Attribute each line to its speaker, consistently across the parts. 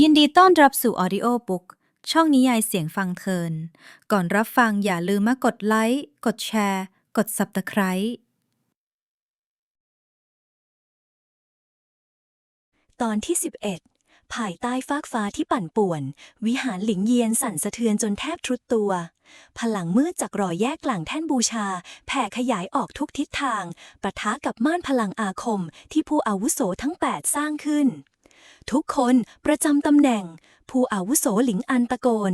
Speaker 1: ยินดีต้อนรับสู่ Audio Book ช่องนิยายเสียงฟังเพลินก่อนรับฟังอย่าลืมมากดไลค์ กดแชร์ กด Subscribe
Speaker 2: ตอนที่ 11 ภายใต้ฟากฟ้าที่ปั่นป่วน วิหารหลิงเยียนสั่นสะเทือนจนแทบทรุดตัว พลังมืดจากรอยแยกกลางแท่นบูชาแผ่ขยายออกทุกทิศทางปะทะกับม่านพลังอาคมที่ผู้อาวุโสทั้ง 8 สร้างขึ้น ทุกคนประจำตำแหน่ง ผู้อาวุโสหลิงอันตะโกน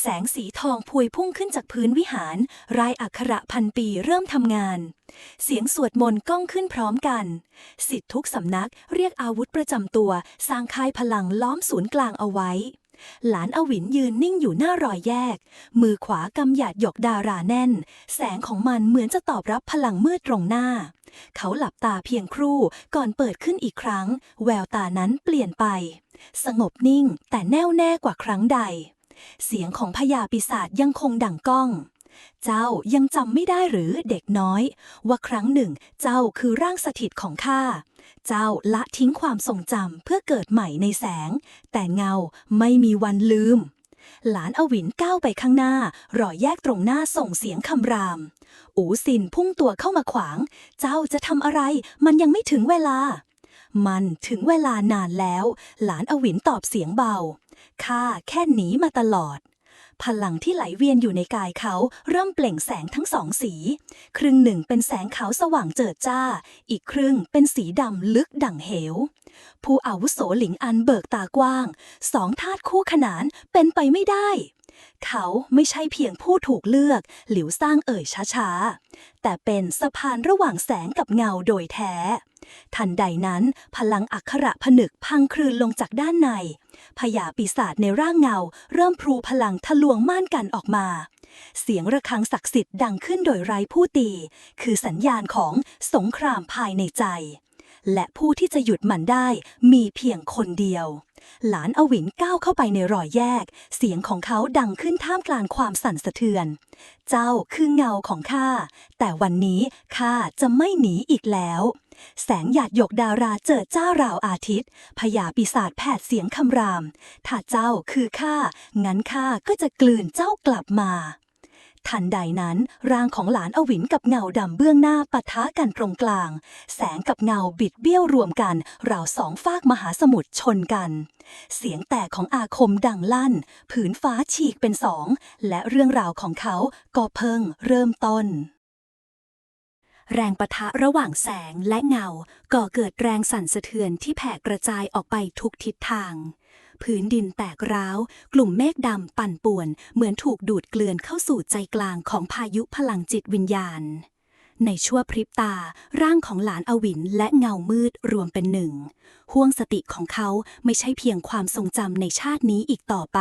Speaker 2: แสงสีทองพวยพุ่งขึ้นจากพื้นวิหารรายอักขระพันปีเริ่มทำงาน เสียงสวดมนต์ก้องขึ้นพร้อมกันศิษย์ทุกสำนักเรียกอาวุธประจำตัวสร้างค่ายพลังล้อมศูนย์กลางเอาไว้ หลานอวินยืนนิ่งอยู่หน้ารอยแยก มือขวากำหยาดหยกดาราแน่น แสงของมันเหมือนจะตอบรับพลังมืดตรงหน้า เขาหลับตาเพียงครู่ก่อนเปิดขึ้นอีกครั้ง แววตานั้นเปลี่ยนไป สงบนิ่งแต่แน่วแน่กว่าครั้งใด เสียงของพญาปีศาจยังคงดังก้อง เจ้ายังจำไม่ได้หรือเด็กน้อย ว่าครั้งหนึ่งเจ้าคือร่างสถิตของข้า เจ้าละทิ้งความทรงจำเพื่อเกิดใหม่ในแสง แต่เงาไม่มีวันลืม หลานอวินก้าวไปข้างหน้ารอยแยกตรงหน้าส่งเสียงคำราม อูซินพุ่งตัวเข้ามาขวาง เจ้าจะทำอะไรมันยังไม่ถึงเวลา มันถึงเวลานานแล้ว หลานอวินตอบเสียงเบา ข้าแค่หนีมาตลอด พลังที่ไหลเวียนอยู่ในกายเขาเริ่มเปล่งแสงทั้งสองสี ครึ่งหนึ่งเป็นแสงขาวสว่างเจิดจ้า อีกครึ่งเป็นสีดำลึกดั่งเหว ผู้อาวุโสหลิงอันเบิกตากว้าง สองธาตุคู่ขนานเป็นไปไม่ได้ เขาไม่ใช่เพียงผู้ถูกเลือกหลิวซ่างเอ่ยช้าๆ แต่เป็นสะพานระหว่างแสงกับเงาโดยแท้ ทันใดนั้นพลังอักขระผนึกพังคลืนลงจากด้านใน พญาปีศาจในร่างเงาเริ่มพลูพลังทะลวงม่านกันออกมา เสียงระฆังศักดิ์สิทธิ์ดังขึ้นโดยไร้ผู้ตี คือสัญญาณของสงครามภายในใจ และผู้ที่จะหยุดมันได้มีเพียงคนเดียว หลานอวินก้าวเข้าไปในรอยแยก เสียงของเขาดังขึ้นท่ามกลางความสั่นสะเทือน เจ้าคือเงาของข้า แต่วันนี้ข้าจะไม่หนีอีกแล้ว แสงหยาดหยกดาราเจิดจ้าราวอาทิตย์ พญาปีศาจแผดเสียงคำราม ถ้าเจ้าคือข้า งั้นข้าก็จะกลืนเจ้ากลับมา ทันใดนั้นร่างของหลานอวินกับเงาดำเบื้องหน้าปะทะกันตรงกลาง แสงกับเงาบิดเบี้ยวรวมกันราวสองฟากมหาสมุทรชนกัน เสียงแตกของอาคมดังลั่น ผืนฟ้าฉีกเป็นสอง และเรื่องราวของเขาก็เพิ่งเริ่มต้น แรงปะทะระหว่างแสงและเงาก่อเกิดแรงสั่นสะเทือนที่แผ่กระจายออกไปทุกทิศทาง พื้นดินแตกร้าว กลุ่มเมฆดำปั่นป่วนเหมือนถูกดูดเกลื่อนเข้าสู่ใจกลางของพายุพลังจิตวิญญาณ ในชั่วพริบตาร่างของหลานอวินและเงามืดรวมเป็นหนึ่ง ห้วงสติของเขาไม่ใช่เพียงความทรงจำในชาตินี้อีกต่อไป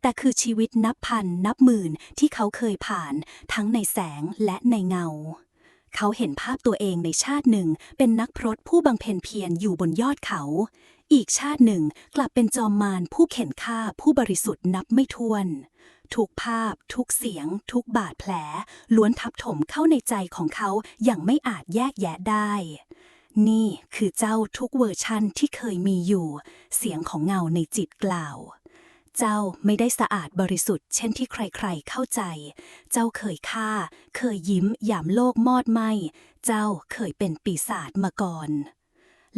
Speaker 2: แต่คือชีวิตนับพันนับหมื่นที่เขาเคยผ่านทั้งในแสงและในเงา เขาเห็นภาพตัวเองในชาติหนึ่งเป็นนักพรตผู้บำเพ็ญเพียรอยู่บนยอดเขา อีกชาติหนึ่งกลับเป็นจอมมารผู้เข็นฆ่าผู้บริสุทธิ์นับไม่ถ้วน ทุกภาพทุกเสียงทุกบาดแผลล้วนทับถมเข้าในใจของเขาอย่างไม่อาจแยกแยะได้ นี่คือเจ้าทุกเวอร์ชันที่เคยมีอยู่ เสียงของเงาในจิตกล่าว เจ้าไม่ได้สะอาดบริสุทธิ์เช่นที่ใครๆเข้าใจ เจ้าเคยฆ่า เคยยิ้มหยามโลกมอดไหมเจ้าเคยเป็นปีศาจมาก่อน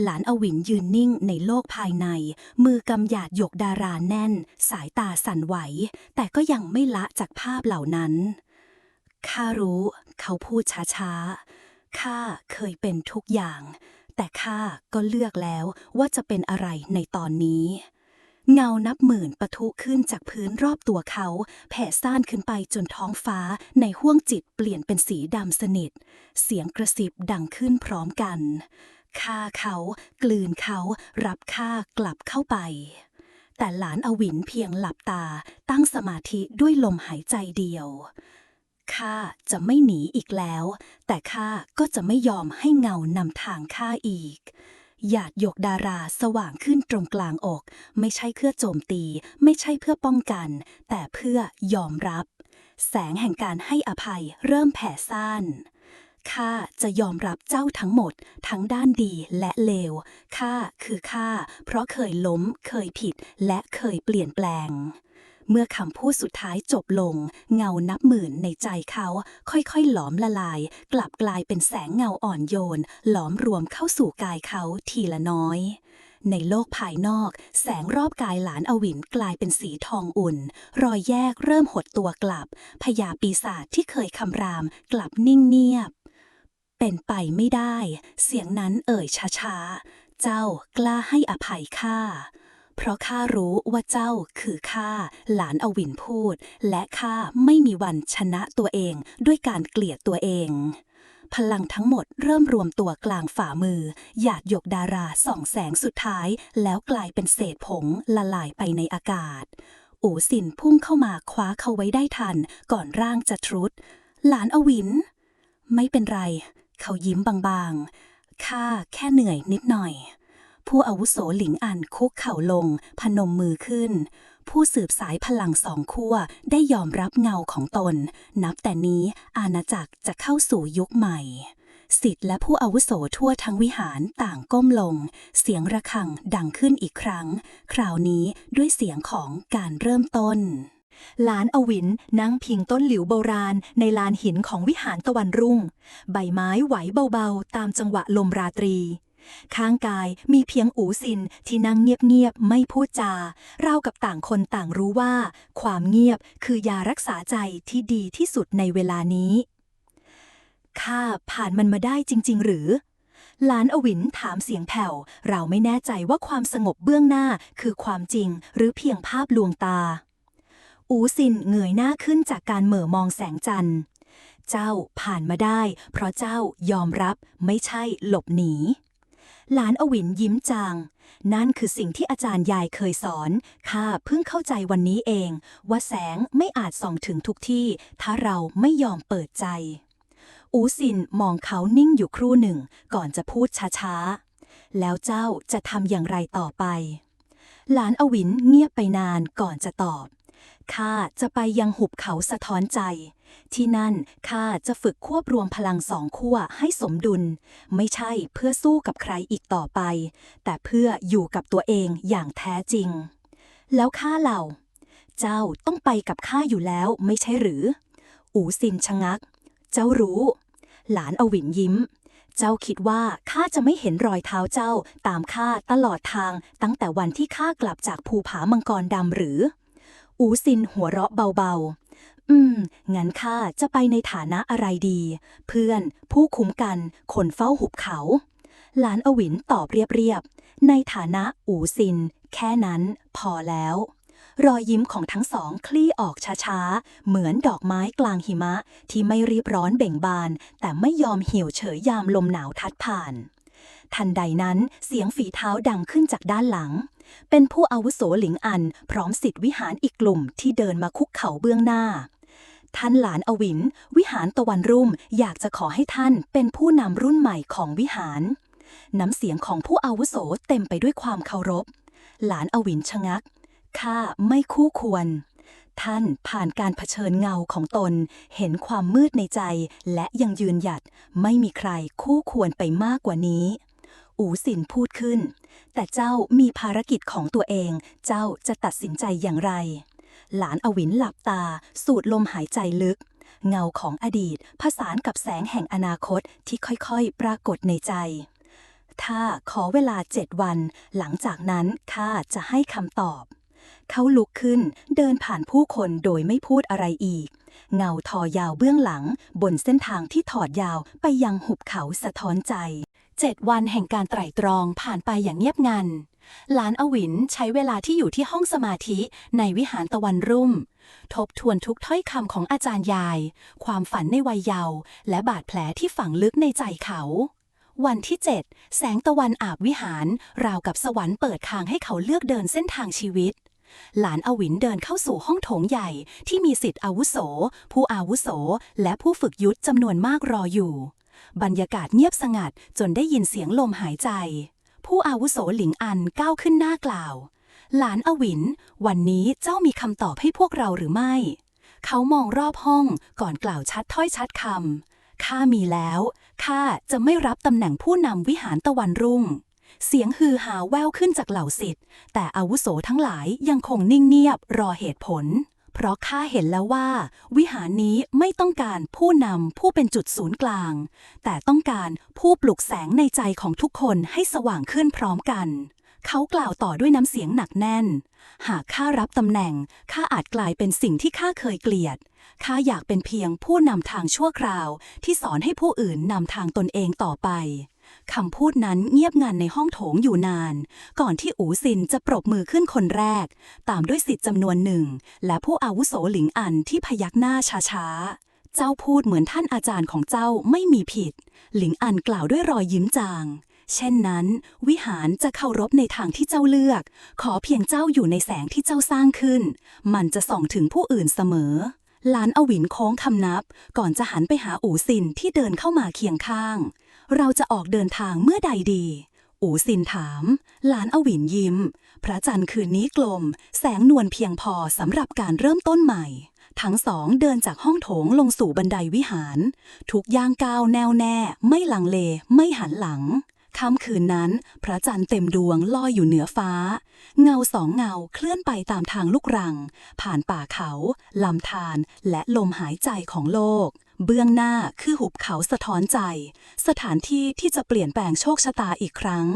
Speaker 2: หลานอวินยืนนิ่งในโลกภายใน มือกำหยาดหยกดาราแน่น สายตาสั่นไหว แต่ก็ยังไม่ละจากภาพเหล่านั้น ข้ารู้ เขาพูดช้าๆ ข้าเคยเป็นทุกอย่าง แต่ข้าก็เลือกแล้วว่าจะเป็นอะไรในตอนนี้ เงานับหมื่นปะทุขึ้นจากพื้นรอบตัวเขาแผ่ซ่านขึ้นไปจนท้องฟ้าในห้วงจิตเปลี่ยนเป็นสีดำสนิท เสียงกระซิบดังขึ้นพร้อมกันฆ่าเขากลืนเขารับข้ากลับเข้าไป แต่หลานอวินเพียงหลับตาตั้งสมาธิด้วยลมหายใจเดียวข้าจะไม่หนีอีกแล้ว แต่ข้าก็จะไม่ยอมให้เงานำทางข้าอีก หยาดหยกดาราสว่างขึ้นตรงกลางอก ไม่ใช่เพื่อโจมตี ไม่ใช่เพื่อป้องกัน แต่เพื่อยอมรับ แสงแห่งการให้อภัยเริ่มแผ่ซ่าน ข้าจะยอมรับเจ้าทั้งหมดทั้งด้านดีและเลวข้าคือข้าเพราะเคยล้มเคยผิดและเคยเปลี่ยนแปลงเมื่อคำพูดสุดท้ายจบลงเงานับหมื่นในใจเขาค่อยๆหลอมละลายกลับกลายเป็นแสงเงาอ่อนโยนหลอมรวมเข้าสู่กายเขาทีละน้อยในโลกภายนอกแสงรอบกายหลานอวินกลายเป็นสีทองอุ่นรอยแยกเริ่มหดตัวกลับพญาปีศาจที่เคยคำรามกลับนิ่งเงียบเป็นไปไม่ได้เสียงนั้นเอ่ยช้าๆเจ้ากล้าให้อภัยข้าเพราะข้ารู้ว่าเจ้าคือข้าหลานอวินพูดและข้าไม่มีวันชนะตัวเองด้วยการเกลียดตัวเองพลังทั้งหมดเริ่มรวมตัวกลางฝ่ามือหยาดหยกดาราส่องแสงสุดท้ายแล้วกลายเป็นเศษผงละลายไปในอากาศอู่สินพุ่งเข้ามาคว้าเขาไว้ได้ทันก่อนร่างจะทรุดหลานอวินไม่เป็นไรเขายิ้มบางๆข้าแค่เหนื่อยนิดหน่อยผู้อาวุโสหลิงอันคุกเข่าลงพนมมือขึ้นผู้สืบสายพลังสองขั้วได้ยอมรับเงาของตนนับแต่นี้อาณาจักรจะเข้าสู่ยุคใหม่ศิษย์และผู้อาวุโสทั่วทั้งวิหารต่างก้มลงเสียงระฆังดังขึ้นอีกครั้งคราวนี้ด้วยเสียงของการเริ่มต้นหลานอวินนั่งพิงต้นหลิวโบราณในลานหินของวิหารตะวันรุ่งใบไม้ไหวเบาๆตามจังหวะลมราตรีข้างกายมีเพียงอูซินที่นั่งเงียบๆไม่พูดจาราวกับต่างคนต่างรู้ว่าความเงียบคือยารักษาใจที่ดีที่สุดในเวลานี้ข้าผ่านมันมาได้จริงๆหรือหลานอวินถามเสียงแผ่วเราไม่แน่ใจว่าความสงบเบื้องหน้าคือความจริงหรือเพียงภาพลวงตาอูซินเงยหน้าขึ้นจากการเหม่อมองแสงจันทร์เจ้าผ่านมาได้เพราะเจ้ายอมรับไม่ใช่หลบหนีหลานอวินยิ้มจางนั่นคือสิ่งที่อาจารย์ยายเคยสอนข้าเพิ่งเข้าใจวันนี้เองว่าแสงไม่อาจส่องถึงทุกที่ถ้าเราไม่ยอมเปิดใจอูซินมองเขานิ่งอยู่ครู่หนึ่งก่อนจะพูดช้าๆแล้วเจ้าจะทำอย่างไรต่อไปหลานอวินเงียบไปนานก่อนจะตอบข้าจะไปยังหุบเขาสะท้อนใจที่นั่นข้าจะฝึกควบรวมพลังสองขั้วให้สมดุลไม่ใช่เพื่อสู้กับใครอีกต่อไปแต่เพื่ออยู่กับตัวเองอย่างแท้จริงแล้วข้าเล่าเจ้าต้องไปกับข้าอยู่แล้วไม่ใช่หรืออูซินชะงักเจ้ารู้หลานอวินยิ้มเจ้าคิดว่าข้าจะไม่เห็นรอยเท้าเจ้าตามข้าตลอดทางตั้งแต่วันที่ข้ากลับจากภูผามังกรดำหรืออูซินหัวเราะเบาๆงั้นข้าจะไปในฐานะอะไรดีเพื่อนผู้คุ้มกันคนเฝ้าหุบเขาหลานอวินตอบเรียบๆในฐานะอูซินแค่นั้นพอแล้วรอยยิ้มของทั้งสองคลี่ออกช้าๆเหมือนดอกไม้กลางหิมะที่ไม่รีบร้อนเบ่งบานแต่ไม่ยอมเหี่ยวเฉยยามลมหนาวทัดผ่านทันใดนั้นเสียงฝีเท้าดังขึ้นจากด้านหลังเป็นผู้อาวุโสหลิงอันพร้อมศิษย์วิหารอีกกลุ่มที่เดินมาคุกเข่าเบื้องหน้าท่านหลานอวินวิหารตะวันรุ่มอยากจะขอให้ท่านเป็นผู้นำรุ่นใหม่ของวิหารน้ำเสียงของผู้อาวุโสเต็มไปด้วยความเคารพหลานอวินชะงักข้าไม่คู่ควรท่านผ่านการเผชิญเงาของตนเห็นความมืดในใจและยังยืนหยัดไม่มีใครคู่ควรไปมากกว่านี้อูซินพูดขึ้นแต่เจ้ามีภารกิจของตัวเองเจ้าจะตัดสินใจอย่างไรหลานอวินหลับตาสูดลมหายใจลึกเงาของอดีตผสานกับแสงแห่งอนาคตที่ค่อยๆปรากฏในใจถ้าขอเวลา7 วันหลังจากนั้นข้าจะให้คำตอบเขาลุกขึ้นเดินผ่านผู้คนโดยไม่พูดอะไรอีกเงาทอยาวเบื้องหลังบนเส้นทางที่ถอดยาวไปยังหุบเขาสะท้อนใจ7 วันแห่งการไตร่ตรองผ่านไปอย่างเงียบงันหลานอวินใช้เวลาที่อยู่ที่ห้องสมาธิในวิหารตะวันรุ่มทบทวนทุกถ้อยคำของอาจารย์ยายความฝันในวัยเยาว์และบาดแผลที่ฝังลึกในใจเขาวันที่7แสงตะวันอาบวิหารราวกับสวรรค์เปิดทางให้เขาเลือกเดินเส้นทางชีวิตหลานอวินเดินเข้าสู่ห้องโถงใหญ่ที่มีศิษย์อาวุโสผู้อาวุโสและผู้ฝึกยุทธจำนวนมากรออยู่บรรยากาศเงียบสงัดจนได้ยินเสียงลมหายใจผู้อาวุโสหลิงอันก้าวขึ้นหน้ากล่าวหลานอวินวันนี้เจ้ามีคำตอบให้พวกเราหรือไม่เขามองรอบห้องก่อนกล่าวชัดถ้อยชัดค ข้ามีแล้วข้าจะไม่รับตำแหน่งผู้นำวิหารตะวันรุ่งเสียงฮือฮาแว่วขึ้นจากเหล่าศิษย์แต่อาวุโสทั้งหลายยังคงนิ่งเงียบรอเหตุผลเพราะข้าเห็นแล้วว่าวิหารนี้ไม่ต้องการผู้นำผู้เป็นจุดศูนย์กลางแต่ต้องการผู้ปลุกแสงในใจของทุกคนให้สว่างขึ้นพร้อมกันเขากล่าวต่อด้วยน้ำเสียงหนักแน่นหากข้ารับตำแหน่งข้าอาจกลายเป็นสิ่งที่ข้าเคยเกลียดข้าอยากเป็นเพียงผู้นำทางชั่วคราวที่สอนให้ผู้อื่นนำทางตนเองต่อไปคำพูดนั้นเงียบงันในห้องโถงอยู่นานก่อนที่อู๋ซินจะปรบมือขึ้นคนแรกตามด้วยศิษย์จำนวนหนึ่งและผู้อาวุโสหลิงอันที่พยักหน้าช้าๆเจ้าพูดเหมือนท่านอาจารย์ของเจ้าไม่มีผิดหลิงอันกล่าวด้วยรอยยิ้มจางเช่นนั้นวิหารจะเคารพในทางที่เจ้าเลือกขอเพียงเจ้าอยู่ในแสงที่เจ้าสร้างขึ้นมันจะส่องถึงผู้อื่นเสมอหลานอวินโค้งคำนับก่อนจะหันไปหาอู๋ซินที่เดินเข้ามาเคียงข้างเราจะออกเดินทางเมื่อใดดีอู๋ซินถามหลานอวินยิ้มพระจันทร์คืนนี้กลมแสงนวลเพียงพอสำหรับการเริ่มต้นใหม่ทั้งสองเดินจากห้องโถงลงสู่บันไดวิหารทุกย่างก้าวแน่วแน่ไม่ลังเลไม่หันหลังค่ำคืนนั้นพระจันทร์เต็มดวงลอยอยู่เหนือฟ้าเงาสองเงาเคลื่อนไปตามทางลูกรังผ่านป่าเขาลำธารและลมหายใจของโลกเบื้องหน้าคือหุบเขาสะท้อนใจสถานที่ที่จะเปลี่ยนแปลงโชคชะตาอีกครั้ง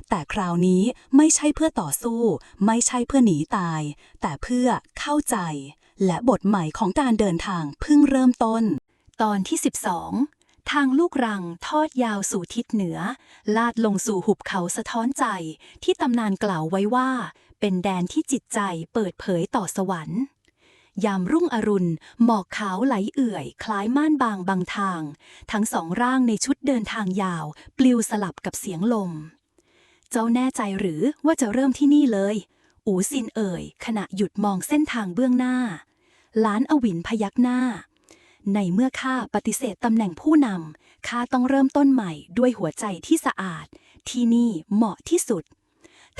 Speaker 2: แต่คราวนี้ไม่ใช่เพื่อต่อสู้ไม่ใช่เพื่อหนีตายแต่เพื่อเข้าใจและบทใหม่ของการเดินทางเพิ่งเริ่มต้นตอนที่12ทางลูกรังทอดยาวสู่ทิศเหนือลาดลงสู่หุบเขาสะท้อนใจที่ตำนานกล่าวไว้ว่าเป็นแดนที่จิตใจเปิดเผยต่อสวรรค์ยามรุ่งอรุณหมอกขาวไหลเอื่อยคล้ายม่านบางบางทางทั้งสองร่างในชุดเดินทางยาวปลิวสลับกับเสียงลมเจ้าแน่ใจหรือว่าจะเริ่มที่นี่เลยอู๋ซินเอ่ยขณะหยุดมองเส้นทางเบื้องหน้าหลานอวินพยักหน้าในเมื่อข้าปฏิเสธตำแหน่งผู้นำข้าต้องเริ่มต้นใหม่ด้วยหัวใจที่สะอาดที่นี่เหมาะที่สุด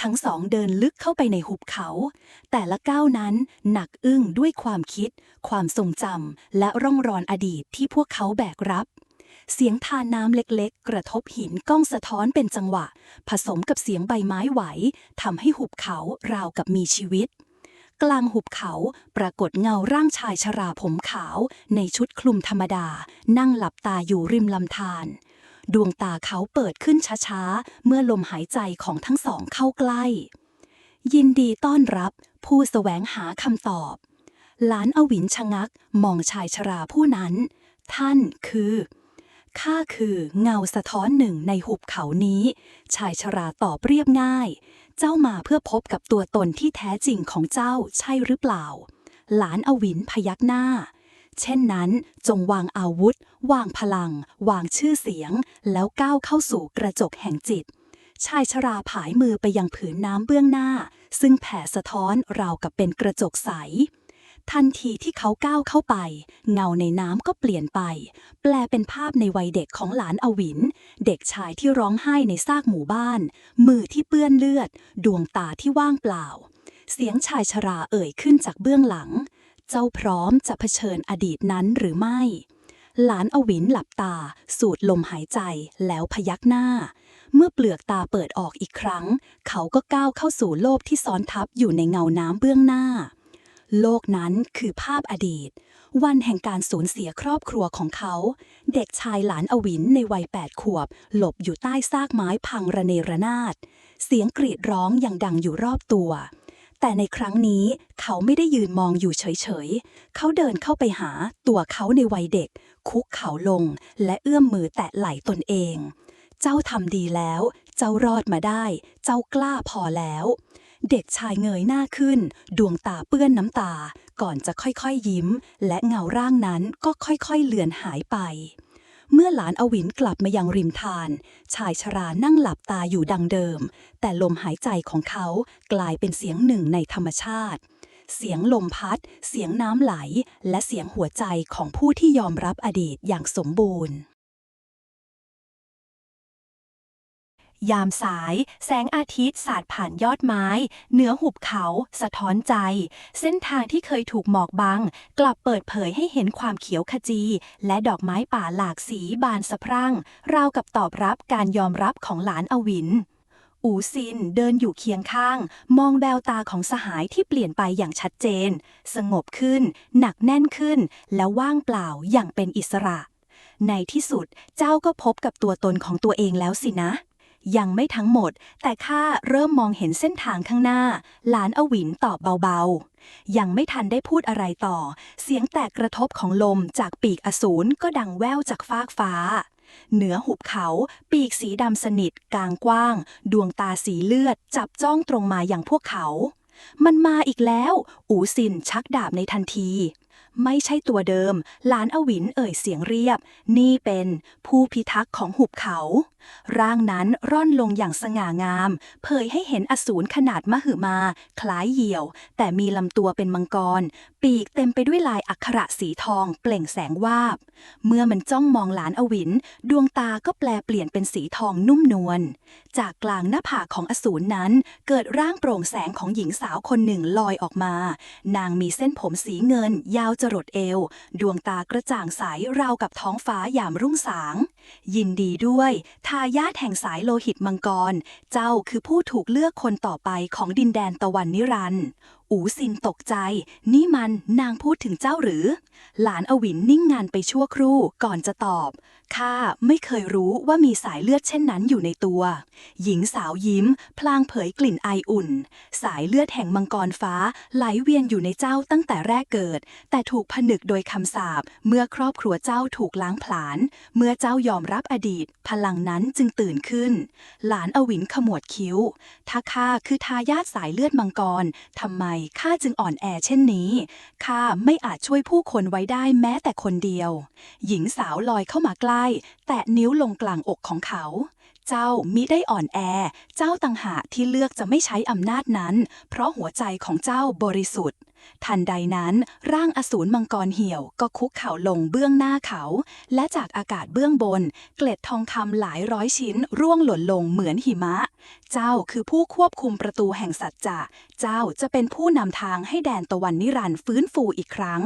Speaker 2: ทั้งสองเดินลึกเข้าไปในหุบเขาแต่ละก้าวนั้นหนักอึ้งด้วยความคิดความทรงจำและร่องรอยอดีตที่พวกเขาแบกรับเสียงทานน้ำเล็กๆกระทบหินก้องสะท้อนเป็นจังหวะผสมกับเสียงใบไม้ไหวทำให้หุบเขาราวกับมีชีวิตกลางหุบเขาปรากฏเงาร่างชายชราผมขาวในชุดคลุมธรรมดานั่งหลับตาอยู่ริมลำธารดวงตาเขาเปิดขึ้นช้าๆเมื่อลมหายใจของทั้งสองเข้าใกล้ยินดีต้อนรับผู้แสวงหาคำตอบหลานอวินชะงักมองชายชราผู้นั้นท่านคือข้าคือเงาสะท้อนหนึ่งในหุบเขานี้ชายชราตอบเรียบง่ายเจ้ามาเพื่อพบกับตัวตนที่แท้จริงของเจ้าใช่หรือเปล่าหลานอวินพยักหน้าเช่นนั้นจงวางอาวุธวางพลังวางชื่อเสียงแล้วก้าวเข้าสู่กระจกแห่งจิตชายชราผายมือไปยังผืนน้ำเบื้องหน้าซึ่งแผ่สะท้อนราวกับเป็นกระจกใสทันทีที่เขาก้าวเข้าไปเงาในน้ำก็เปลี่ยนไปแปลเป็นภาพในวัยเด็กของหลานอวินเด็กชายที่ร้องไห้ในซากหมู่บ้านมือที่เปื้อนเลือดดวงตาที่ว่างเปล่าเสียงชายชราเอ่ยขึ้นจากเบื้องหลังเจ้าพร้อมจะเผชิญอดีตนั้นหรือไม่หลานอวินหลับตาสูดลมหายใจแล้วพยักหน้าเมื่อเปลือกตาเปิดออกอีกครั้งเขาก็ก้าวเข้าสู่โลกที่ซ้อนทับอยู่ในเงาน้ำเบื้องหน้าโลกนั้นคือภาพอดีตวันแห่งการสูญเสียครอบครัวของเขาเด็กชายหลานอวินในวัย8 ขวบหลบอยู่ใต้ซากไม้พังระเนระนาดเสียงกรีดร้องยังดังอยู่รอบตัวแต่ในครั้งนี้เขาไม่ได้ยืนมองอยู่เฉยๆเขาเดินเข้าไปหาตัวเขาในวัยเด็กคุกเข่าลงและเอื้อมมือแตะไหล่ตนเองเจ้าทำดีแล้วเจ้ารอดมาได้เจ้ากล้าพอแล้วเด็กชายเงยหน้าขึ้นดวงตาเปื้อนน้ำตาก่อนจะค่อยๆยิ้มและเงาร่างนั้นก็ค่อยๆเลือนหายไปเมื่อหลานอวินกลับมายังริมธารชายชรานั่งหลับตาอยู่ดังเดิมแต่ลมหายใจของเขากลายเป็นเสียงหนึ่งในธรรมชาติเสียงลมพัดเสียงน้ำไหลและเสียงหัวใจของผู้ที่ยอมรับอดีตอย่างสมบูรณ์ ยามสายแสงอาทิตย์สาดผ่านยอดไม้เหนือหุบเขาสะท้อนใจเส้นทางที่เคยถูกหมอกบังกลับเปิดเผยให้เห็นความเขียวขจีและดอกไม้ป่าหลากสีบานสะพรั่งราวกับตอบรับการยอมรับของหลานอวินอูซินเดินอยู่เคียงข้างมองแววตาของสหายที่เปลี่ยนไปอย่างชัดเจนสงบขึ้นหนักแน่นขึ้นและว่างเปล่าอย่างเป็นอิสระในที่สุดเจ้าก็พบกับตัวตนของตัวเองแล้วสินะยังไม่ทั้งหมดแต่ข้าเริ่มมองเห็นเส้นทางข้างหน้าหลานอวินตอบเบาๆยังไม่ทันได้พูดอะไรต่อเสียงแตกกระทบของลมจากปีกอสูรก็ดังแว่วจากฟากฟ้าเหนือหุบเขาปีกสีดำสนิทกลางกว้างดวงตาสีเลือดจับจ้องตรงมาอย่างพวกเขามันมาอีกแล้วอูซินชักดาบในทันทีไม่ใช่ตัวเดิมหลานอวินเอ่ยเสียงเรียบนี่เป็นผู้พิทักษ์ของหุบเขาร่างนั้นร่อนลงอย่างสง่างามเผยให้เห็นอสูรขนาดมหึมาคล้ายเหยี่ยวแต่มีลำตัวเป็นมังกรปีกเต็มไปด้วยลายอักขระสีทองเปล่งแสงวาบเมื่อมันจ้องมองหลานอวินดวงตาก็แปลเปลี่ยนเป็นสีทองนุ่มนวลจากกลางหน้าผากของอสูรนั้นเกิดร่างโปร่งแสงของหญิงสาวคนหนึ่งลอยออกมานางมีเส้นผมสีเงินยาวจรดเอวดวงตากระจ่างใสราวกับท้องฟ้ายามรุ่งสางยินดีด้วยทายาทแห่งสายโลหิตมังกรเจ้าคือผู้ถูกเลือกคนต่อไปของดินแดนตะวันนิรันดร์อูซินตกใจนี่มันนางพูดถึงเจ้าหรือหลานอวินนิ่งงันไปชั่วครู่ก่อนจะตอบข้าไม่เคยรู้ว่ามีสายเลือดเช่นนั้นอยู่ในตัวหญิงสาวยิ้มพลางเผยกลิ่นไออุ่นสายเลือดแห่งมังกรฟ้าไหลเวียนอยู่ในเจ้าตั้งแต่แรกเกิดแต่ถูกผนึกโดยคำสาปเมื่อครอบครัวเจ้าถูกล้างผลาญเมื่อเจ้ายอมรับอดีตพลังนั้นจึงตื่นขึ้นหลานอวินขมวดคิ้วถ้าข้าคือทายาทสายเลือดมังกรทำไมข้าจึงอ่อนแอเช่นนี้ข้าไม่อาจช่วยผู้คนไว้ได้แม้แต่คนเดียวหญิงสาวลอยเข้ามาใกล้แตะนิ้วลงกลางอกของเขาเจ้ามิได้อ่อนแอเจ้าต่างหากที่เลือกจะไม่ใช้อำนาจนั้นเพราะหัวใจของเจ้าบริสุทธิ์ทันใดนั้นร่างอสูรมังกรเหี่ยวก็คุกเข่าลงเบื้องหน้าเขาและจากอากาศเบื้องบนเกล็ดทองคำหลายร้อยชิ้นร่วงหล่นลงเหมือนหิมะเจ้าคือผู้ควบคุมประตูแห่งสัจจะเจ้าจะเป็นผู้นำทางให้แดนตะวันนิรันดร์ฟื้นฟูอีกครั้ง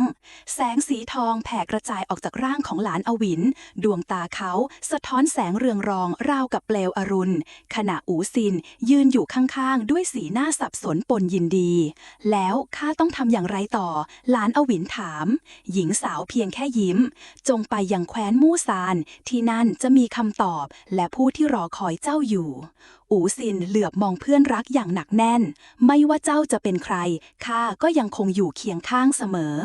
Speaker 2: แสงสีทองแผ่กระจายออกจากร่างของหลานอวินดวงตาเขาสะท้อนแสงเรืองรองราวกับเปลวอรุณขณะอูซินยืนอยู่ข้างๆด้วยสีหน้าสับสนปนยินดีแล้วข้าต้องทำอย่างไรต่อหลานอวินถามหญิงสาวเพียงแค่ยิ้มจงไปยังแคว้นมู่ซานที่นั่นจะมีคำตอบและผู้ที่รอคอยเจ้าอยู่อูซินเหลือบมองเพื่อนรักอย่างหนักแน่นไม่ว่าเจ้าจะเป็นใครข้าก็ยังคงอยู่เคียงข้างเสมอ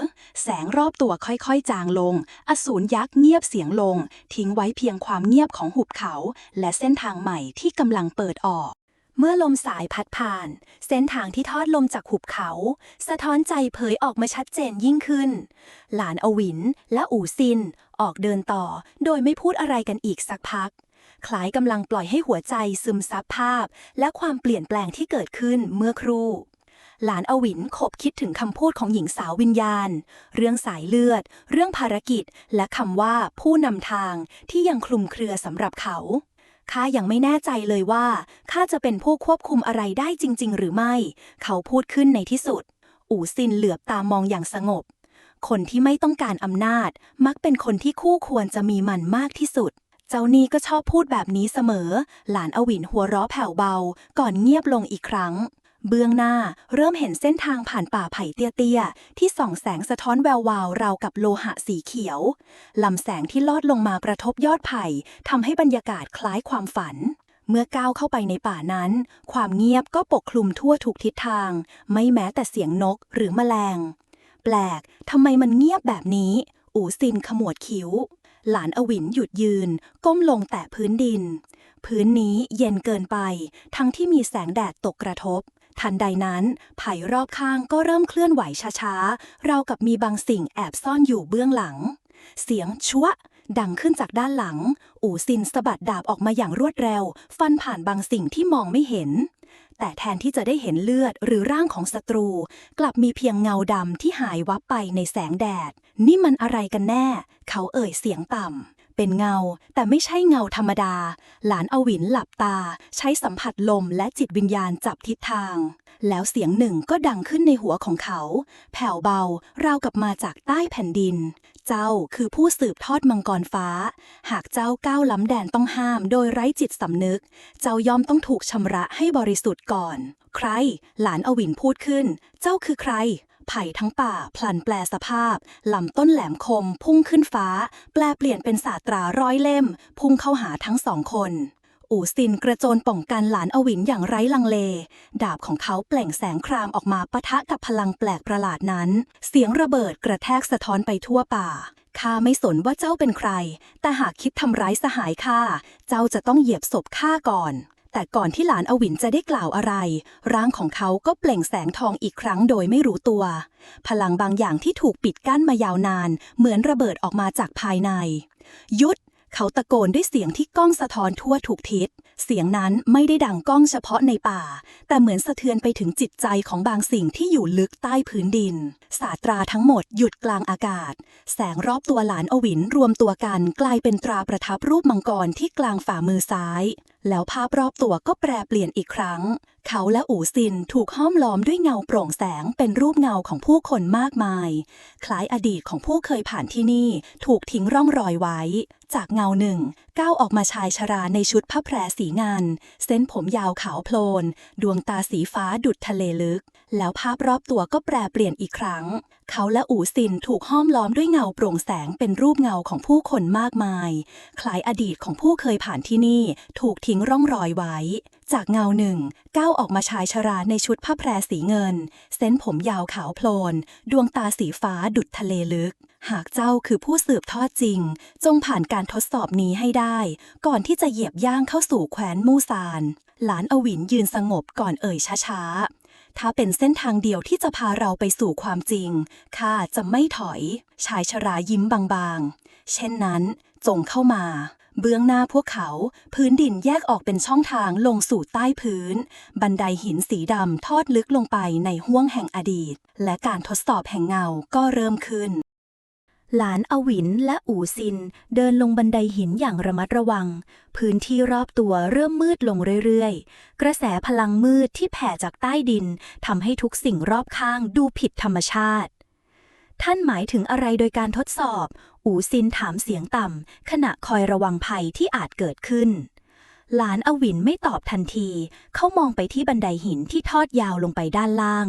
Speaker 2: แสงรอบตัวค่อยๆจางลงอสูรยักษ์เงียบเสียงลงทิ้งไว้เพียงความเงียบของหุบเขาและเส้นทางใหม่ที่กำลังเปิดออกเมื่อลมสายพัดผ่านเส้นทางที่ทอดลมจากหุบเขาสะท้อนใจเผยออกมาชัดเจนยิ่งขึ้นหลานอวินและอูซินออกเดินต่อโดยไม่พูดอะไรกันอีกสักพักคล้ายกำลังปล่อยให้หัวใจซึมซับภาพและความเปลี่ยนแปลงที่เกิดขึ้นเมื่อครู่หลานอวินขบคิดถึงคำพูดของหญิงสาววิญญาณเรื่องสายเลือดเรื่องภารกิจและคำว่าผู้นำทางที่ยังคลุมเครือสำหรับเขาข้ายังไม่แน่ใจเลยว่าข้าจะเป็นผู้ควบคุมอะไรได้จริงๆหรือไม่เขาพูดขึ้นในที่สุดอูซินเหลือบตามองอย่างสงบคนที่ไม่ต้องการอำนาจมักเป็นคนที่คู่ควรจะมีมันมากที่สุดเจ้านี่ก็ชอบพูดแบบนี้เสมอหลานอวินหัวเราะแผ่วเบาก่อนเงียบลงอีกครั้งเบื้องหน้าเริ่มเห็นเส้นทางผ่านป่าไผ่เตี้ยๆที่ส่องแสงสะท้อนแวววาวราวกับโลหะสีเขียวลำแสงที่ลอดลงมากระทบยอดไผ่ทำให้บรรยากาศคล้ายความฝันเมื่อก้าวเข้าไปในป่านั้นความเงียบก็ปกคลุมทั่วทุกทิศทางไม่แม้แต่เสียงนกหรือแมลงแปลกทำไมมันเงียบแบบนี้อูซินขมวดคิ้วหลานอวินหยุดยืนก้มลงแตะพื้นดินพื้นนี้เย็นเกินไปทั้งที่มีแสงแดดตกกระทบทันใดนั้นไผ่รอบข้างก็เริ่มเคลื่อนไหวช้าๆราวกับมีบางสิ่งแอบซ่อนอยู่เบื้องหลังเสียงชัวะดังขึ้นจากด้านหลังอูซินสะบัดดาบออกมาอย่างรวดเร็วฟันผ่านบางสิ่งที่มองไม่เห็นแต่แทนที่จะได้เห็นเลือดหรือร่างของศัตรูกลับมีเพียงเงาดำที่หายวับไปในแสงแดดนี่มันอะไรกันแน่เขาเอ่ยเสียงต่ำ เป็นเงาแต่ไม่ใช่เงาธรรมดาหลานอวินหลับตาใช้สัมผัสลมและจิตวิญญาณจับทิศทางแล้วเสียงหนึ่งก็ดังขึ้นในหัวของเขาแผ่วเบาราวกับมาจากใต้แผ่นดินเจ้าคือผู้สืบทอดมังกรฟ้าหากเจ้าก้าวล้ำแดนต้องห้ามโดยไร้จิตสำนึกเจ้าย่อมต้องถูกชำระให้บริสุทธิ์ก่อนใครหลานอวินพูดขึ้นเจ้าคือใครไผ่ทั้งป่าพลันแปลสภาพลำต้นแหลมคมพุ่งขึ้นฟ้าแปลเปลี่ยนเป็นศาสตราร้อยเล่มพุ่งเข้าหาทั้งสองคนอู่ซินกระโจนป้องกันหลานอวินอย่างไร้ลังเลดาบของเขาเปล่งแสงครามออกมาปะทะกับพลังแปลกประหลาดนั้นเสียงระเบิดกระแทกสะท้อนไปทั่วป่าข้าไม่สนว่าเจ้าเป็นใครแต่หากคิดทำร้ายสหายข้าเจ้าจะต้องเหยียบศพข้าก่อนแต่ก่อนที่หลานอวินจะได้กล่าวอะไรร่างของเขาก็เปล่งแสงทองอีกครั้งโดยไม่รู้ตัวพลังบางอย่างที่ถูกปิดกั้นมายาวนานเหมือนระเบิดออกมาจากภายในหยุดเขาตะโกนด้วยเสียงที่ก้องสะท้อนทั่วทุกทิศเสียงนั้นไม่ได้ดังก้องเฉพาะในป่าแต่เหมือนสะเทือนไปถึงจิตใจของบางสิ่งที่อยู่ลึกใต้พื้นดินศาสตราทั้งหมดหยุดกลางอากาศแสงรอบตัวหลานอวินรวมตัวกันกลายเป็นตราประทับรูปมังกรที่กลางฝ่ามือซ้ายแล้วภาพรอบตัวก็แปรเปลี่ยนอีกครั้งเขาและอู่ซินถูกห้อมล้อมด้วยเงาโปร่งแสงเป็นรูปเงาของผู้คนมากมายคล้ายอดีตของผู้เคยผ่านที่นี่ถูกทิ้งร่องรอยไว้จากเงาหนึ่งก้าวออกมาชายชราในชุดผ้าแพรสีงานเส้นผมยาวขาวโพลนดวงตาสีฟ้าดุจทะเลลึกแล้วภาพรอบตัวก็แปรเปลี่ยนอีกครั้งเขาและอู่ซินถูกห้อมล้อมด้วยเงาโปร่งแสงเป็นรูปเงาของผู้คนมากมายคล้ายอดีตของผู้เคยผ่านที่นี่ถูกทิ้งร่องรอยไว้จากเงาหนึ่งก้าวออกมาชายชราในชุดผ้าแพรสีเงินเส้นผมยาวขาวโพลนดวงตาสีฟ้าดุจทะเลลึกหากเจ้าคือผู้สืบทอดจริงจงผ่านการทดสอบนี้ให้ได้ก่อนที่จะเหยียบย่างเข้าสู่แคว้นมูซานหลานอวินยืนสงบก่อนเอ่ยช้าๆถ้าเป็นเส้นทางเดียวที่จะพาเราไปสู่ความจริงข้าจะไม่ถอยชายชรายิ้มบางๆเช่นนั้นจงเข้ามาเบื้องหน้าพวกเขาพื้นดินแยกออกเป็นช่องทางลงสู่ใต้พื้นบันไดหินสีดำทอดลึกลงไปในห้วงแห่งอดีตและการทดสอบแห่งเงาก็เริ่มขึ้นหลานอวินและอู่ซินเดินลงบันไดหินอย่างระมัดระวังพื้นที่รอบตัวเริ่มมืดลงเรื่อยๆกระแสพลังมืดที่แผ่จากใต้ดินทำให้ทุกสิ่งรอบข้างดูผิดธรรมชาติท่านหมายถึงอะไรโดยการทดสอบอู่ซินถามเสียงต่ำขณะคอยระวังภัยที่อาจเกิดขึ้นหลานอวินไม่ตอบทันทีเขามองไปที่บันไดหินที่ทอดยาวลงไปด้านล่าง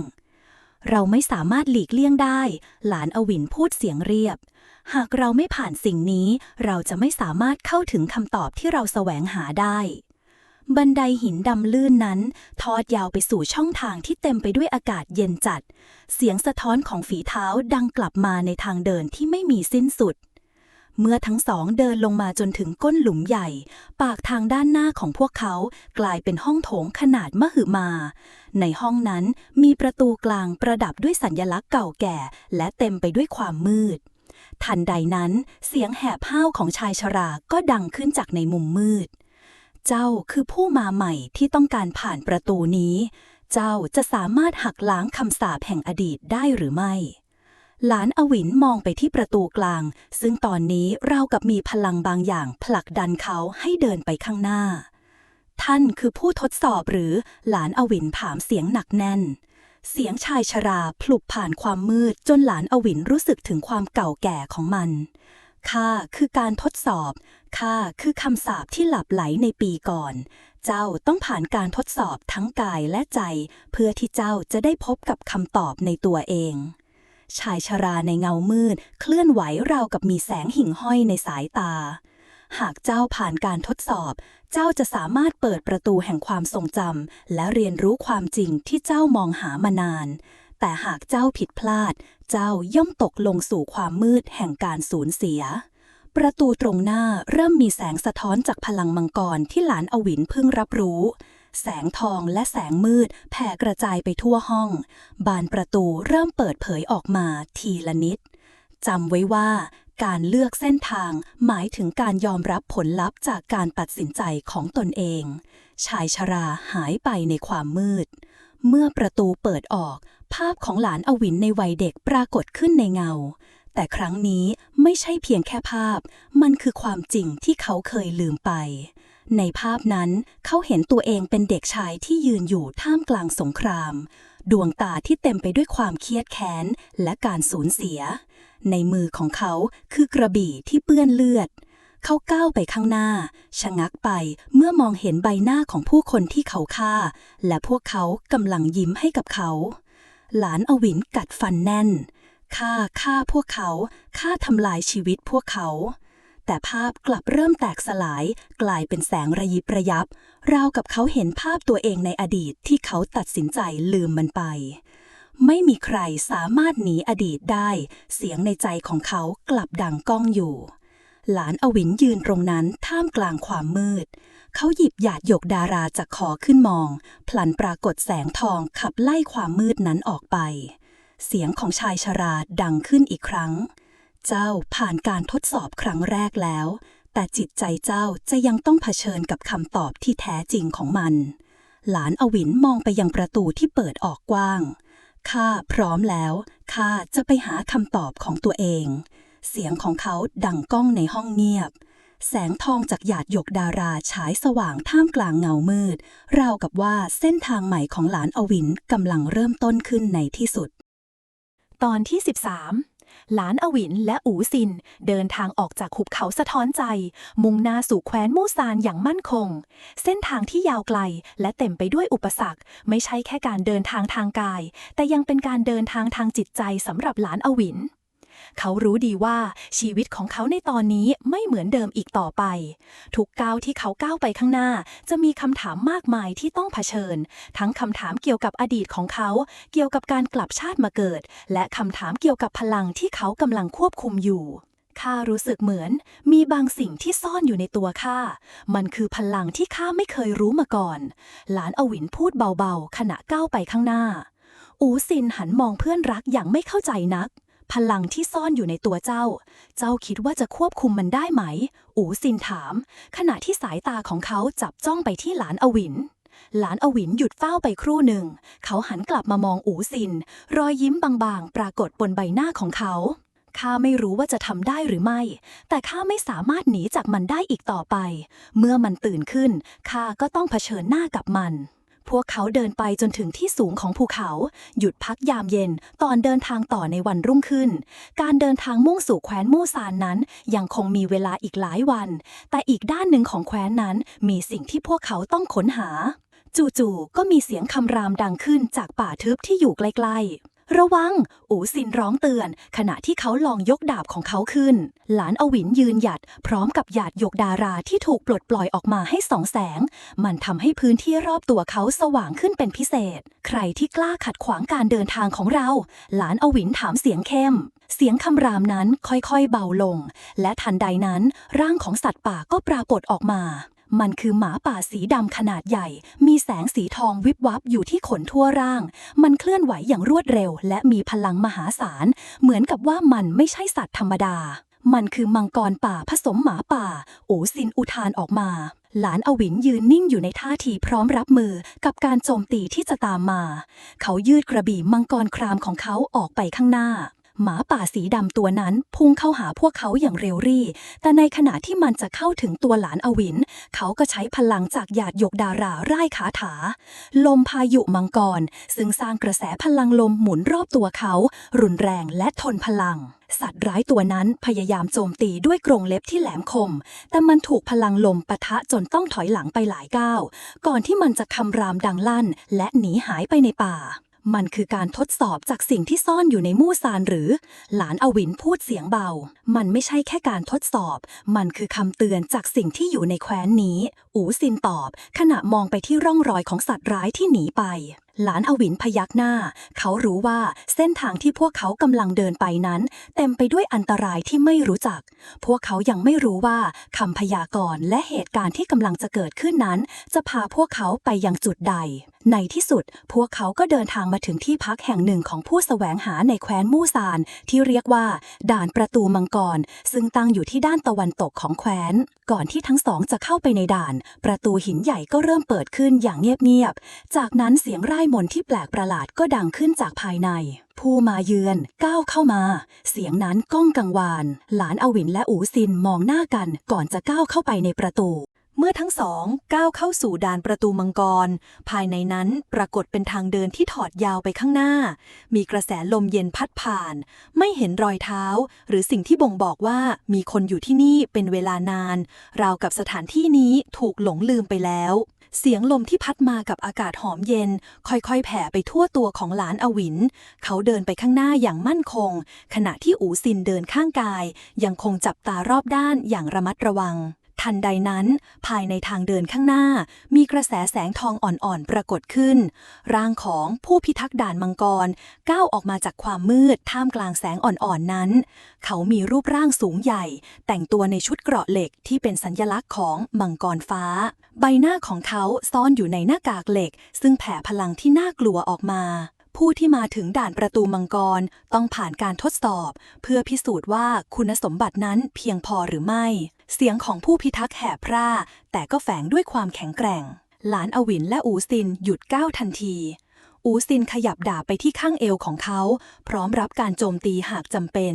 Speaker 2: เราไม่สามารถหลีกเลี่ยงได้หลานอวินพูดเสียงเรียบหากเราไม่ผ่านสิ่งนี้เราจะไม่สามารถเข้าถึงคำตอบที่เราแสวงหาได้บันไดหินดำลื่นนั้นทอดยาวไปสู่ช่องทางที่เต็มไปด้วยอากาศเย็นจัดเสียงสะท้อนของฝีเท้าดังกลับมาในทางเดินที่ไม่มีสิ้นสุดเมื่อทั้งสองเดินลงมาจนถึงก้นหลุมใหญ่ปากทางด้านหน้าของพวกเขากลายเป็นห้องโถงขนาดมหึมาในห้องนั้นมีประตูกลางประดับด้วยสัญลักษณ์เก่าแก่และเต็มไปด้วยความมืดทันใดนั้นเสียงแหบห้าวของชายชราก็ดังขึ้นจากในมุมมืดเจ้าคือผู้มาใหม่ที่ต้องการผ่านประตูนี้เจ้าจะสามารถหักล้างคำสาปแห่งอดีตได้หรือไม่หลานอวินมองไปที่ประตูกลางซึ่งตอนนี้ราวกับมีพลังบางอย่างผลักดันเขาให้เดินไปข้างหน้าท่านคือผู้ทดสอบหรือหลานอวินถามเสียงหนักแน่นเสียงชายชราพลุบผ่านความมืดจนหลานอวินรู้สึกถึงความเก่าแก่ของมันข้าคือการทดสอบข้าคือคำสาปที่หลับไหลในปีก่อนเจ้าต้องผ่านการทดสอบทั้งกายและใจเพื่อที่เจ้าจะได้พบกับคำตอบในตัวเองชายชราในเงามืดเคลื่อนไหวราวกับมีแสงหิ่งห้อยในสายตาหากเจ้าผ่านการทดสอบเจ้าจะสามารถเปิดประตูแห่งความทรงจำและเรียนรู้ความจริงที่เจ้ามองหามานานแต่หากเจ้าผิดพลาดเจ้าย่อมตกลงสู่ความมืดแห่งการสูญเสียประตูตรงหน้าเริ่มมีแสงสะท้อนจากพลังมังกรที่หลานอวินเพิ่งรับรู้แสงทองและแสงมืดแผ่กระจายไปทั่วห้องบานประตูเริ่มเปิดเผยออกมาทีละนิดจำไว้ว่าการเลือกเส้นทางหมายถึงการยอมรับผลลัพธ์จากการตัดสินใจของตนเองชายชราหายไปในความมืดเมื่อประตูเปิดออกภาพของหลานอวินในวัยเด็กปรากฏขึ้นในเงา แต่ครั้งนี้ไม่ใช่เพียงแค่ภาพมันคือความจริงที่เขาเคยลืมไปในภาพนั้นเขาเห็นตัวเองเป็นเด็กชายที่ยืนอยู่ท่ามกลางสงครามดวงตาที่เต็มไปด้วยความเครียดแค้นและการสูญเสียในมือของเขาคือกระบี่ที่เปื้อนเลือดเขาก้าวไปข้างหน้าชะงักไปเมื่อมองเห็นใบหน้าของผู้คนที่เขาฆ่าและพวกเขากำลังยิ้มให้กับเขาหลานอวินกัดฟันแน่นฆ่าพวกเขาฆ่าทำลายชีวิตพวกเขาแต่ภาพกลับเริ่มแตกสลายกลายเป็นแสงระยิบระยับราวกับเขาเห็นภาพตัวเองในอดีตที่เขาตัดสินใจลืมมันไปไม่มีใครสามารถหนีอดีตได้เสียงในใจของเขากลับดังก้องอยู่หลานอวินยืนตรงนั้นท่ามกลางความมืดเขาหยิบหยาดหยกดาราจากคอขึ้นมองพลันปรากฏแสงทองขับไล่ความมืดนั้นออกไปเสียงของชายชราดังขึ้นอีกครั้งเจ้าผ่านการทดสอบครั้งแรกแล้วแต่จิตใจเจ้าจะยังต้องเผชิญกับคำตอบที่แท้จริงของมันหลานอวินมองไปยังประตูที่เปิดออกกว้างข้าพร้อมแล้วข้าจะไปหาคำตอบของตัวเองเสียงของเขาดังก้องในห้องเงียบแสงทองจากหยาดหยกดาราฉายสว่างท่ามกลางเงามืดราวกับว่าเส้นทางใหม่ของหลานอวินกำลังเริ่มต้นขึ้นในที่สุด
Speaker 3: ตอนที่ 13 หลานอวินและอูซินเดินทางออกจากหุบเขาสะท้อนใจมุ่งหน้าสู่แคว้นมู่ซานอย่างมั่นคงเส้นทางที่ยาวไกลและเต็มไปด้วยอุปสรรคไม่ใช่แค่การเดินทางทางกายแต่ยังเป็นการเดินทางทางจิตใจสำหรับหลานอวินเขารู้ดีว่าชีวิตของเขาในตอนนี้ไม่เหมือนเดิมอีกต่อไปทุกก้าวที่เขาก้าวไปข้างหน้าจะมีคำถามมากมายที่ต้องเผชิญทั้งคำถามเกี่ยวกับอดีตของเขาเกี่ยวกับการกลับชาติมาเกิดและคำถามเกี่ยวกับพลังที่เขากำลังควบคุมอยู่ข้ารู้สึกเหมือนมีบางสิ่งที่ซ่อนอยู่ในตัวข้ามันคือพลังที่ข้าไม่เคยรู้มาก่อนหลานอวินพูดเบาๆขณะก้าวไปข้างหน้าอูซินหันมองเพื่อนรักอย่างไม่เข้าใจนักพลังที่ซ่อนอยู่ในตัวเจ้าคิดว่าจะควบคุมมันได้ไหมอูซินถามขณะที่สายตาของเขาจับจ้องไปที่หลานอวินหลานอวินหยุดเฝ้าไปครู่หนึ่งเขาหันกลับมามองอูซินรอยยิ้มบางๆปรากฏบนใบหน้าของเขาข้าไม่รู้ว่าจะทำได้หรือไม่แต่ข้าไม่สามารถหนีจากมันได้อีกต่อไปเมื่อมันตื่นขึ้นข้าก็ต้องเผชิญหน้ากับมันพวกเขาเดินไปจนถึงที่สูงของภูเขาหยุดพักยามเย็นตอนเดินทางต่อในวันรุ่งขึ้นการเดินทางมุ่งสู่แคว้นมู่ซานนั้นยังคงมีเวลาอีกหลายวันแต่อีกด้านหนึ่งของแคว้นนั้นมีสิ่งที่พวกเขาต้องค้นหาจู่ๆก็มีเสียงคำรามดังขึ้นจากป่าทึบที่อยู่ใกล้ๆระวังอูซินร้องเตือนขณะที่เขาลองยกดาบของเขาขึ้นหลานอวินยืนหยัดพร้อมกับหยาดหยกดาราที่ถูกปลดปล่อยออกมาให้ส่องแสงมันทำให้พื้นที่รอบตัวเขาสว่างขึ้นเป็นพิเศษใครที่กล้าขัดขวางการเดินทางของเราหลานอวินถามเสียงเข้มเสียงคำรามนั้นค่อยๆเบาลงและทันใดนั้นร่างของสัตว์ป่าก็ปรากฏออกมามันคือหมาป่าสีดำขนาดใหญ่มีแสงสีทองวิบวับอยู่ที่ขนทั่วร่างมันเคลื่อนไหวอย่างรวดเร็วและมีพลังมหาศาลเหมือนกับว่ามันไม่ใช่สัตว์ธรรมดามันคือมังกรป่าผสมหมาป่าอูซินอุทานออกมาหลานอวินยืนนิ่งอยู่ในท่าทีพร้อมรับมือกับการโจมตีที่จะตามมาเขายืดกระบี่มังกรครามของเขาออกไปข้างหน้าหมาป่าสีดำตัวนั้นพุ่งเข้าหาพวกเขาอย่างเร็วรี่แต่ในขณะที่มันจะเข้าถึงตัวหลานอวินเขาก็ใช้พลังจากหยาดหยกดาราร่ายคาถาลมพายุมังกรซึ่งสร้างกระแสพลังลมหมุนรอบตัวเขารุนแรงและทนพลังสัตว์ร้ายตัวนั้นพยายามโจมตีด้วยกรงเล็บที่แหลมคมแต่มันถูกพลังลมปะทะจนต้องถอยหลังไปหลายก้าวก่อนที่มันจะคำรามดังลั่นและหนีหายไปในป่ามันคือการทดสอบจากสิ่งที่ซ่อนอยู่ในมู่ซานหรือหลานอวินพูดเสียงเบามันไม่ใช่แค่การทดสอบมันคือคำเตือนจากสิ่งที่อยู่ในแคว้นนี้อูซินตอบขณะมองไปที่ร่องรอยของสัตว์ร้ายที่หนีไปหลานอวินพยักหน้าเขารู้ว่าเส้นทางที่พวกเขากำลังเดินไปนั้นเต็มไปด้วยอันตรายที่ไม่รู้จักพวกเขายังไม่รู้ว่าคำพยากรณ์และเหตุการณ์ที่กำลังจะเกิดขึ้นนั้นจะพาพวกเขาไปยังจุดใดในที่สุดพวกเขาก็เดินทางมาถึงที่พักแห่งหนึ่งของผู้แสวงหาในแคว้นมู่ซานที่เรียกว่าด่านประตูมังกรซึ่งตั้งอยู่ที่ด้านตะวันตกของแคว้น
Speaker 2: ก่อนที่ทั้งสองจะเข้าไปในด่านประตูหินใหญ่ก็เริ่มเปิดขึ้นอย่างเงียบๆจากนั้นเสียงร่ายมนต์ที่แปลกประหลาดก็ดังขึ้นจากภายในผู้มาเยือนก้าวเข้ามาเสียงนั้นก้องกังวานหลานอวินและอูซินมองหน้ากันก่อนจะก้าวเข้าไปในประตูเมื่อทั้งสองก้าวเข้าสู่ด่านประตูมังกรภายในนั้นปรากฏเป็นทางเดินที่ถอดยาวไปข้างหน้ามีกระแสลมเย็นพัดผ่านไม่เห็นรอยเท้าหรือสิ่งที่บ่งบอกว่ามีคนอยู่ที่นี่เป็นเวลานานราวกับสถานที่นี้ถูกหลงลืมไปแล้วเสียงลมที่พัดมากับอากาศหอมเย็นค่อยๆแผ่ไปทั่วตัวของหลานอวินเขาเดินไปข้างหน้าอย่างมั่นคงขณะที่อูซินเดินข้างกายยังคงจับตารอบด้านอย่างระมัดระวังทันใดนั้นภายในทางเดินข้างหน้ามีกระแสแสงทองอ่อนๆปรากฏขึ้นร่างของผู้พิทักษ์ด่านมังกรก้าวออกมาจากความมืดท่ามกลางแสงอ่อนๆนั้นเขามีรูปร่างสูงใหญ่แต่งตัวในชุดเกราะเหล็กที่เป็นสัญลักษณ์ของมังกรฟ้าใบหน้าของเขาซ่อนอยู่ในหน้ากากเหล็กซึ่งแผ่พลังที่น่ากลัวออกมาผู้ที่มาถึงด่านประตูมังกรต้องผ่านการทดสอบเพื่อพิสูจน์ว่าคุณสมบัตินั้นเพียงพอหรือไม่เสียงของผู้พิทักษ์แหบพร่าแต่ก็แฝงด้วยความแข็งแกร่งหลานอวินและอูซินหยุดก้าวทันทีอูซินขยับดาบไปที่ข้างเอวของเขาพร้อมรับการโจมตีหากจำเป็น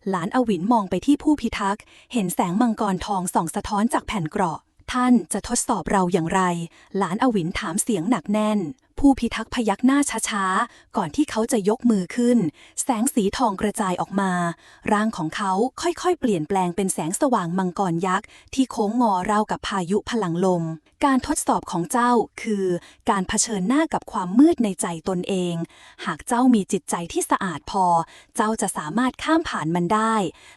Speaker 2: หลานอวินมองไปที่ผู้พิทักษ์เห็นแสงมังกรทองส่องสะท้อนจากแผ่นเกราะท่านจะทดสอบเราอย่างไรหลานอวินถามเสียงหนักแน่นผู้พิทักษ์พยักหน้าช้าๆก่อนที่เขาจะยกมือขึ้นแสงสีทองกระจายออกมาร่างของเขาค่อยๆเปลี่ยนแปลงเป็นแสงสว่างมังกรยักษ์ที่โค้งงอราวกับพายุพลังลมการทดสอบของเจ้าคือการเผชิญหน้ากับความมืดในใจตนเองหากเจ้ามีจิตใจที่สะอาดพอเจ้าจะสามารถข้ามผ่านมันได้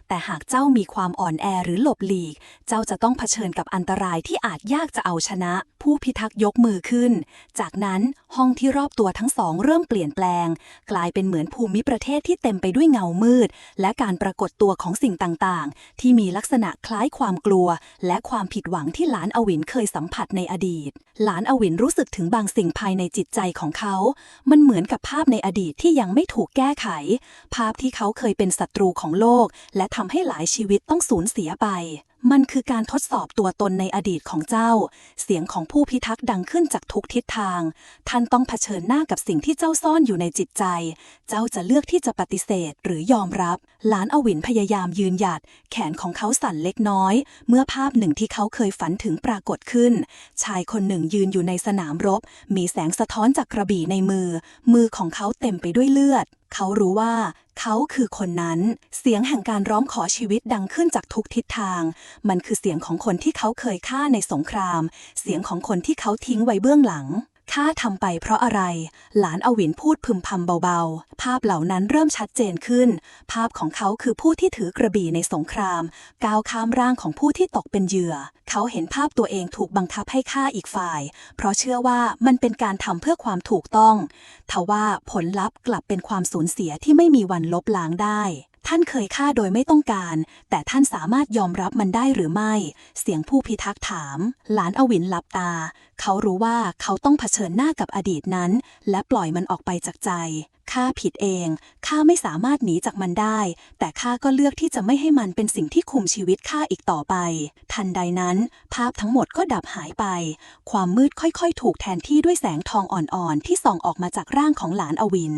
Speaker 2: แต่หากเจ้ามีความอ่อนแอหรือหลบหลีกเจ้าจะต้องเผชิญกับอันตรายที่อาจยากจะเอาชนะผู้พิทักษ์ยกมือขึ้นจากนั้นห้องที่รอบตัวทั้งสองเริ่มเปลี่ยนแปลงกลายเป็นเหมือนภูมิประเทศที่เต็มไปด้วยเงามืดและการปรากฏตัวของสิ่งต่างๆที่มีลักษณะคล้ายความกลัวและความผิดหวังที่หลานอวินเคยสัมผัสในอดีตหลานอวินรู้สึกถึงบางสิ่งภายในจิตใจของเขามันเหมือนกับภาพในอดีตที่ยังไม่ถูกแก้ไขภาพที่เขาเคยเป็นศัตรูของโลกและทำให้หลายชีวิตต้องสูญเสียไปมันคือการทดสอบตัวตนในอดีตของเจ้าเสียงของผู้พิทักษ์ดังขึ้นจากทุกทิศทางท่านต้องเผชิญหน้ากับสิ่งที่เจ้าซ่อนอยู่ในจิตใจเจ้าจะเลือกที่จะปฏิเสธหรือยอมรับหลานอวินพยายามยืนหยัดแขนของเขาสั่นเล็กน้อยเมื่อภาพหนึ่งที่เขาเคยฝันถึงปรากฏขึ้นชายคนหนึ่งยืนอยู่ในสนามรบมีแสงสะท้อนจากกระบี่ในมือของเขาเต็มไปด้วยเลือดเขารู้ว่าเขาคือคนนั้นเสียงแห่งการร้องขอชีวิตดังขึ้นจากทุกทิศทางมันคือเสียงของคนที่เขาเคยฆ่าในสงครามเสียงของคนที่เขาทิ้งไว้เบื้องหลังข้าทำไปเพราะอะไรหลานอวินพูดพึมพำเบาๆภาพเหล่านั้นเริ่มชัดเจนขึ้นภาพของเขาคือผู้ที่ถือกระบี่ในสงครามก้าวข้ามร่างของผู้ที่ตกเป็นเหยื่อเขาเห็นภาพตัวเองถูกบังคับให้ฆ่าอีกฝ่ายเพราะเชื่อว่ามันเป็นการทำเพื่อความถูกต้องทว่าผลลัพธ์กลับเป็นความสูญเสียที่ไม่มีวันลบล้างได้ท่านเคยฆ่าโดยไม่ต้องการแต่ท่านสามารถยอมรับมันได้หรือไม่เสียงผู้พิทักษ์ถามหลานอวินหลับตาเขารู้ว่าเขาต้องเผชิญหน้ากับอดีตนั้นและปล่อยมันออกไปจากใจข้าผิดเองข้าไม่สามารถหนีจากมันได้แต่ข้าก็เลือกที่จะไม่ให้มันเป็นสิ่งที่คุมชีวิตข้าอีกต่อไปทันใดนั้นภาพทั้งหมดก็ดับหายไปความมืดค่อยๆถูกแทนที่ด้วยแสงทองอ่อนๆที่ส่องออกมาจากร่างของหลานอวิน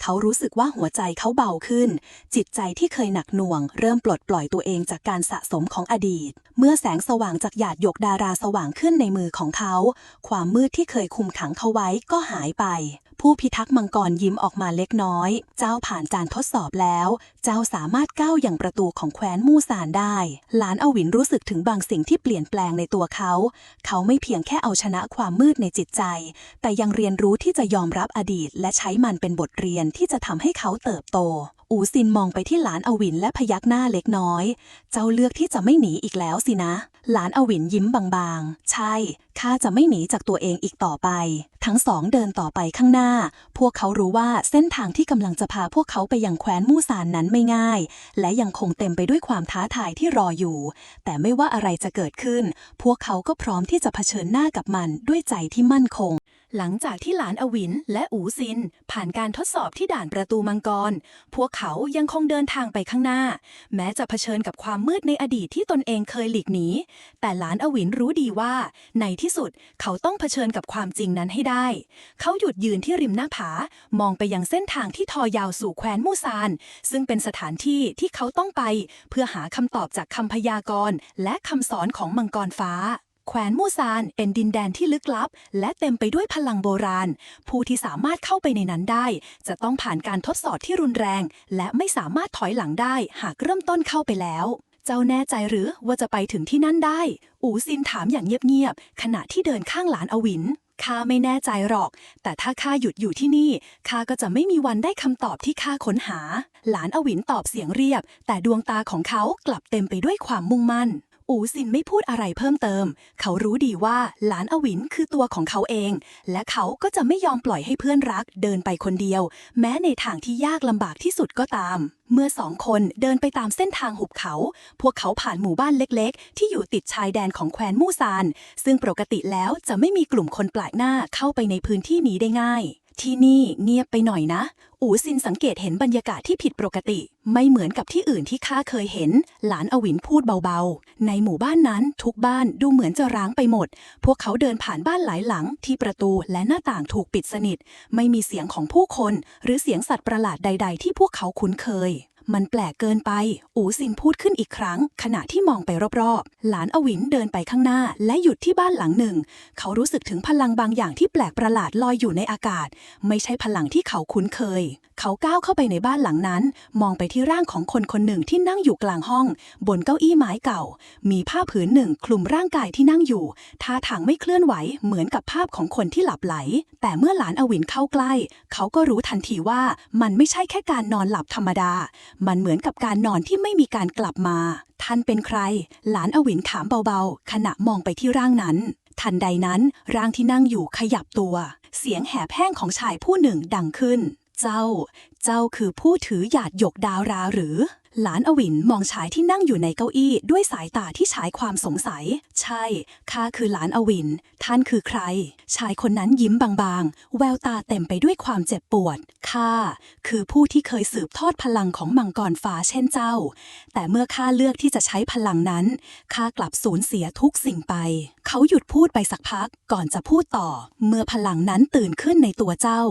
Speaker 2: เขารู้สึกว่าหัวใจเขาเบาขึ้นจิตใจที่เคยหนักหน่วงเริ่มปลดปล่อยตัวเองจากการสะสมของอดีตเมื่อแสงสว่างจากหยาดหยกดาราสว่างขึ้นในมือของเขาความมืดที่เคยคุมขังเขาไว้ก็หายไปผู้พิทักษ์มังกรยิ้มออกมาเล็กน้อยเจ้าผ่านการทดสอบแล้วเจ้าสามารถก้าวอย่างประตูของแคว้นมูซานได้หลานอวินรู้สึกถึงบางสิ่งที่เปลี่ยนแปลงในตัวเขาไม่เพียงแค่เอาชนะความมืดในจิตใจแต่ยังเรียนรู้ที่จะยอมรับอดีตและใช้มันเป็นบทเรียนที่จะทำให้เขาเติบโตอูซินมองไปที่หลานอวินและพยักหน้าเล็กน้อยเจ้าเลือกที่จะไม่หนีอีกแล้วสินะหลานอวินยิ้มบางๆใช่ ข้าจะไม่หนีจากตัวเองอีกต่อไปทั้งสองเดินต่อไปข้างหน้าพวกเขารู้ว่าเส้นทางที่กำลังจะพาพวกเขาไปยังแคว้นมูซานนั้นไม่ง่ายและยังคงเต็มไปด้วยความท้าทายที่รออยู่แต่ไม่ว่าอะไรจะเกิดขึ้นพวกเขาก็พร้อมที่จะเผชิญหน้ากับมันด้วยใจที่มั่นคงหลังจากที่หลานอวินและอูซินผ่านการทดสอบที่ด่านประตูมังกรพวกเขายังคงเดินทางไปข้างหน้าแม้จะเผชิญกับความมืดในอดีตที่ตนเองเคยหลีกหนีแต่หลานอวินรู้ดีว่าในที่สุดเขาต้องเผชิญกับความจริงนั้นให้ได้เขาหยุดยืนที่ริมหน้าผามองไปยังเส้นทางที่ทอยาวสู่แคว้นมูซานซึ่งเป็นสถานที่ที่เขาต้องไปเพื่อหาคำตอบจากคำพยากรณ์และคำสอนของมังกรฟ้าแคว้นมูซานเป็นดินแดนที่ลึกลับและเต็มไปด้วยพลังโบราณผู้ที่สามารถเข้าไปในนั้นได้จะต้องผ่านการทดสอบที่รุนแรงและไม่สามารถถอยหลังได้หากเริ่มต้นเข้าไปแล้วเจ้าแน่ใจหรือว่าจะไปถึงที่นั่นได้อูซินถามอย่างเงียบๆขณะที่เดินข้างหลานอวินข้าไม่แน่ใจหรอกแต่ถ้าข้าหยุดอยู่ที่นี่ข้าก็จะไม่มีวันได้คำตอบที่ข้าค้นหาหลานอวินตอบเสียงเรียบแต่ดวงตาของเขากลับเต็มไปด้วยความมุ่งมั่นอูซินไม่พูดอะไรเพิ่มเติมเขารู้ดีว่าหลานอวินคือตัวของเขาเองและเขาก็จะไม่ยอมปล่อยให้เพื่อนรักเดินไปคนเดียวแม้ในทางที่ยากลำบากที่สุดก็ตามเมื่อสองคนเดินไปตามเส้นทางหุบเขาพวกเขาผ่านหมู่บ้านเล็กๆที่อยู่ติดชายแดนของแคว้นมูซานซึ่งปกติแล้วจะไม่มีกลุ่มคนแปลกหน้าเข้าไปในพื้นที่นี้ได้ง่ายที่นี่เงียบไปหน่อยนะอูซินสังเกตเห็นบรรยากาศที่ผิดปกติไม่เหมือนกับที่อื่นที่ข้าเคยเห็นหลานอวินพูดเบาๆในหมู่บ้านนั้นทุกบ้านดูเหมือนจะร้างไปหมดพวกเขาเดินผ่านบ้านหลายหลังที่ประตูและหน้าต่างถูกปิดสนิทไม่มีเสียงของผู้คนหรือเสียงสัตว์ประหลาดใดๆที่พวกเขาคุ้นเคยมันแปลกเกินไปอูซินพูดขึ้นอีกครั้งขณะที่มองไปรอบๆหลานอวินเดินไปข้างหน้าและหยุดที่บ้านหลังหนึ่งเขารู้สึกถึงพลังบางอย่างที่แปลกประหลาดลอยอยู่ในอากาศไม่ใช่พลังที่เขาคุ้นเคยเขาก้าวเข้าไปในบ้านหลังนั้นมองไปที่ร่างของคนคนหนึ่งที่นั่งอยู่กลางห้องบนเก้าอี้ไม้เก่ามีผ้าผืนหนึ่งคลุมร่างกายที่นั่งอยู่ท่าทางไม่เคลื่อนไหวเหมือนกับภาพของคนที่หลับไหลแต่เมื่อหลานอวินเข้าใกล้เขาก็รู้ทันทีว่ามันไม่ใช่แค่การนอนหลับธรรมดามันเหมือนกับการนอนที่ไม่มีการกลับมาท่านเป็นใครหลานอวินถามเบาๆขณะมองไปที่ร่างนั้นทันใดนั้นร่างที่นั่งอยู่ขยับตัวเสียงแหบแห้งของชายผู้หนึ่งดังขึ้นเจ้าคือผู้ถือหยาดหยกดาราหรือหลานอวินมองชายที่นั่งอยู่ในเก้าอี้ด้วยสายตาที่ฉายความสงสัยใช่ข้าคือหลานอวินท่านคือใครชายคนนั้นยิ้มบางๆแววตาเต็มไปด้วยความเจ็บปวดข้าคือผู้ที่เคยสืบทอดพลังของมังกรฟ้าเช่นเจ้าแต่เมื่อข้าเลือกที่จะใช้พลังนั้นข้ากลับสูญเสียทุกสิ่งไปเขาหยุดพูดไปสักพักก่อนจะพูดต่อเมื่อพลังนั้นตื่นขึ้นในตัวเจ้า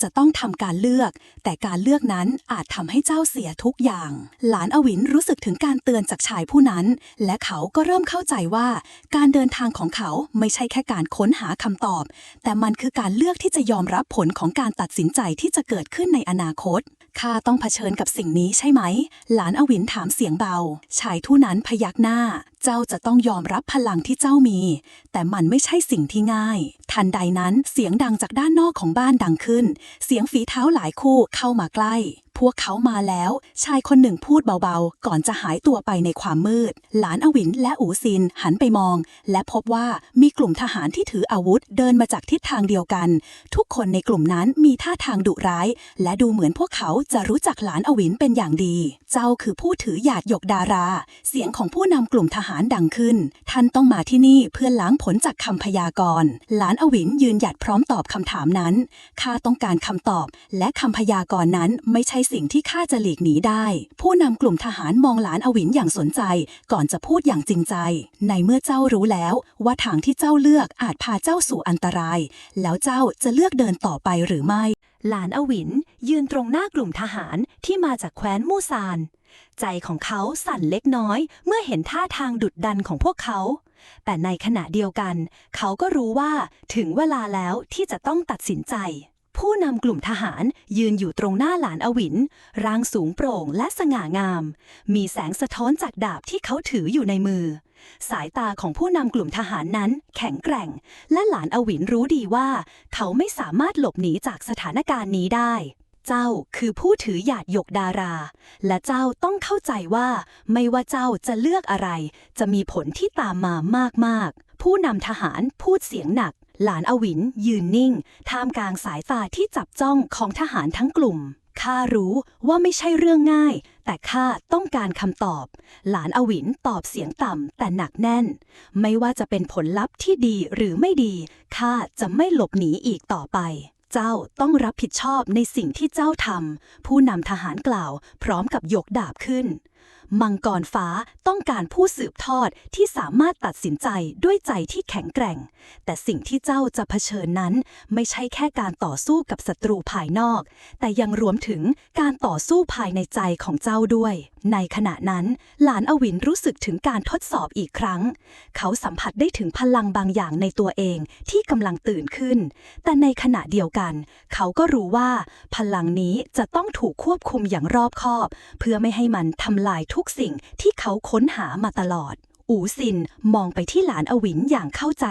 Speaker 2: จะต้องทำการเลือกแต่การเลือกนั้นอาจทำให้เจ้าเสียทุกอย่างหลานอวินรู้สึกถึงการเตือนจากชายผู้นั้นและเขาก็เริ่มเข้าใจว่าการเดินทางของเขาไม่ใช่แค่การค้นหาคำตอบแต่มันคือการเลือกที่จะยอมรับผลของการตัดสินใจที่จะเกิดขึ้นในอนาคตข้าต้องเผชิญกับสิ่งนี้ใช่ไหมหลานอวินถามเสียงเบาชายผู้นั้นพยักหน้าเจ้าจะต้องยอมรับพลังที่เจ้ามีแต่มันไม่ใช่สิ่งที่ง่ายทันใดนั้นเสียงดังจากด้านนอกของบ้านดังขึ้นเสียงฝีเท้าหลายคู่เข้ามาใกล้พวกเขามาแล้วชายคนหนึ่งพูดเบาๆก่อนจะหายตัวไปในความมืดหลานอวินและอูซินหันไปมองและพบว่ามีกลุ่มทหารที่ถืออาวุธเดินมาจากทิศทางเดียวกันทุกคนในกลุ่มนั้นมีท่าทางดุร้ายและดูเหมือนพวกเขาจะรู้จักหลานอวินเป็นอย่างดีเจ้าคือผู้ถือหยาดหยกดาราเสียงของผู้นำกลุ่มทหารดังขึ้นท่านต้องมาที่นี่เพื่อล้างผลจากคำพยากรณ์หลานอวินยืนหยัดพร้อมตอบคำถามนั้นข้าต้องการคำตอบและคำพยากรณ์นั้นไม่ใช่สิ่งที่ข้าจะหลีกหนีได้ผู้นำกลุ่มทหารมองหลานอวินอย่างสนใจก่อนจะพูดอย่างจริงใจในเมื่อเจ้ารู้แล้วว่าทางที่เจ้าเลือกอาจพาเจ้าสู่อันตรายแล้วเจ้าจะเลือกเดินต่อไปหรือไม่หลานอวินยืนตรงหน้ากลุ่มทหารที่มาจากแคว้นมูซานใจของเขาสั่นเล็กน้อยเมื่อเห็นท่าทางดุดันของพวกเขาแต่ในขณะเดียวกันเขาก็รู้ว่าถึงเวลาแล้วที่จะต้องตัดสินใจผู้นำกลุ่มทหารยืนอยู่ตรงหน้าหลานอวินร่างสูงโปร่งและสง่างามมีแสงสะท้อนจากดาบที่เขาถืออยู่ในมือสายตาของผู้นำกลุ่มทหารนั้นแข็งแกร่งและหลานอวินรู้ดีว่าเขาไม่สามารถหลบหนีจากสถานการณ์นี้ได้เจ้าคือผู้ถือหยาดหยกดาราและเจ้าต้องเข้าใจว่าไม่ว่าเจ้าจะเลือกอะไรจะมีผลที่ตามมามากๆ ผู้นำทหารพูดเสียงหนักหลานอวินยืนนิ่งท่ามกลางสายตาที่จับจ้องของทหารทั้งกลุ่มข้ารู้ว่าไม่ใช่เรื่องง่ายแต่ข้าต้องการคำตอบหลานอวินตอบเสียงต่ำแต่หนักแน่นไม่ว่าจะเป็นผลลัพธ์ที่ดีหรือไม่ดีข้าจะไม่หลบหนีอีกต่อไปเจ้าต้องรับผิดชอบในสิ่งที่เจ้าทำผู้นำทหารกล่าวพร้อมกับยกดาบขึ้นมังกรฟ้าต้องการผู้สืบทอดที่สามารถตัดสินใจด้วยใจที่แข็งแกร่งแต่สิ่งที่เจ้าจะเผชิญนั้นไม่ใช่แค่การต่อสู้กับศัตรูภายนอกแต่ยังรวมถึงการต่อสู้ภายในใจของเจ้าด้วยในขณะนั้นหลานอวินรู้สึกถึงการทดสอบอีกครั้งเขาสัมผัสได้ถึงพลังบางอย่างในตัวเองที่กำลังตื่นขึ้นแต่ในขณะเดียวกันเขาก็รู้ว่าพลังนี้จะต้องถูกควบคุมอย่างรอบคอบเพื่อไม่ให้มันทำลายทุกสิ่งที่เขาค้นหามาตลอดอูซินมองไปที่หลานอวินอย่างเข้าใจ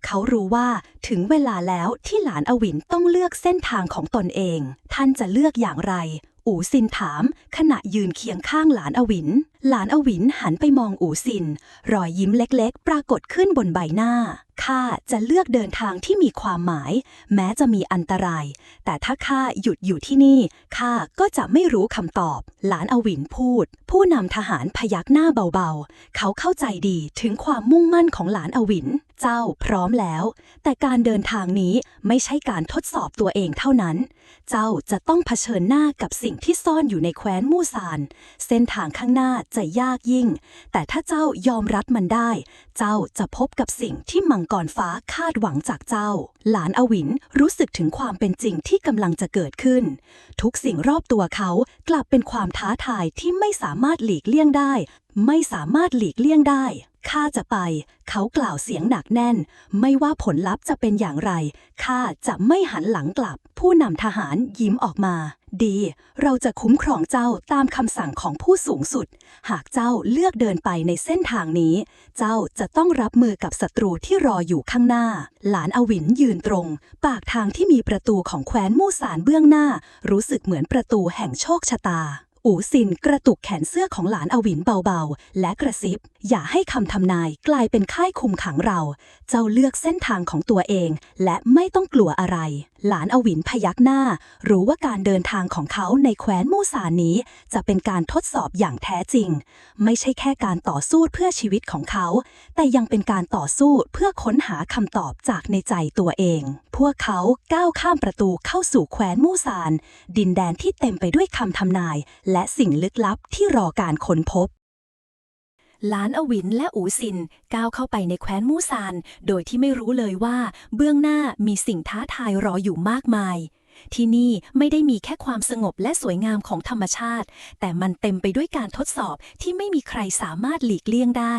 Speaker 2: เขารู้ว่าถึงเวลาแล้วที่หลานอวินต้องเลือกเส้นทางของตนเองท่านจะเลือกอย่างไรอูซินถามขณะยืนเคียงข้างหลานอวินหลานอวินหันไปมองอูซินรอยยิ้มเล็กๆปรากฏขึ้นบนใบหน้าข้าจะเลือกเดินทางที่มีความหมายแม้จะมีอันตรายแต่ถ้าข้าหยุดอยู่ที่นี่ข้าก็จะไม่รู้คำตอบหลานอวินพูดผู้นำทหารพยักหน้าเบาๆเขาเข้าใจดีถึงความมุ่งมั่นของหลานอวินเจ้าพร้อมแล้วแต่การเดินทางนี้ไม่ใช่การทดสอบตัวเองเท่านั้นเจ้าจะต้องเผชิญหน้ากับสิ่งที่ซ่อนอยู่ในแคว้นมูซานเส้นทางข้างหน้าจะยากยิ่งแต่ถ้าเจ้ายอมรับมันได้เจ้าจะพบกับสิ่งที่มังกรฟ้าคาดหวังจากเจ้าหลานอวินรู้สึกถึงความเป็นจริงที่กำลังจะเกิดขึ้นทุกสิ่งรอบตัวเขากลับเป็นความท้าทายที่ไม่สามารถหลีกเลี่ยงได้ข้าจะไปเขากล่าวเสียงหนักแน่นไม่ว่าผลลัพธ์จะเป็นอย่างไรข้าจะไม่หันหลังกลับผู้นำทหารยิ้มออกมาดีเราจะคุ้มครองเจ้าตามคำสั่งของผู้สูงสุดหากเจ้าเลือกเดินไปในเส้นทางนี้เจ้าจะต้องรับมือกับศัตรูที่รออยู่ข้างหน้าหลานอวินยืนตรงปากทางที่มีประตูของแคว้นมูซานเบื้องหน้ารู้สึกเหมือนประตูแห่งโชคชะตาอูซินกระตุกแขนเสื้อของหลานอวินเบาๆและกระซิบอย่าให้คำทำนายกลายเป็นค่ายคุมขังเราเจ้าเลือกเส้นทางของตัวเองและไม่ต้องกลัวอะไรหลานอวินพยักหน้ารู้ว่าการเดินทางของเขาในแคว้นมูซานนี้จะเป็นการทดสอบอย่างแท้จริงไม่ใช่แค่การต่อสู้เพื่อชีวิตของเขาแต่ยังเป็นการต่อสู้เพื่อค้นหาคำตอบจากในใจตัวเองพวกเขาก้าวข้ามประตูเข้าสู่แคว้นมูซานดินแดนที่เต็มไปด้วยคำทำนายและสิ่งลึกลับที่รอการค้นพบหลานอวินและอูซินก้าวเข้าไปในแคว้นมูซานโดยที่ไม่รู้เลยว่าเบื้องหน้ามีสิ่งท้าทายรออยู่มากมายที่นี่ไม่ได้มีแค่ความสงบและสวยงามของธรรมชาติแต่มันเต็มไปด้วยการทดสอบที่ไม่มีใครสามารถหลีกเลี่ยงได้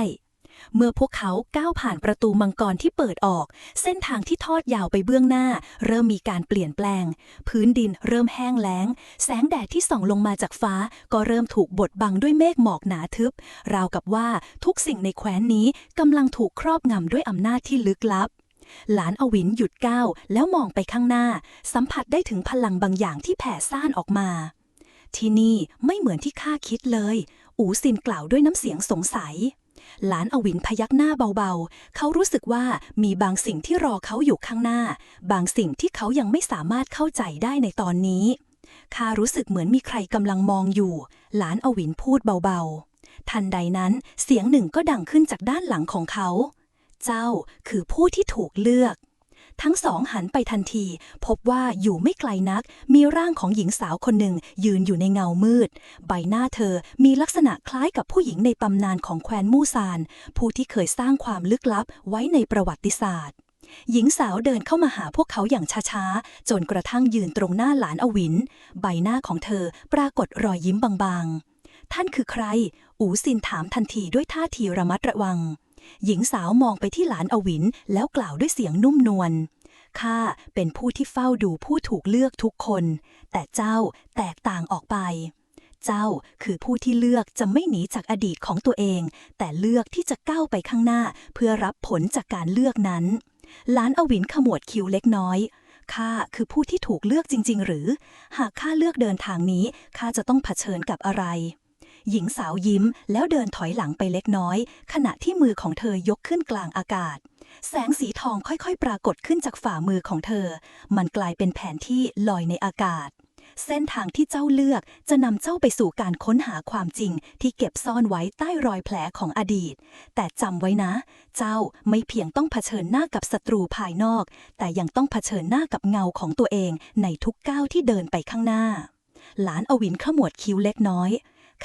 Speaker 2: เมื่อพวกเขาก้าวผ่านประตูมังกรที่เปิดออกเส้นทางที่ทอดยาวไปเบื้องหน้าเริ่มมีการเปลี่ยนแปลงพื้นดินเริ่มแห้งแล้งแสงแดดที่ส่องลงมาจากฟ้าก็เริ่มถูกบดบังด้วยเมฆหมอกหนาทึบราวกับว่าทุกสิ่งในแคว้นนี้กำลังถูกครอบงำด้วยอำนาจที่ลึกลับหลานอวินหยุดก้าวแล้วมองไปข้างหน้าสัมผัสได้ถึงพลังบางอย่างที่แผ่ซ่านออกมาที่นี่ไม่เหมือนที่ข้าคิดเลยอูซินกล่าวด้วยน้ำเสียงสงสัยหลานอวินพยักหน้าเบาๆเขารู้สึกว่ามีบางสิ่งที่รอเขาอยู่ข้างหน้าบางสิ่งที่เขายังไม่สามารถเข้าใจได้ในตอนนี้ข้ารู้สึกเหมือนมีใครกำลังมองอยู่หลานอวินพูดเบาๆทันใดนั้นเสียงหนึ่งก็ดังขึ้นจากด้านหลังของเขาเจ้าคือผู้ที่ถูกเลือกทั้งสองหันไปทันทีพบว่าอยู่ไม่ไกลนักมีร่างของหญิงสาวคนหนึ่งยืนอยู่ในเงามืดใบหน้าเธอมีลักษณะคล้ายกับผู้หญิงในตำนานของแคว้นมูซานผู้ที่เคยสร้างความลึกลับไว้ในประวัติศาสตร์หญิงสาวเดินเข้ามาหาพวกเขาอย่างช้าๆจนกระทั่งยืนตรงหน้าหลานอวินใบหน้าของเธอปรากฏรอยยิ้มบางๆท่านคือใครอูซินถามทันทีด้วยท่าทีระมัดระวังหญิงสาวมองไปที่หลานอวินแล้วกล่าวด้วยเสียงนุ่มนวลข้าเป็นผู้ที่เฝ้าดูผู้ถูกเลือกทุกคนแต่เจ้าแตกต่างออกไปเจ้าคือผู้ที่เลือกจะไม่หนีจากอดีตของตัวเองแต่เลือกที่จะก้าวไปข้างหน้าเพื่อรับผลจากการเลือกนั้นหลานอวินขมวดคิ้วเล็กน้อยข้าคือผู้ที่ถูกเลือกจริงๆหรือหากข้าเลือกเดินทางนี้ข้าจะต้องเผชิญกับอะไร หญิงสาวยิ้มแล้วเดินถอยหลังไปเล็กน้อยขณะที่มือของเธอยกขึ้นกลางอากาศแสงสีทองค่อยๆปรากฏขึ้นจากฝ่ามือของเธอมันกลายเป็นแผนที่ลอยในอากาศเส้นทางที่เจ้าเลือกจะนำเจ้าไปสู่การค้นหาความจริงที่เก็บซ่อนไว้ใต้รอยแผลของอดีตแต่จำไว้นะ เจ้าไม่เพียงต้องเผชิญหน้ากับศัตรูภายนอกแต่ยังต้องเผชิญหน้ากับเงาของตัวเองในทุกก้าวที่เดินไปข้างหน้าหลานอวินขมวดคิ้วเล็กน้อย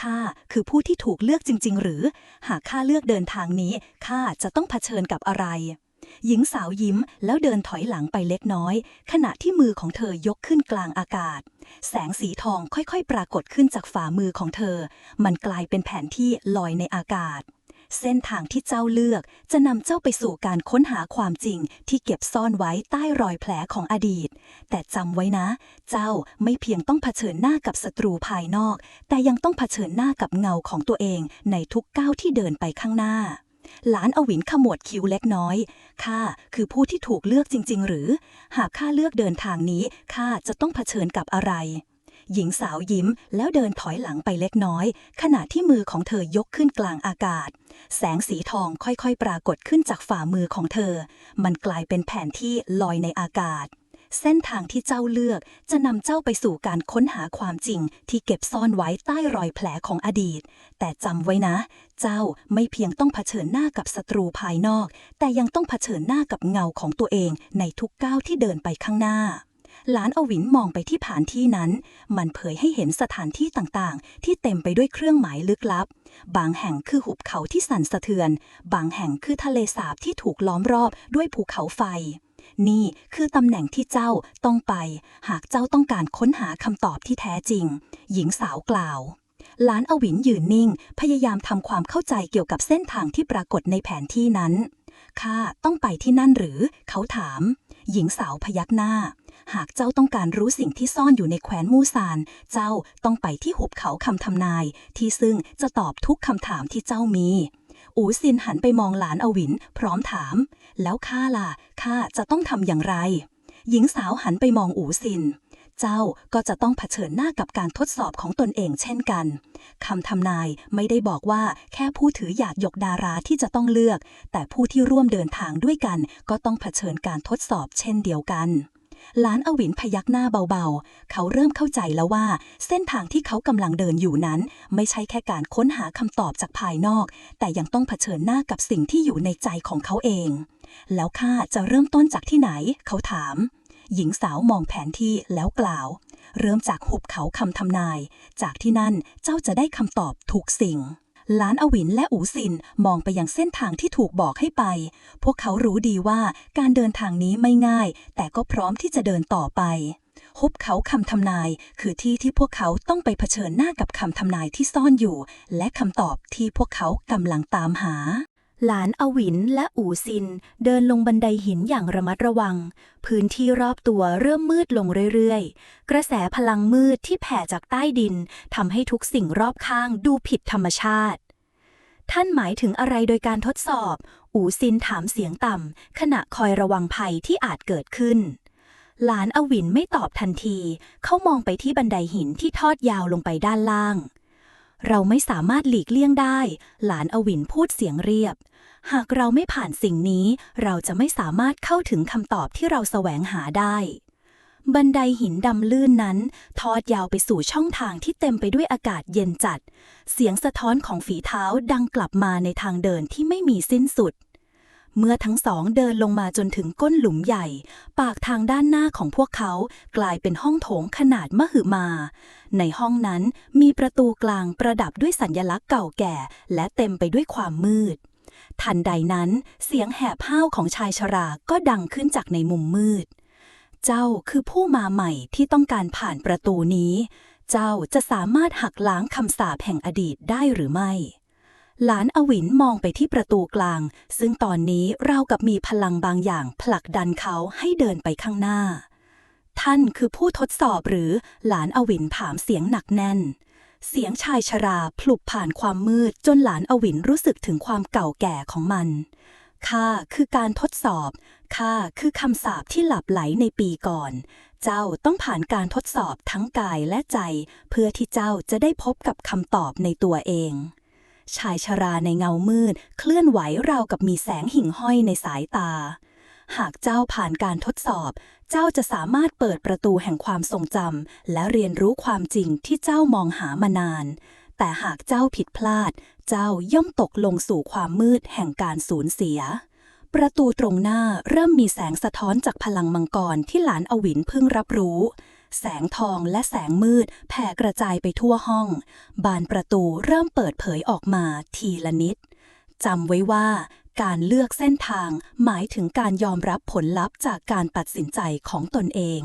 Speaker 2: ข้าคือผู้ที่ถูกเลือกจริงๆหรือหากข้าเลือกเดินทางนี้ข้าจะต้องเผชิญกับอะไรหญิงสาวยิ้มแล้วเดินถอยหลังไปเล็กน้อยขณะที่มือของเธอยกขึ้นกลางอากาศแสงสีทองค่อยๆปรากฏขึ้นจากฝ่ามือของเธอมันกลายเป็นแผนที่ลอยในอากาศเส้นทางที่เจ้าเลือกจะนำเจ้าไปสู่การค้นหาความจริงที่เก็บซ่อนไว้ใต้รอยแผลของอดีตแต่จำไว้นะ เจ้าไม่เพียงต้องเผชิญหน้ากับศัตรูภายนอกแต่ยังต้องเผชิญหน้ากับเงาของตัวเองในทุกก้าวที่เดินไปข้างหน้าหลานอวินขมวดคิ้วเล็กน้อยข้าคือผู้ที่ถูกเลือกจริงๆหรือหากข้าเลือกเดินทางนี้ข้าจะต้องเผชิญกับอะไรหญิงสาวยิ้มแล้วเดินถอยหลังไปเล็กน้อยขณะที่มือของเธอยกขึ้นกลางอากาศแสงสีทองค่อยๆปรากฏขึ้นจากฝ่ามือของเธอมันกลายเป็นแผนที่ลอยในอากาศเส้นทางที่เจ้าเลือกจะนำเจ้าไปสู่การค้นหาความจริงที่เก็บซ่อนไว้ใต้รอยแผลของอดีตแต่จำไว้นะ เจ้าไม่เพียงต้องเผชิญหน้ากับศัตรูภายนอกแต่ยังต้องเผชิญหน้ากับเงาของตัวเองในทุกก้าวที่เดินไปข้างหน้าหลานอวินมองไปที่แผนที่นั้นมันเผยให้เห็นสถานที่ต่างๆที่เต็มไปด้วยเครื่องหมายลึกลับบางแห่งคือหุบเขาที่สั่นสะเทือนบางแห่งคือทะเลสาบที่ถูกล้อมรอบด้วยภูเขาไฟนี่คือตำแหน่งที่เจ้าต้องไปหากเจ้าต้องการค้นหาคำตอบที่แท้จริงหญิงสาวกล่าวหลานอวินยืนนิ่งพยายามทำความเข้าใจเกี่ยวกับเส้นทางที่ปรากฏในแผนที่นั้นข้าต้องไปที่นั่นหรือเขาถามหญิงสาวพยักหน้าหากเจ้าต้องการรู้สิ่งที่ซ่อนอยู่ในแคว้นมูซานเจ้าต้องไปที่หุบเขาคำทำนายที่ซึ่งจะตอบทุกคำถามที่เจ้ามีอูซินหันไปมองหลานอวินพร้อมถามแล้วข้าล่ะข้าจะต้องทำอย่างไรหญิงสาวหันไปมองอูซินเจ้าก็จะต้องเผชิญหน้ากับการทดสอบของตนเองเช่นกันคำทำนายไม่ได้บอกว่าแค่ผู้ถือหยาดหยกดาราที่จะต้องเลือกแต่ผู้ที่ร่วมเดินทางด้วยกันก็ต้องเผชิญการทดสอบเช่นเดียวกันหลานอวินพยักหน้าเบาๆเขาเริ่มเข้าใจแล้วว่าเส้นทางที่เขากำลังเดินอยู่นั้นไม่ใช่แค่การค้นหาคำตอบจากภายนอกแต่ยังต้องเผชิญหน้ากับสิ่งที่อยู่ในใจของเขาเองแล้วข้าจะเริ่มต้นจากที่ไหนเขาถามหญิงสาวมองแผนที่แล้วกล่าวเริ่มจากหุบเขาคำทำนายจากที่นั่นเจ้าจะได้คำตอบทุกสิ่งหลานอวินและอูซินมองไปยังเส้นทางที่ถูกบอกให้ไปพวกเขารู้ดีว่าการเดินทางนี้ไม่ง่ายแต่ก็พร้อมที่จะเดินต่อไปหุบเขาคำทำนายคือที่ที่พวกเขาต้องไปเผชิญหน้ากับคำทำนายที่ซ่อนอยู่และคำตอบที่พวกเขากำลังตามหาหลานอวินและอูซินเดินลงบันไดหินอย่างระมัดระวังพื้นที่รอบตัวเริ่มมืดลงเรื่อยๆกระแสพลังมืดที่แผ่จากใต้ดินทำให้ทุกสิ่งรอบข้างดูผิดธรรมชาติท่านหมายถึงอะไรโดยการทดสอบอูซินถามเสียงต่ำขณะคอยระวังภัยที่อาจเกิดขึ้นหลานอวินไม่ตอบทันทีเขามองไปที่บันไดหินที่ทอดยาวลงไปด้านล่างเราไม่สามารถหลีกเลี่ยงได้หลานอวินพูดเสียงเรียบหากเราไม่ผ่านสิ่งนี้เราจะไม่สามารถเข้าถึงคำตอบที่เราแสวงหาได้บันไดหินดำลื่นนั้นทอดยาวไปสู่ช่องทางที่เต็มไปด้วยอากาศเย็นจัดเสียงสะท้อนของฝีเท้าดังกลับมาในทางเดินที่ไม่มีสิ้นสุดเมื่อทั้งสองเดินลงมาจนถึงก้นหลุมใหญ่ปากทางด้านหน้าของพวกเขากลายเป็นห้องโถงขนาดมหึมาในห้องนั้นมีประตูกลางประดับด้วยสัญลักษณ์เก่าแก่และเต็มไปด้วยความมืดทันใดนั้นเสียงแหบห้าวของชายชราก็ดังขึ้นจากในมุมมืดเจ้าคือผู้มาใหม่ที่ต้องการผ่านประตูนี้เจ้าจะสามารถหักล้างคำสาปแห่งอดีตได้หรือไม่หลานอวินมองไปที่ประตูกลางซึ่งตอนนี้ราวกับมีพลังบางอย่างผลักดันเขาให้เดินไปข้างหน้าท่านคือผู้ทดสอบหรือหลานอวินถามเสียงหนักแน่นเสียงชายชราพลุบผ่านความมืดจนหลานอวินรู้สึกถึงความเก่าแก่ของมันข้าคือการทดสอบข้าคือคำสาปที่หลับไหลในปีก่อน เจ้าต้องผ่านการทดสอบทั้งกายและใจเพื่อที่เจ้าจะได้พบกับคำตอบในตัวเองชายชราในเงามืดเคลื่อนไหวราวกับมีแสงหิ่งห้อยในสายตาหากเจ้าผ่านการทดสอบเจ้าจะสามารถเปิดประตูแห่งความทรงจำและเรียนรู้ความจริงที่เจ้ามองหามานานแต่หากเจ้าผิดพลาดเจ้าย่อมตกลงสู่ความมืดแห่งการสูญเสียประตูตรงหน้าเริ่มมีแสงสะท้อนจากพลังมังกรที่หลานอวินเพิ่งรับรู้แสงทองและแสงมืดแผ่กระจายไปทั่วห้องบานประตูเริ่มเปิดเผยออกมาทีละนิดจำไว้ว่าการเลือกเส้นทางหมายถึงการยอมรับผลลัพธ์จากการตัดสินใจของตนเอง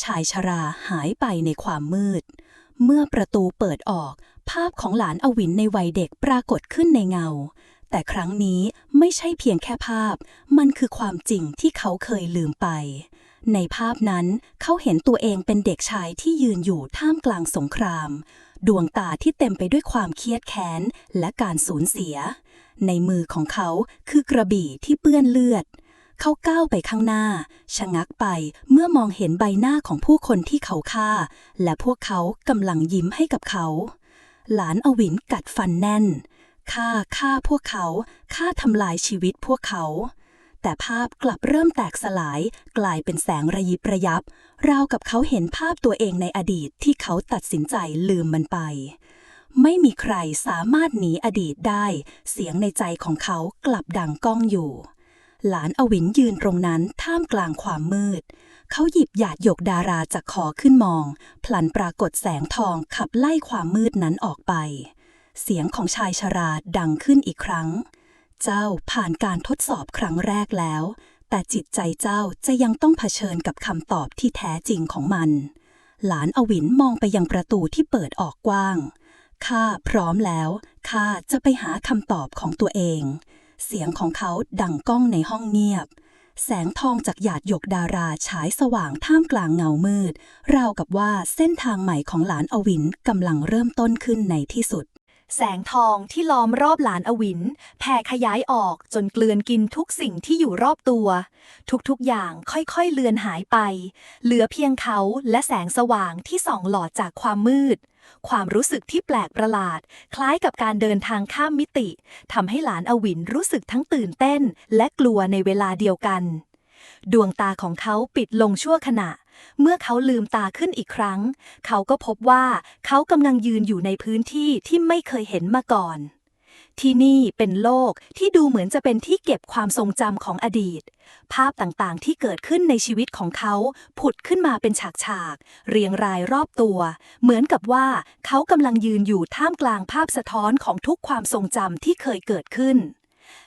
Speaker 2: ชายชราหายไปในความมืดเมื่อประตูเปิดออกภาพของหลานอวินในวัยเด็กปรากฏขึ้นในเงาแต่ครั้งนี้ไม่ใช่เพียงแค่ภาพมันคือความจริงที่เขาเคยลืมไปในภาพนั้นเขาเห็นตัวเองเป็นเด็กชายที่ยืนอยู่ท่ามกลางสงครามดวงตาที่เต็มไปด้วยความเครียดแค้นและการสูญเสียในมือของเขาคือกระบี่ที่เปื้อนเลือดเขาก้าวไปข้างหน้าชะงักไปเมื่อมองเห็นใบหน้าของผู้คนที่เขาฆ่าและพวกเขากำลังยิ้มให้กับเขาหลานอวินกัดฟันแน่นฆ่าพวกเขาฆ่าทำลายชีวิตพวกเขาแต่ภาพกลับเริ่มแตกสลายกลายเป็นแสงระยิบระยับราวกับเขาเห็นภาพตัวเองในอดีตที่เขาตัดสินใจลืมมันไปไม่มีใครสามารถหนีอดีตได้เสียงในใจของเขากลับดังก้องอยู่หลานอวินยืนตรงนั้นท่ามกลางความมืดเขาหยิบหยาดหยกดาราจากคอขึ้นมองพลันปรากฏแสงทองขับไล่ความมืดนั้นออกไปเสียงของชายชราดังขึ้นอีกครั้งเจ้าผ่านการทดสอบครั้งแรกแล้วแต่จิตใจเจ้าจะยังต้องเผชิญกับคำตอบที่แท้จริงของมันหลานอวินมองไปยังประตูที่เปิดออกกว้างข้าพร้อมแล้วข้าจะไปหาคำตอบของตัวเองเสียงของเขาดังก้องในห้องเงียบแสงทองจากหยาดหยกดาราฉายสว่างท่ามกลางเงามืดราวกับว่าเส้นทางใหม่ของหลานอวินกำลังเริ่มต้นขึ้นในที่สุด
Speaker 3: แสงทองที่ล้อมรอบหลานอวินแผ่ขยายออกจนกลืนกินทุกสิ่งที่อยู่รอบตัวทุกอย่างค่อยๆเลือนหายไปเหลือเพียงเขาและแสงสว่างที่ส่องหลอดจากความมืดความรู้สึกที่แปลกประหลาดคล้ายกับการเดินทางข้ามมิติทำให้หลานอวินรู้สึกทั้งตื่นเต้นและกลัวในเวลาเดียวกันดวงตาของเขาปิดลงชั่วขณะเมื่อเขาลืมตาขึ้นอีกครั้งเขาก็พบว่าเขากำลังยืนอยู่ในพื้นที่ที่ไม่เคยเห็นมาก่อนที่นี่เป็นโลกที่ดูเหมือนจะเป็นที่เก็บความทรงจำของอดีตภาพต่างๆที่เกิดขึ้นในชีวิตของเขาผุดขึ้นมาเป็นฉากๆเรียงรายรอบตัวเหมือนกับว่าเขากำลังยืนอยู่ท่ามกลางภาพสะท้อนของทุกความทรงจำที่เคยเกิดขึ้น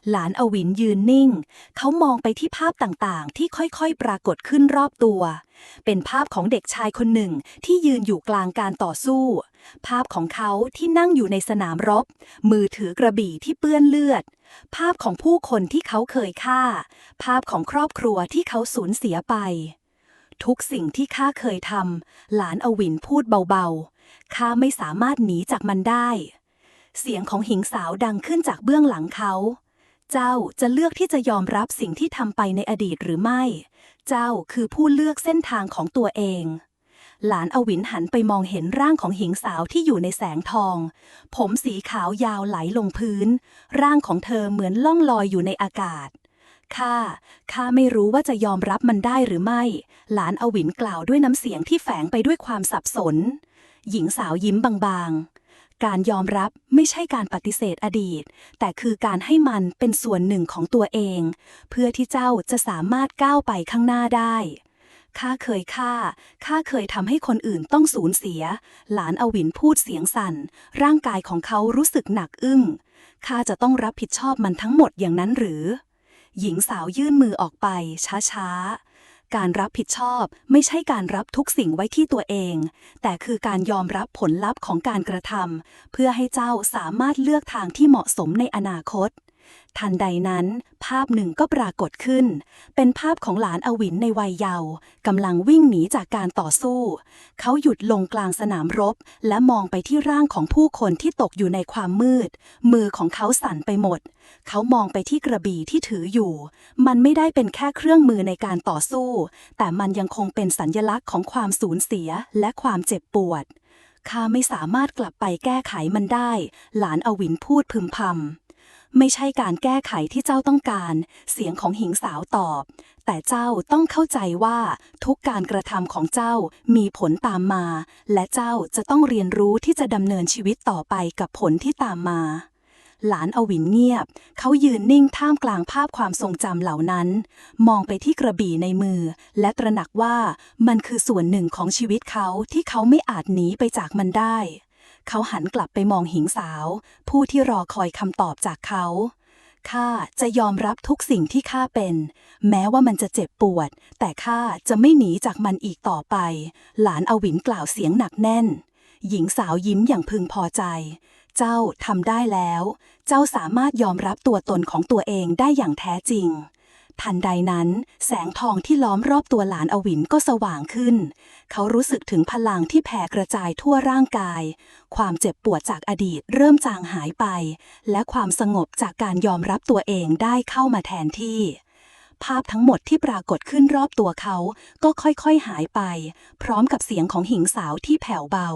Speaker 3: หลานอวินยืนนิ่งเขามองไปที่ภาพต่างๆที่ค่อยๆปรากฏขึ้นรอบตัวเป็นภาพของเด็กชายคนหนึ่งที่ยืนอยู่กลางการต่อสู้ภาพของเขาที่นั่งอยู่ในสนามรบมือถือกระบี่ที่เปื้อนเลือดภาพของผู้คนที่เขาเคยฆ่าภาพของครอบครัวที่เขาสูญเสียไปทุกสิ่งที่ข้าเคยทำหลานอวินพูดเบาๆข้าไม่สามารถหนีจากมันได้เสียงของหญิงสาวดังขึ้นจากเบื้องหลังเขาเจ้าจะเลือกที่จะยอมรับสิ่งที่ทำไปในอดีตหรือไม่เจ้าคือผู้เลือกเส้นทางของตัวเองหลานอวินหันไปมองเห็นร่างของหญิงสาวที่อยู่ในแสงทองผมสีขาวยาวไหลลงพื้นร่างของเธอเหมือนล่องลอยอยู่ในอากาศข้าไม่รู้ว่าจะยอมรับมันได้หรือไม่หลานอวินกล่าวด้วยน้ำเสียงที่แฝงไปด้วยความสับสนหญิงสาวยิ้มบางๆการยอมรับไม่ใช่การปฏิเสธอดีตแต่คือการให้มันเป็นส่วนหนึ่งของตัวเองเพื่อที่เจ้าจะสามารถก้าวไปข้างหน้าได้ข้าเคยทำให้คนอื่นต้องสูญเสียหลานอวินพูดเสียงสั่นร่างกายของเขารู้สึกหนักอึ้งข้าจะต้องรับผิดชอบมันทั้งหมดอย่างนั้นหรือหญิงสาวยื่นมือออกไปช้าๆการรับผิดชอบไม่ใช่การรับทุกสิ่งไว้ที่ตัวเองแต่คือการยอมรับผลลัพธ์ของการกระทำเพื่อให้เจ้าสามารถเลือกทางที่เหมาะสมในอนาคต
Speaker 2: ทันใดนั้นภาพหนึ่งก็ปรากฏขึ้นเป็นภาพของหลานอวินในวัยเยาว์กำลังวิ่งหนีจากการต่อสู้เขาหยุดลงกลางสนามรบและมองไปที่ร่างของผู้คนที่ตกอยู่ในความมืดมือของเขาสั่นไปหมดเขามองไปที่กระบี่ที่ถืออยู่มันไม่ได้เป็นแค่เครื่องมือในการต่อสู้แต่มันยังคงเป็นสัญลักษณ์ของความสูญเสียและความเจ็บปวดข้าไม่สามารถกลับไปแก้ไขมันได้หลานอวินพูดพึมพำไม่ใช่การแก้ไขที่เจ้าต้องการเสียงของหญิงสาวตอบแต่เจ้าต้องเข้าใจว่าทุกการกระทำของเจ้ามีผลตามมาและเจ้าจะต้องเรียนรู้ที่จะดำเนินชีวิตต่อไปกับผลที่ตามมาหลานอวินเงียบเขายืนนิ่งท่ามกลางภาพความทรงจำเหล่านั้นมองไปที่กระบี่ในมือและตระหนักว่ามันคือส่วนหนึ่งของชีวิตเขาที่เขาไม่อาจหนีไปจากมันได้เขาหันกลับไปมองหญิงสาวผู้ที่รอคอยคำตอบจากเขาข้าจะยอมรับทุกสิ่งที่ข้าเป็นแม้ว่ามันจะเจ็บปวดแต่ข้าจะไม่หนีจากมันอีกต่อไปหลานอวินกล่าวเสียงหนักแน่นหญิงสาวยิ้มอย่างพึงพอใจเจ้าทำได้แล้วเจ้าสามารถยอมรับตัวตนของตัวเองได้อย่างแท้จริงทันใดนั้นแสงทองที่ล้อมรอบตัวหลานอวินก็สว่างขึ้นเขารู้สึกถึงพลังที่แผ่กระจายทั่วร่างกายความเจ็บปวดจากอดีตเริ่มจางหายไปและความสงบจากการยอมรับตัวเองได้เข้ามาแทนที่ภาพทั้งหมดที่ปรากฏขึ้นรอบตัวเขาก็ค่อยๆหายไปพร้อมกับเสียงของหญิงสาวที่แผ่วเบา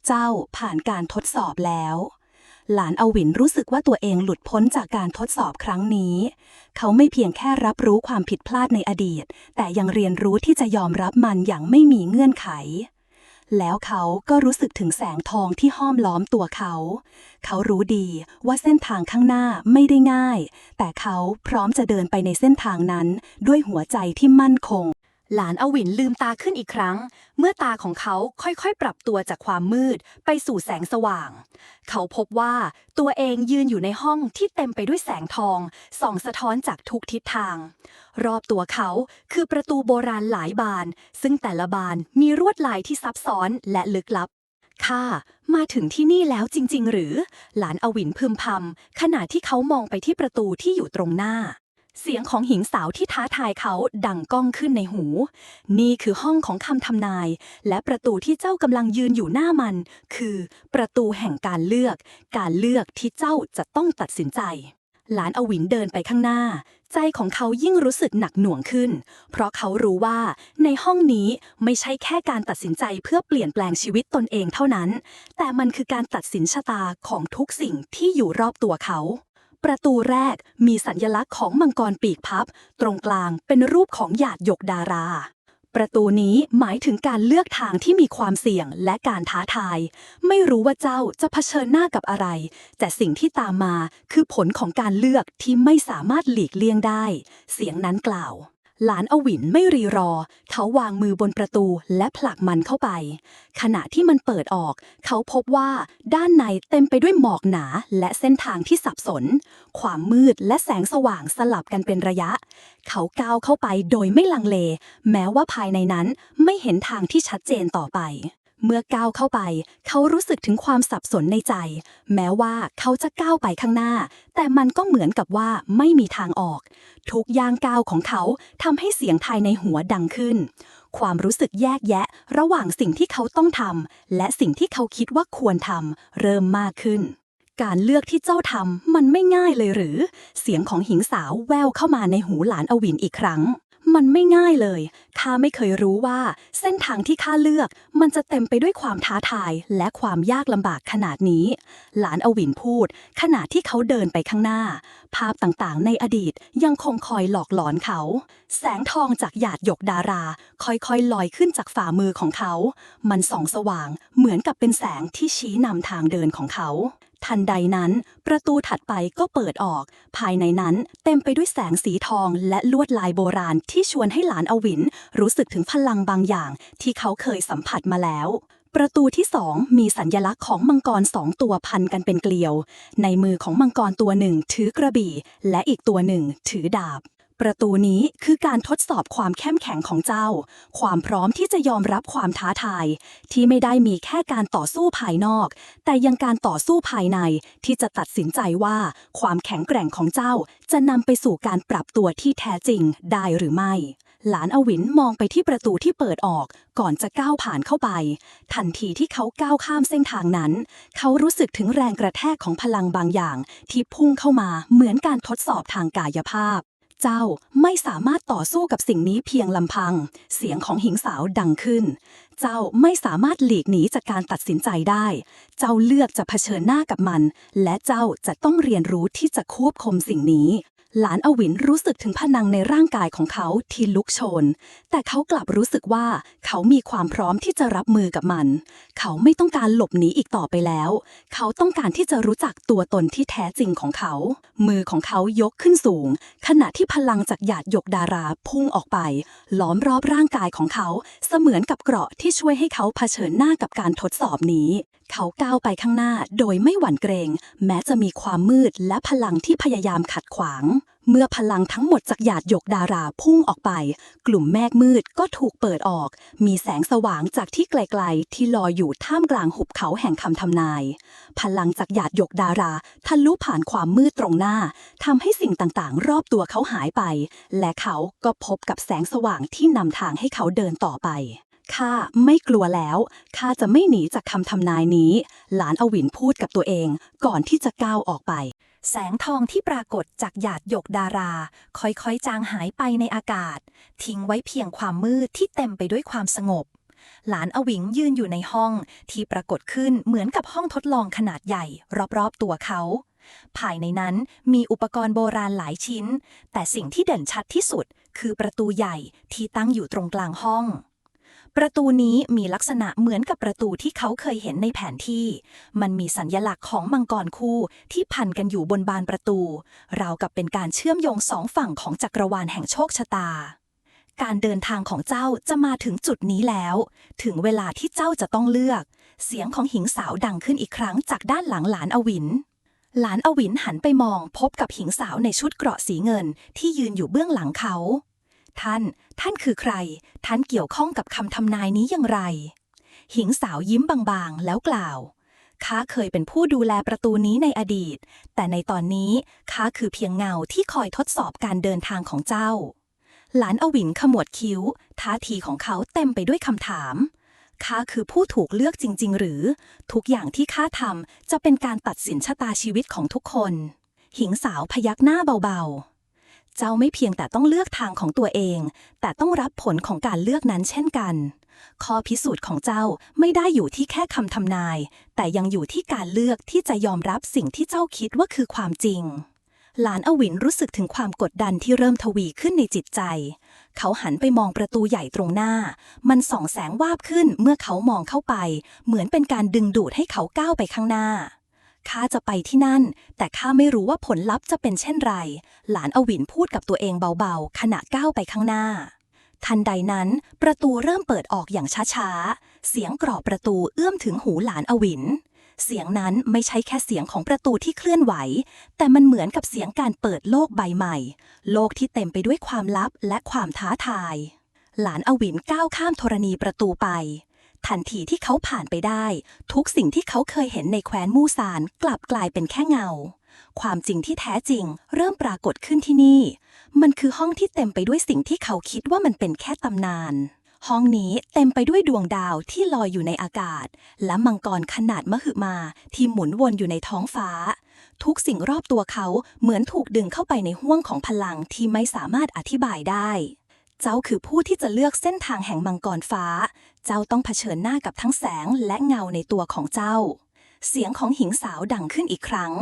Speaker 2: เจ้าผ่านการทดสอบแล้วหลานอวินรู้สึกว่าตัวเองหลุดพ้นจากการทดสอบครั้งนี้เขาไม่เพียงแค่รับรู้ความผิดพลาดในอดีตแต่ยังเรียนรู้ที่จะยอมรับมันอย่างไม่มีเงื่อนไขแล้วเขาก็รู้สึกถึงแสงทองที่ห้อมล้อมตัวเขารู้ดีว่าเส้นทางข้างหน้าไม่ได้ง่ายแต่เขาพร้อมจะเดินไปในเส้นทางนั้นด้วยหัวใจที่มั่นคงหลานอวินลืมตาขึ้นอีกครั้งเมื่อตาของเขาค่อยๆปรับตัวจากความมืดไปสู่แสงสว่างเขาพบว่าตัวเองยืนอยู่ในห้องที่เต็มไปด้วยแสงทองส่องสะท้อนจากทุกทิศทางรอบตัวเขาคือประตูโบราณหลายบานซึ่งแต่ละบานมีลวดลายที่ซับซ้อนและลึกลับข้ามาถึงที่นี่แล้วจริงๆหรือหลานอวินพึมพำขณะที่เขามองไปที่ประตูที่อยู่ตรงหน้าเสียงของหญิงสาวที่ท้าทายเขาดังก้องขึ้นในหูนี่คือห้องของคำทำนายและประตูที่เจ้ากำลังยืนอยู่หน้ามันคือประตูแห่งการเลือกที่เจ้าจะต้องตัดสินใจหลานอวินเดินไปข้างหน้าใจของเขายิ่งรู้สึกหนักหน่วงขึ้นเพราะเขารู้ว่าในห้องนี้ไม่ใช่แค่การตัดสินใจเพื่อเปลี่ยนแปลงชีวิตตนเองเท่านั้นแต่มันคือการตัดสินชะตาของทุกสิ่งที่อยู่รอบตัวเขาประตูแรกมีสัญลักษณ์ของมังกรปีกพับตรงกลางเป็นรูปของหยาดหยกดาราประตูนี้หมายถึงการเลือกทางที่มีความเสี่ยงและการท้าทายไม่รู้ว่าเจ้าจะเผชิญหน้ากับอะไรแต่สิ่งที่ตามมาคือผลของการเลือกที่ไม่สามารถหลีกเลี่ยงได้เสียงนั้นกล่าวหลานอวินไม่รีรอเขาวางมือบนประตูและผลักมันเข้าไปขณะที่มันเปิดออกเขาพบว่าด้านในเต็มไปด้วยหมอกหนาและเส้นทางที่สับสนความมืดและแสงสว่างสลับกันเป็นระยะเขาก้าวเข้าไปโดยไม่ลังเลแม้ว่าภายในนั้นไม่เห็นทางที่ชัดเจนต่อไปเมื่อก้าวเข้าไปเขารู้สึกถึงความสับสนในใจแม้ว่าเขาจะก้าวไปข้างหน้าแต่มันก็เหมือนกับว่าไม่มีทางออกทุกย่างก้าวของเขาทำให้เสียงภายในหัวดังขึ้นความรู้สึกแยกแยะระหว่างสิ่งที่เขาต้องทำและสิ่งที่เขาคิดว่าควรทำเริ่มมากขึ้นการเลือกที่เจ้าทำมันไม่ง่ายเลยหรือเสียงของหญิงสาวแว่วเข้ามาในหูหลานอวินอีกครั้งมันไม่ง่ายเลยข้าไม่เคยรู้ว่าเส้นทางที่ข้าเลือกมันจะเต็มไปด้วยความท้าทายและความยากลำบากขนาดนี้หลานอวินพูดขณะที่เขาเดินไปข้างหน้าภาพต่างๆในอดีตยังคงคอยหลอกหลอนเขาแสงทองจากหยาดหยกดาราค่อยๆลอยขึ้นจากฝ่ามือของเขามันส่องสว่างเหมือนกับเป็นแสงที่ชี้นำทางเดินของเขาทันใดนั้นประตูถัดไปก็เปิดออกภายในนั้นเต็มไปด้วยแสงสีทองและลวดลายโบราณที่ชวนให้หลานอวินรู้สึกถึงพลังบางอย่างที่เขาเคยสัมผัสมาแล้วประตูที่2มีสัญลักษณ์ของมังกร2ตัวพันกันเป็นเกลียวในมือของมังกรตัวหนึ่งถือกระบี่และอีกตัวหนึ่งถือดาบ ประตูนี้คือการทดสอบความเข้มแข็งของเจ้า ความพร้อมที่จะยอมรับความท้าทายที่ไม่ได้มีแค่การต่อสู้ภายนอกแต่ยังการต่อสู้ภายในที่จะตัดสินใจว่าความแข็งแกร่งของเจ้าจะนำไปสู่การปรับตัวที่แท้จริงได้หรือไม่หลานอวินมองไปที่ประตูที่เปิดออกก่อนจะก้าวผ่านเข้าไปทันทีที่เขาก้าวข้ามเส้นทางนั้นเขารู้สึกถึงแรงกระแทกของพลังบางอย่างที่พุ่งเข้ามาเหมือนการทดสอบทางกายภาพเจ้าไม่สามารถต่อสู้กับสิ่งนี้เพียงลำพังเสียงของหญิงสาวดังขึ้นเจ้าไม่สามารถหลีกหนีจากการตัดสินใจได้เจ้าเลือกจะเผชิญหน้ากับมันและเจ้าจะต้องเรียนรู้ที่จะควบคุมสิ่งนี้หลานอวินรู้สึกถึงพลังในร่างกายของเขาที่ลุกโชนแต่เขากลับรู้สึกว่าเขามีความพร้อมที่จะรับมือกับมันเขาไม่ต้องการหลบหนีอีกต่อไปแล้วเขาต้องการที่จะรู้จักตัวตนที่แท้จริงของเขามือของเขายกขึ้นสูงขณะที่พลังจากหยาดหยกดาราพุ่งออกไปล้อมรอบร่างกายของเขาเสมือนกับเกราะที่ช่วยให้เขาเผชิญหน้ากับการทดสอบนี้เขาก้าวไปข้างหน้าโดยไม่หวั่นเกรงแม้จะมีความมืดและพลังที่พยายามขัดขวางเมื่อพลังทั้งหมดจากหยาดหยกดาราพุ่งออกไปกลุ่มเมฆมืดก็ถูกเปิดออกมีแสงสว่างจากที่ไกลๆที่ลอยอยู่ท่ามกลางหุบเขาแห่งคำทำนายพลังจากหยาดหยกดาราทะลุผ่านความมืดตรงหน้าทำให้สิ่งต่างๆรอบตัวเขาหายไปและเขาก็พบกับแสงสว่างที่นำทางให้เขาเดินต่อไปข้าไม่กลัวแล้วข้าจะไม่หนีจากคำทำนายนี้หลานอวินพูดกับตัวเองก่อนที่จะก้าวออกไปแสงทองที่ปรากฏจากหยาดหยกดาราค่อยๆจางหายไปในอากาศทิ้งไว้เพียงความมืดที่เต็มไปด้วยความสงบหลานอวิงยืนอยู่ในห้องที่ปรากฏขึ้นเหมือนกับห้องทดลองขนาดใหญ่รอบๆตัวเขาภายในนั้นมีอุปกรณ์โบราณหลายชิ้นแต่สิ่งที่เด่นชัดที่สุดคือประตูใหญ่ที่ตั้งอยู่ตรงกลางห้องประตูนี้มีลักษณะเหมือนกับประตูที่เขาเคยเห็นในแผนที่มันมีสัญลักษณ์ของมังกรคู่ที่พันกันอยู่บนบานประตูราวกับเป็นการเชื่อมโยงสองฝั่งของจักรวาลแห่งโชคชะตาการเดินทางของเจ้าจะมาถึงจุดนี้แล้วถึงเวลาที่เจ้าจะต้องเลือกเสียงของหญิงสาวดังขึ้นอีกครั้งจากด้านหลังหลานอวินหลานอวินหันไปมองพบกับหญิงสาวในชุดเกราะสีเงินที่ยืนอยู่เบื้องหลังเขาท่านคือใครท่านเกี่ยวข้องกับคำทำนายนี้อย่างไรหญิงสาวยิ้มบางๆแล้วกล่าวข้าเคยเป็นผู้ดูแลประตูนี้ในอดีตแต่ในตอนนี้ข้าคือเพียงเงาที่คอยทดสอบการเดินทางของเจ้าหลานอวินขมวดคิ้วท่าทีของเขาเต็มไปด้วยคำถามข้าคือผู้ถูกเลือกจริงๆหรือทุกอย่างที่ข้าทำจะเป็นการตัดสินชะตาชีวิตของทุกคนหญิงสาวพยักหน้าเบาๆเจ้าไม่เพียงแต่ต้องเลือกทางของตัวเองแต่ต้องรับผลของการเลือกนั้นเช่นกันข้อพิสูจน์ของเจ้าไม่ได้อยู่ที่แค่คำทำนายแต่ยังอยู่ที่การเลือกที่จะยอมรับสิ่งที่เจ้าคิดว่าคือความจริงหลานอวินรู้สึกถึงความกดดันที่เริ่มทวีขึ้นในจิตใจเขาหันไปมองประตูใหญ่ตรงหน้ามันส่องแสงวาบขึ้นเมื่อเขามองเข้าไปเหมือนเป็นการดึงดูดให้เขาก้าวไปข้างหน้าข้าจะไปที่นั่นแต่ข้าไม่รู้ว่าผลลัพธ์จะเป็นเช่นไรหลานอวินพูดกับตัวเองเบาๆขณะก้าวไปข้างหน้าทันใดนั้นประตูเริ่มเปิดออกอย่างช้าๆเสียงกรอบประตูเอื้อมถึงหูหลานอวินเสียงนั้นไม่ใช่แค่เสียงของประตูที่เคลื่อนไหวแต่มันเหมือนกับเสียงการเปิดโลกใบใหม่โลกที่เต็มไปด้วยความลับและความท้าทายหลานอวินก้าวข้ามธรณีประตูไปทันทีที่เขาผ่านไปได้ทุกสิ่งที่เขาเคยเห็นในแคว้นมูซานกลับกลายเป็นแค่เงาความจริงที่แท้จริงเริ่มปรากฏขึ้นที่นี่มันคือห้องที่เต็มไปด้วยสิ่งที่เขาคิดว่ามันเป็นแค่ตำนานห้องนี้เต็มไปด้วยดวงดาวที่ลอยอยู่ในอากาศและมังกรขนาดมหึมาที่หมุนวนอยู่ในท้องฟ้าทุกสิ่งรอบตัวเขาเหมือนถูกดึงเข้าไปในห้วงของพลังที่ไม่สามารถอธิบายได้เจ้าคือผู้ที่จะเลือกเส้นทางแห่งมังกรฟ้าเจ้าต้องเผชิญหน้ากับทั้งแสงและเงาในตัวของเจ้าเสียงของหญิงสาวดังขึ้นอีกครั้ง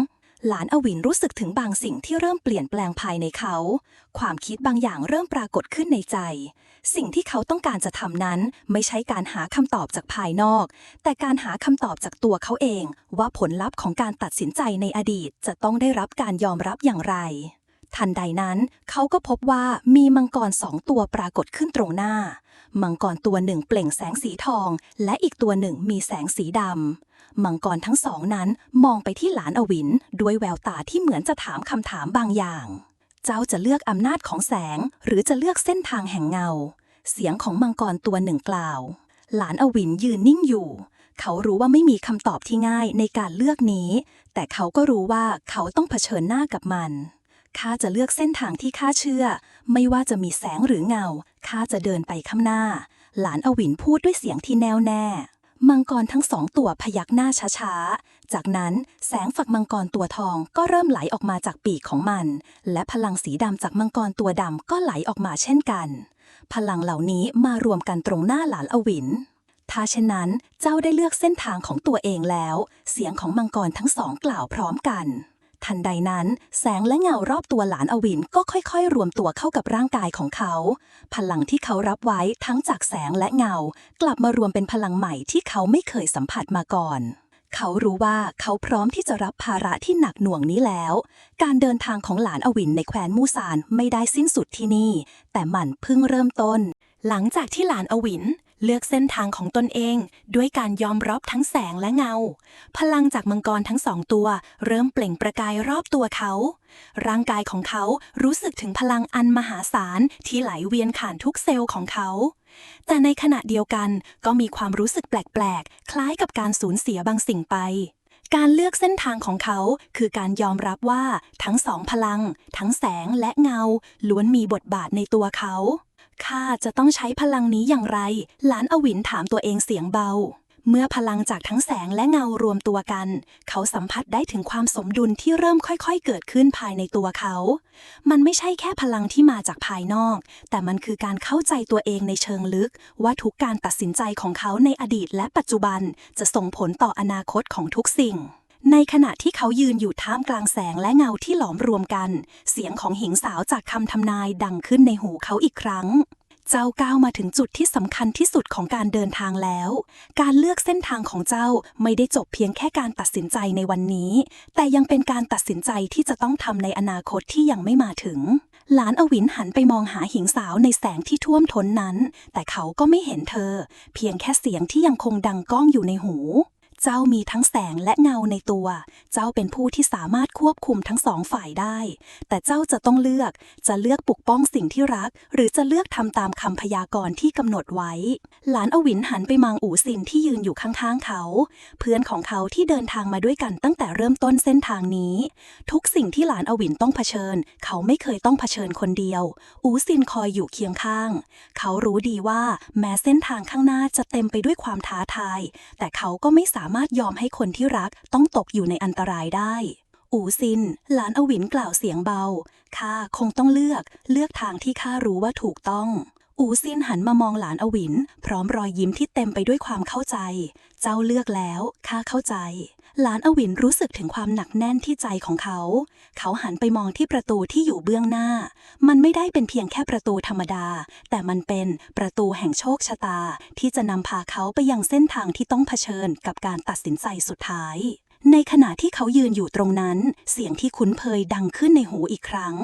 Speaker 2: หลานอวินรู้สึกถึงบางสิ่งที่เริ่มเปลี่ยนแปลงภายในเขาความคิดบางอย่างเริ่มปรากฏขึ้นในใจสิ่งที่เขาต้องการจะทำนั้นไม่ใช่การหาคำตอบจากภายนอกแต่การหาคำตอบจากตัวเขาเองว่าผลลัพธ์ของการตัดสินใจในอดีตจะต้องได้รับการยอมรับอย่างไรทันใดนั้นเขาก็พบว่ามีมังกร2 ตัวปรากฏขึ้นตรงหน้ามังกรตัวหนึ่งเปล่งแสงสีทองและอีกตัวหนึ่งมีแสงสีดำมังกรทั้งสองนั้นมองไปที่หลานอวินด้วยแววตาที่เหมือนจะถามคำถามบางอย่าง เจ้าจะเลือกอำนาจของแสงหรือจะเลือกเส้นทางแห่งเงาเสียงของมังกรตัวหนึ่งกล่าวหลานอวินยืนนิ่งอยู่เขารู้ว่าไม่มีคำตอบที่ง่ายในการเลือกนี้แต่เขาก็รู้ว่าเขาต้องเผชิญหน้ากับมันข้าจะเลือกเส้นทางที่ข้าเชื่อไม่ว่าจะมีแสงหรือเงาข้าจะเดินไปข้างหน้าหลานอวินพูดด้วยเสียงที่แน่วแน่มังกรทั้ง2 ตัวพยักหน้าช้าๆจากนั้นแสงฝักมังกรตัวทองก็เริ่มไหลออกมาจากปีกของมันและพลังสีดำจากมังกรตัวดำก็ไหลออกมาเช่นกันพลังเหล่านี้มารวมกันตรงหน้าหลานอวินถ้าเช่นนั้นเจ้าได้เลือกเส้นทางของตัวเองแล้วเสียงของมังกรทั้ง2กล่าวพร้อมกันทันใดนั้นแสงและเงารอบตัวหลานอวินก็ค่อยๆรวมตัวเข้ากับร่างกายของเขาพลังที่เขารับไว้ทั้งจากแสงและเงากลับมารวมเป็นพลังใหม่ที่เขาไม่เคยสัมผัสมาก่อนเขารู้ว่าเขาพร้อมที่จะรับภาระที่หนักหน่วงนี้แล้วการเดินทางของหลานอวินในแคว้นมูซานไม่ได้สิ้นสุดที่นี่แต่มันเพิ่งเริ่มต้น
Speaker 3: หลังจากที่หลานอวินเลือกเส้นทางของตนเองด้วยการยอมรับทั้งแสงและเงาพลังจากมังกรทั้ง2 ตัวเริ่มเปล่งประกายรอบตัวเขาร่างกายของเขารู้สึกถึงพลังอันมหาศาลที่ไหลเวียนผ่านทุกเซลล์ของเขาแต่ในขณะเดียวกันก็มีความรู้สึกแปลกๆคล้ายกับการสูญเสียบางสิ่งไปการเลือกเส้นทางของเขาคือการยอมรับว่าทั้ง2พลังทั้งแสงและเงาล้วนมีบทบาทในตัวเขาข้าจะต้องใช้พลังนี้อย่างไรหลานอวินถามตัวเองเสียงเบาเมื่อพลังจากทั้งแสงและเงารวมตัวกันเขาสัมผัสได้ถึงความสมดุลที่เริ่มค่อยๆเกิดขึ้นภายในตัวเขามันไม่ใช่แค่พลังที่มาจากภายนอกแต่มันคือการเข้าใจตัวเองในเชิงลึกว่าทุกการตัดสินใจของเขาในอดีตและปัจจุบันจะส่งผลต่ออนาคตของทุกสิ่งในขณะที่เขายืนอยู่ท่ามกลางแสงและเงาที่หลอมรวมกันเสียงของหญิงสาวจากคำทำนายดังขึ้นในหูเขาอีกครั้งเจ้าก้าวมาถึงจุดที่สำคัญที่สุดของการเดินทางแล้วการเลือกเส้นทางของเจ้าไม่ได้จบเพียงแค่การตัดสินใจในวันนี้แต่ยังเป็นการตัดสินใจที่จะต้องทำในอนาคตที่ยังไม่มาถึงหลานอวินหันไปมองหาหญิงสาวในแสงที่ท่วมท้นนั้นแต่เขาก็ไม่เห็นเธอเพียงแค่เสียงที่ยังคงดังก้องอยู่ในหูเจ้ามีทั้งแสงและเงาในตัวเจ้าเป็นผู้ที่สามารถควบคุมทั้ง2 ฝ่ายได้แต่เจ้าจะต้องเลือกจะเลือกปกป้องสิ่งที่รักหรือจะเลือกทำตามคำพยากรณ์ที่กำหนดไว้หลานอวินหันไปมองอู่ซินที่ยืนอยู่ข้างๆเขาเพื่อนของเขาที่เดินทางมาด้วยกันตั้งแต่เริ่มต้นเส้นทางนี้ทุกสิ่งที่หลานอวินต้องเผชิญเขาไม่เคยต้องเผชิญคนเดียวอู่ซินคอยอยู่เคียงข้างเขารู้ดีว่าแม้เส้นทางข้างหน้าจะเต็มไปด้วยความท้าทายแต่เขาก็ไม่สามารถยอมให้คนที่รักต้องตกอยู่ในอันตรายได้อูซินหลานอวินกล่าวเสียงเบาข้าคงต้องเลือกทางที่ข้ารู้ว่าถูกต้องอูซินหันมามองหลานอวินพร้อมรอยยิ้มที่เต็มไปด้วยความเข้าใจเจ้าเลือกแล้วข้าเข้าใจหลานอวินรู้สึกถึงความหนักแน่นที่ใจของเขาหันไปมองที่ประตูที่อยู่เบื้องหน้ามันไม่ได้เป็นเพียงแค่ประตูธรรมดาแต่มันเป็นประตูแห่งโชคชะตาที่จะนำพาเขาไปยังเส้นทางที่ต้องเผชิญกับการตัดสินใจสุดท้ายในขณะที่เขายืนอยู่ตรงนั้นเสียงที่คุ้นเคยดังขึ้นในหูอีกครั้ง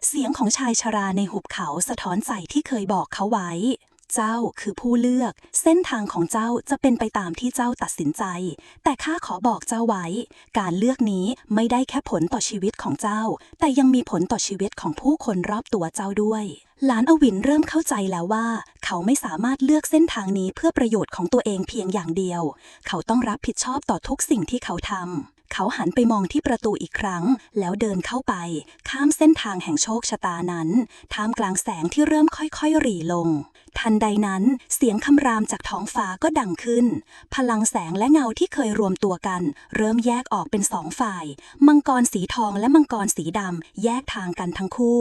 Speaker 3: เสียงของชายชราในหุบเขาสะท้อนใจที่เคยบอกเขาไว้เจ้าคือผู้เลือกเส้นทางของเจ้าจะเป็นไปตามที่เจ้าตัดสินใจแต่ข้าขอบอกเจ้าไว้การเลือกนี้ไม่ได้แค่ผลต่อชีวิตของเจ้าแต่ยังมีผลต่อชีวิตของผู้คนรอบตัวเจ้าด้วยหลานอวินเริ่มเข้าใจแล้วว่าเขาไม่สามารถเลือกเส้นทางนี้เพื่อประโยชน์ของตัวเองเพียงอย่างเดียวเขาต้องรับผิดชอบต่อทุกสิ่งที่เขาทำเขาหันไปมองที่ประตูอีกครั้งแล้วเดินเข้าไปข้ามเส้นทางแห่งโชคชะตานั้นท่ามกลางแสงที่เริ่มค่อยๆหรี่ลงทันใดนั้นเสียงคำรามจากท้องฟ้าก็ดังขึ้นพลังแสงและเงาที่เคยรวมตัวกันเริ่มแยกออกเป็น2 ฝ่ายมังกรสีทองและมังกรสีดำแยกทางกันทั้งคู่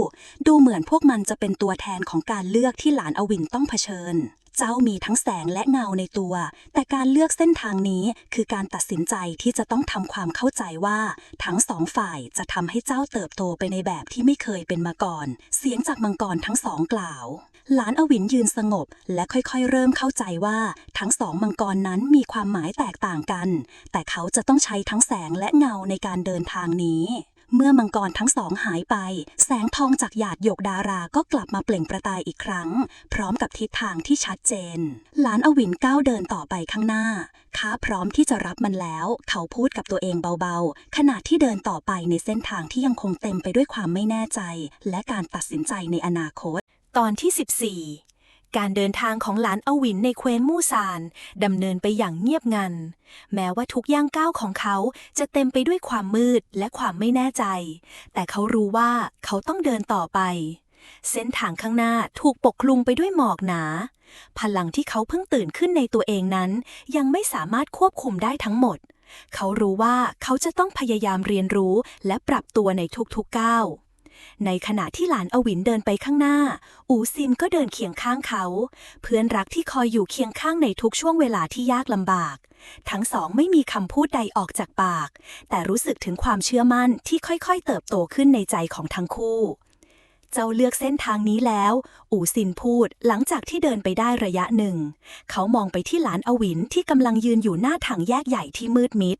Speaker 3: ดูเหมือนพวกมันจะเป็นตัวแทนของการเลือกที่หลานอวินต้องเผชิญเจ้ามีทั้งแสงและเงาในตัวแต่การเลือกเส้นทางนี้คือการตัดสินใจที่จะต้องทำความเข้าใจว่าทั้ง2 ฝ่ายจะทำให้เจ้าเติบโตไปในแบบที่ไม่เคยเป็นมาก่อนเสียงจากมังกรทั้ง2กล่าวหลานอวินยืนสงบและค่อยๆเริ่มเข้าใจว่าทั้ง2มังกรนั้นมีความหมายแตกต่างกันแต่เขาจะต้องใช้ทั้งแสงและเงาในการเดินทางนี้
Speaker 2: เมื่อมังกรทั้งสองหายไปแสงทองจากหยาดหยกดาราก็กลับมาเปล่งประกายอีกครั้งพร้อมกับทิศทางที่ชัดเจนหลานอวินก้าวเดินต่อไปข้างหน้าข้าพร้อมที่จะรับมันแล้วเขาพูดกับตัวเองเบาๆขณะที่เดินต่อไปในเส้นทางที่ยังคงเต็มไปด้วยความไม่แน่ใจและการตัดสินใจในอนาคต
Speaker 3: ตอนที่ 14 การเดินทางของหลานอวินในแคว้นมูซานดำเนินไปอย่างเงียบงันแม้ว่าทุกย่างก้าวของเขาจะเต็มไปด้วยความมืดและความไม่แน่ใจแต่เขารู้ว่าเขาต้องเดินต่อไปเส้นทางข้างหน้าถูกปกคลุมไปด้วยหมอกหนาพลังที่เขาเพิ่งตื่นขึ้นในตัวเองนั้นยังไม่สามารถควบคุมได้ทั้งหมดเขารู้ว่าเขาจะต้องพยายามเรียนรู้และปรับตัวในทุกๆก้าวในขณะที่หลานอวินเดินไปข้างหน้าอูซินก็เดินเคียงข้างเขาเพื่อนรักที่คอยอยู่เคียงข้างในทุกช่วงเวลาที่ยากลำบากทั้งสองไม่มีคำพูดใดออกจากปากแต่รู้สึกถึงความเชื่อมั่นที่ค่อยๆเติบโตขึ้นในใจของทั้งคู่เจ้าเลือกเส้นทางนี้แล้วอูซินพูดหลังจากที่เดินไปได้ระยะหนึ่งเขามองไปที่หลานอวินที่กำลังยืนอยู่หน้าทางแยกใหญ่ที่มืดมิด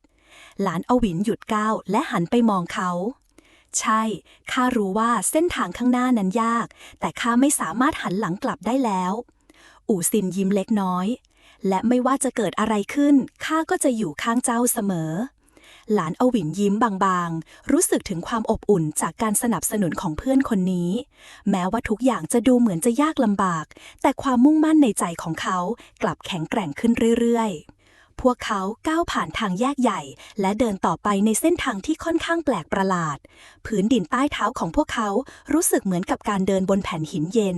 Speaker 3: หลานอวินหยุดก้าวและหันไปมองเขาใช่ข้ารู้ว่าเส้นทางข้างหน้านั้นยากแต่ข้าไม่สามารถหันหลังกลับได้แล้วอูซินยิ้มเล็กน้อยและไม่ว่าจะเกิดอะไรขึ้นข้าก็จะอยู่ข้างเจ้าเสมอหลานอวินยิ้มบางๆรู้สึกถึงความอบอุ่นจากการสนับสนุนของเพื่อนคนนี้แม้ว่าทุกอย่างจะดูเหมือนจะยากลำบากแต่ความมุ่งมั่นในใจของเขากลับแข็งแกร่งขึ้นเรื่อยๆพวกเขาก้าวผ่านทางแยกใหญ่และเดินต่อไปในเส้นทางที่ค่อนข้างแปลกประหลาดพื้นดินใต้เท้าของพวกเขารู้สึกเหมือนกับการเดินบนแผ่นหินเย็น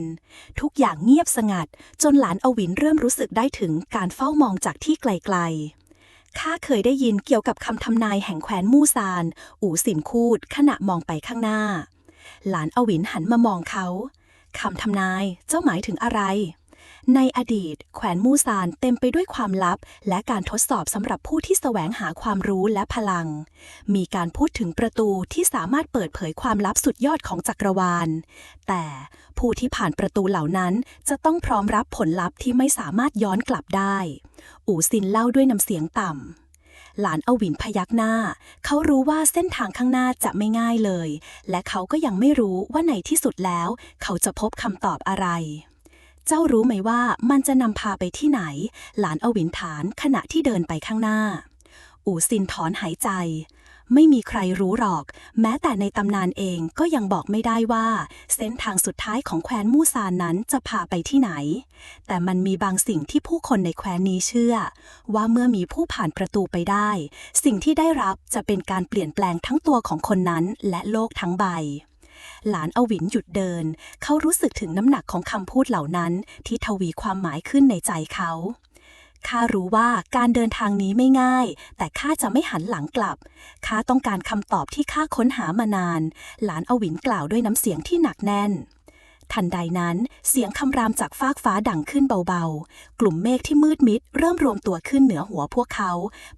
Speaker 3: ทุกอย่างเงียบสงัดจนหลานอวินเริ่มรู้สึกได้ถึงการเฝ้ามองจากที่ไกลๆข้าเคยได้ยินเกี่ยวกับคำทำนายแห่งแคว้นมูซานอูสินคูดขณะมองไปข้างหน้าหลานอวินหันมามองเขาคำทำนายเจ้าหมายถึงอะไรในอดีตแคว้นมูซานเต็มไปด้วยความลับและการทดสอบสำหรับผู้ที่แสวงหาความรู้และพลังมีการพูดถึงประตูที่สามารถเปิดเผยความลับสุดยอดของจักรวาลแต่ผู้ที่ผ่านประตูเหล่านั้นจะต้องพร้อมรับผลลัพธ์ที่ไม่สามารถย้อนกลับได้อูซินเล่าด้วยน้ำเสียงต่ำหลานอวินพยักหน้าเขารู้ว่าเส้นทางข้างหน้าจะไม่ง่ายเลยและเขาก็ยังไม่รู้ว่าในที่สุดแล้วเขาจะพบคำตอบอะไรเจ้ารู้ไหมว่ามันจะนำพาไปที่ไหนหลานอวินถามขณะที่เดินไปข้างหน้าอูซินถอนหายใจไม่มีใครรู้หรอกแม้แต่ในตำนานเองก็ยังบอกไม่ได้ว่าเส้นทางสุดท้ายของแคว้นมูซานนั้นจะพาไปที่ไหนแต่มันมีบางสิ่งที่ผู้คนในแคว้นนี้เชื่อว่าเมื่อมีผู้ผ่านประตูไปได้สิ่งที่ได้รับจะเป็นการเปลี่ยนแปลงทั้งตัวของคนนั้นและโลกทั้งใบหลานอวินหยุดเดินเขารู้สึกถึงน้ำหนักของคำพูดเหล่านั้นที่ทวีความหมายขึ้นในใจเขาข้ารู้ว่าการเดินทางนี้ไม่ง่ายแต่ข้าจะไม่หันหลังกลับข้าต้องการคำตอบที่ข้าค้นหามานานหลานอวินกล่าวด้วยน้ำเสียงที่หนักแน่นทันใดนั้นเสียงคำรามจากฟากฟ้าดังขึ้นเบาๆกลุ่มเมฆที่มืดมิดเริ่มรวมตัวขึ้นเหนือหัวพวกเขา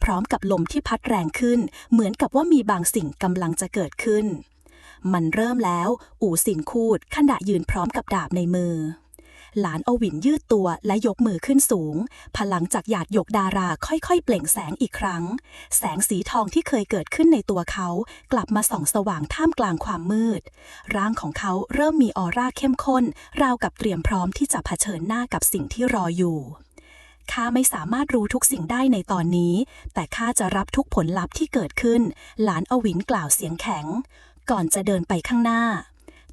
Speaker 3: พร้อมกับลมที่พัดแรงขึ้นเหมือนกับว่ามีบางสิ่งกำลังจะเกิดขึ้นมันเริ่มแล้วอูสินคูดขณะยืนพร้อมกับดาบในมือหลานอวินยืดตัวและยกมือขึ้นสูงพลังจากหยาดหยกดาราค่อยๆเปล่งแสงอีกครั้งแสงสีทองที่เคยเกิดขึ้นในตัวเขากลับมาส่องสว่างท่ามกลางความมืดร่างของเขาเริ่มมีออร่าเข้มข้นราวกับเตรียมพร้อมที่จะเผชิญหน้ากับสิ่งที่รออยู่ข้าไม่สามารถรู้ทุกสิ่งได้ในตอนนี้แต่ข้าจะรับทุกผลลัพธ์ที่เกิดขึ้นหลานอวินกล่าวเสียงแข็งก่อนจะเดินไปข้างหน้า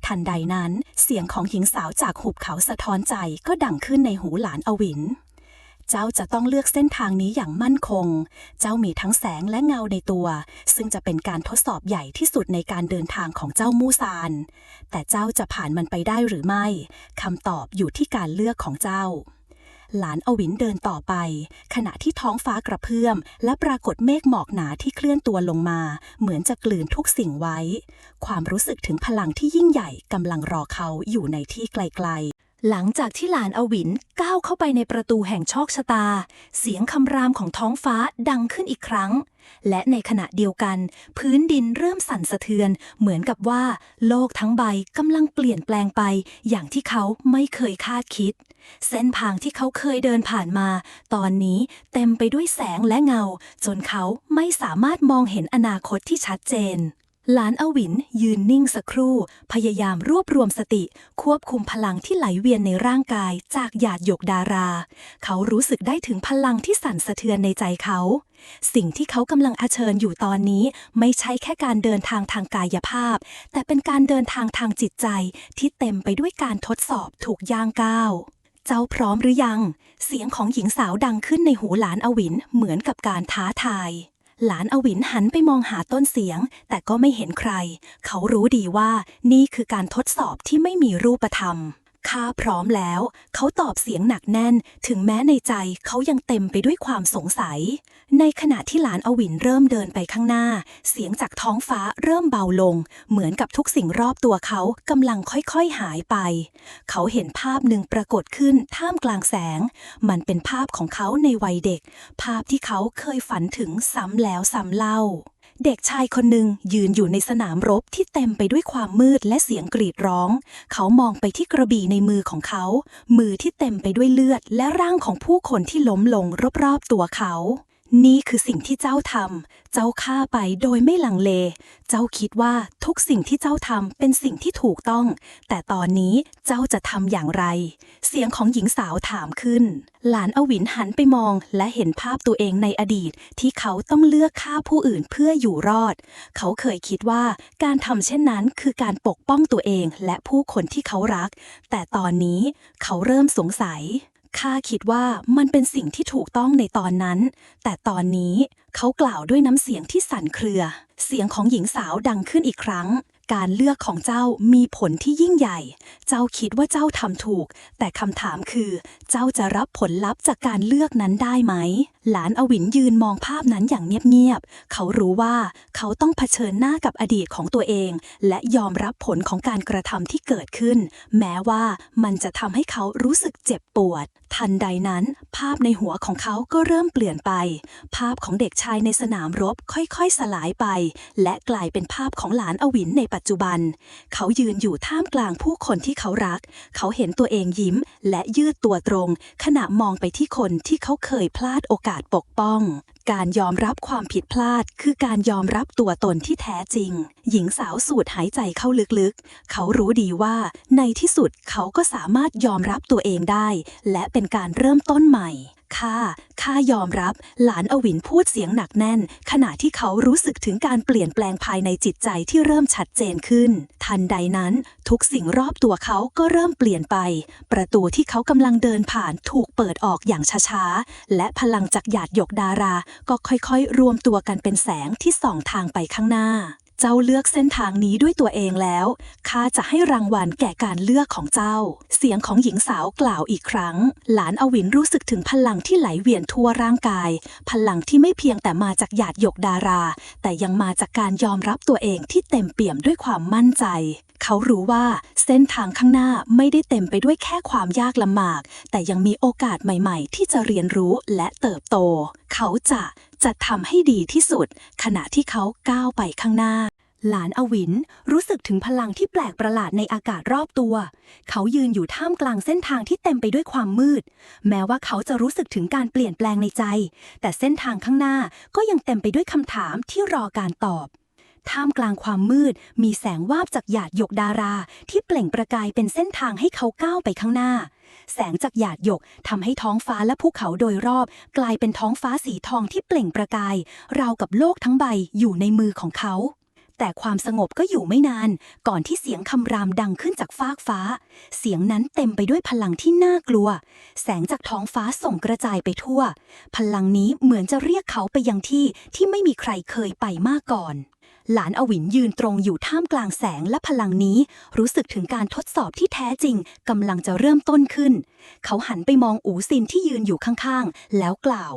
Speaker 3: ทันใดนั้นเสียงของหญิงสาวจากหุบเขาสะท้อนใจก็ดังขึ้นในหูหลานอวินเจ้าจะต้องเลือกเส้นทางนี้อย่างมั่นคงเจ้ามีทั้งแสงและเงาในตัวซึ่งจะเป็นการทดสอบใหญ่ที่สุดในการเดินทางของเจ้ามูซานแต่เจ้าจะผ่านมันไปได้หรือไม่คำตอบอยู่ที่การเลือกของเจ้าหลานอวินเดินต่อไปขณะที่ท้องฟ้ากระเพื่อมและปรากฏเมฆหมอกหนาที่เคลื่อนตัวลงมาเหมือนจะกลืนทุกสิ่งไว้ความรู้สึกถึงพลังที่ยิ่งใหญ่กำลังรอเขาอยู่ในที่ไกลๆหลังจากที่หลานอวินก้าวเข้าไปในประตูแห่งโชคชะตาเสียงคำรามของท้องฟ้าดังขึ้นอีกครั้งและในขณะเดียวกันพื้นดินเริ่มสั่นสะเทือนเหมือนกับว่าโลกทั้งใบกำลังเปลี่ยนแปลงไปอย่างที่เขาไม่เคยคาดคิดเส้นทางที่เขาเคยเดินผ่านมาตอนนี้เต็มไปด้วยแสงและเงาจนเขาไม่สามารถมองเห็นอนาคตที่ชัดเจน
Speaker 2: หลานอวินยืนนิ่งสักครู่พยายามรวบรวมสติควบคุมพลังที่ไหลเวียนในร่างกายจากหยาดหยกดารา เขารู้สึกได้ถึงพลังที่สั่นสะเทือนในใจเขา สิ่งที่เขากำลังเผชิญอยู่ตอนนี้ไม่ใช่แค่การเดินทางทางกายภาพแต่เป็นการเดินทางทางจิตใจที่เต็มไปด้วยการทดสอบถูกย่างก้าวเจ้าพร้อมหรือยังเสียงของหญิงสาวดังขึ้นในหูหลานอวินเหมือนกับการท้าทายหลานอวินหันไปมองหาต้นเสียงแต่ก็ไม่เห็นใครเขารู้ดีว่านี่คือการทดสอบที่ไม่มีรูปธรรมข้าพร้อมแล้วเขาตอบเสียงหนักแน่นถึงแม้ในใจเขายังเต็มไปด้วยความสงสัยในขณะที่หลานอวินเริ่มเดินไปข้างหน้าเสียงจากท้องฟ้าเริ่มเบาลงเหมือนกับทุกสิ่งรอบตัวเขากำลังค่อยๆหายไปเขาเห็นภาพหนึ่งปรากฏขึ้นท่ามกลางแสงมันเป็นภาพของเขาในวัยเด็กภาพที่เขาเคยฝันถึงซ้ำแล้วซ้ำเล่าเด็กชายคนหนึ่งยืนอยู่ในสนามรบที่เต็มไปด้วยความมืดและเสียงกรีดร้องเขามองไปที่กระบี่ในมือของเขามือที่เต็มไปด้วยเลือดและร่างของผู้คนที่ล้มลงรอบๆตัวเขานี่คือสิ่งที่เจ้าทำเจ้าฆ่าไปโดยไม่ลังเล เจ้าคิดว่าทุกสิ่งที่เจ้าทำเป็นสิ่งที่ถูกต้องแต่ตอนนี้เจ้าจะทำอย่างไรเสียงของหญิงสาวถามขึ้นหลานอวินหันไปมองและเห็นภาพตัวเองในอดีตที่เขาต้องเลือกฆ่าผู้อื่นเพื่ออยู่รอดเขาเคยคิดว่าการทำเช่นนั้นคือการปกป้องตัวเองและผู้คนที่เขารักแต่ตอนนี้เขาเริ่มสงสัยข้าคิดว่ามันเป็นสิ่งที่ถูกต้องในตอนนั้นแต่ตอนนี้เขากล่าวด้วยน้ำเสียงที่สั่นเครือเสียงของหญิงสาวดังขึ้นอีกครั้งการเลือกของเจ้ามีผลที่ยิ่งใหญ่เจ้าคิดว่าเจ้าทำถูกแต่คำถามคือเจ้าจะรับผลลัพธ์จากการเลือกนั้นได้ไหมหลานอวินยืนมองภาพนั้นอย่างเงียบๆเขารู้ว่าเขาต้องเผชิญหน้ากับอดีตของตัวเองและยอมรับผลของการกระทำที่เกิดขึ้นแม้ว่ามันจะทำให้เขารู้สึกเจ็บปวดทันใดนั้นภาพในหัวของเขาก็เริ่มเปลี่ยนไปภาพของเด็กชายในสนามรบค่อยๆสลายไปและกลายเป็นภาพของหลานอวินในปัจจุบันเขายืนอยู่ท่ามกลางผู้คนที่เขารักเขาเห็นตัวเองยิ้มและยืดตัวตรงขณะมองไปที่คนที่เขาเคยพลาดโอกาสปกป้องการยอมรับความผิดพลาดคือการยอมรับตัวตนที่แท้จริงหญิงสาวสูดหายใจเข้าลึกๆเขารู้ดีว่าในที่สุดเขาก็สามารถยอมรับตัวเองได้และเป็นการเริ่มต้นใหม่ข้ายอมรับหลานอวินพูดเสียงหนักแน่นขณะที่เขารู้สึกถึงการเปลี่ยนแปลงภายในจิตใจที่เริ่มชัดเจนขึ้นทันใดนั้นทุกสิ่งรอบตัวเขาก็เริ่มเปลี่ยนไปประตูที่เขากำลังเดินผ่านถูกเปิดออกอย่างช้าๆและพลังจากหยาดหยกดาราก็ค่อยๆรวมตัวกันเป็นแสงที่ส่องทางไปข้างหน้าเจ้าเลือกเส้นทางนี้ด้วยตัวเองแล้วข้าจะให้รางวัลแก่การเลือกของเจ้าเสียงของหญิงสาวกล่าวอีกครั้งหลานอวินรู้สึกถึงพลังที่ไหลเวียนทั่วร่างกายพลังที่ไม่เพียงแต่มาจากหยาดหยกดาราแต่ยังมาจากการยอมรับตัวเองที่เต็มเปี่ยมด้วยความมั่นใจเขารู้ว่าเส้นทางข้างหน้าไม่ได้เต็มไปด้วยแค่ความยากลำบากแต่ยังมีโอกาสใหม่ๆที่จะเรียนรู้และเติบโตเขาจะทำให้ดีที่สุดขณะที่เขาก้าวไปข้างหน้าหลานอวินรู้สึกถึงพลังที่แปลกประหลาดในอากาศรอบตัวเขายืนอยู่ท่ามกลางเส้นทางที่เต็มไปด้วยความมืดแม้ว่าเขาจะรู้สึกถึงการเปลี่ยนแปลงในใจแต่เส้นทางข้างหน้าก็ยังเต็มไปด้วยคำถามที่รอการตอบท่ามกลางความมืดมีแสงวาบจากหยาดหยกดาราที่เปล่งประกายเป็นเส้นทางให้เขาก้าวไปข้างหน้าแสงจากหยาดหยกทำให้ท้องฟ้าและภูเขาโดยรอบกลายเป็นท้องฟ้าสีทองที่เปล่งประกายราวกับโลกทั้งใบอยู่ในมือของเขาแต่ความสงบก็อยู่ไม่นานก่อนที่เสียงคำรามดังขึ้นจากฟากฟ้าเสียงนั้นเต็มไปด้วยพลังที่น่ากลัวแสงจากท้องฟ้าส่งกระจายไปทั่วพลังนี้เหมือนจะเรียกเขาไปยังที่ไม่มีใครเคยไปมาก่อนหลานอวินยืนตรงอยู่ท่ามกลางแสงและพลังนี้รู้สึกถึงการทดสอบที่แท้จริงกำลังจะเริ่มต้นขึ้นเขาหันไปมองอูซินที่ยืนอยู่ข้างๆแล้วกล่าว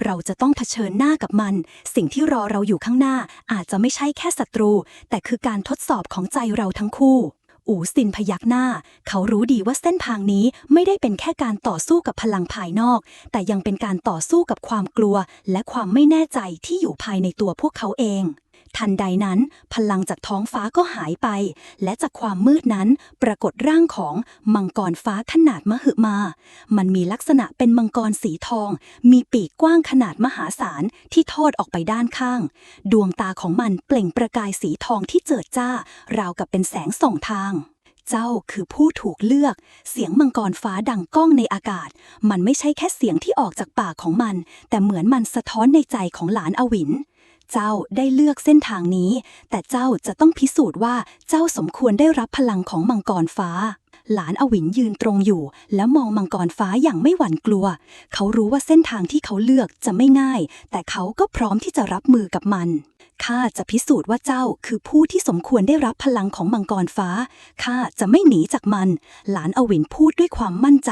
Speaker 2: เราจะต้องเผชิญหน้ากับมันสิ่งที่รอเราอยู่ข้างหน้าอาจจะไม่ใช่แค่ศัตรูแต่คือการทดสอบของใจเราทั้งคู่อูซินพยักหน้าเขารู้ดีว่าเส้นทางนี้ไม่ได้เป็นแค่การต่อสู้กับพลังภายนอกแต่ยังเป็นการต่อสู้กับความกลัวและความไม่แน่ใจที่อยู่ภายในตัวพวกเขาเอง ทันใดนั้นพลังจากท้องฟ้าก็หายไปและจากความมืดนั้นปรากฏร่างของมังกรฟ้าขนาดมหึมามันมีลักษณะเป็นมังกรสีทองมีปีกกว้างขนาดมหาศาลที่ทอดออกไปด้านข้างดวงตาของมันเปล่งประกายสีทองที่เจิดจ้าราวกับเป็นแสงส่องทางเจ้าคือผู้ถูกเลือกเสียงมังกรฟ้าดังก้องในอากาศมันไม่ใช่แค่เสียงที่ออกจากปากของมันแต่เหมือนมันสะท้อนในใจของหลานอวินเจ้าได้เลือกเส้นทางนี้แต่เจ้าจะต้องพิสูจน์ว่าเจ้าสมควรได้รับพลังของมังกรฟ้าหลานอวินยืนตรงอยู่แล้วมองมังกรฟ้าอย่างไม่หวั่นกลัวเขารู้ว่าเส้นทางที่เขาเลือกจะไม่ง่ายแต่เขาก็พร้อมที่จะรับมือกับมันข้าจะพิสูจน์ว่าเจ้าคือผู้ที่สมควรได้รับพลังของมังกรฟ้าข้าจะไม่หนีจากมันหลานอวินพูดด้วยความมั่นใจ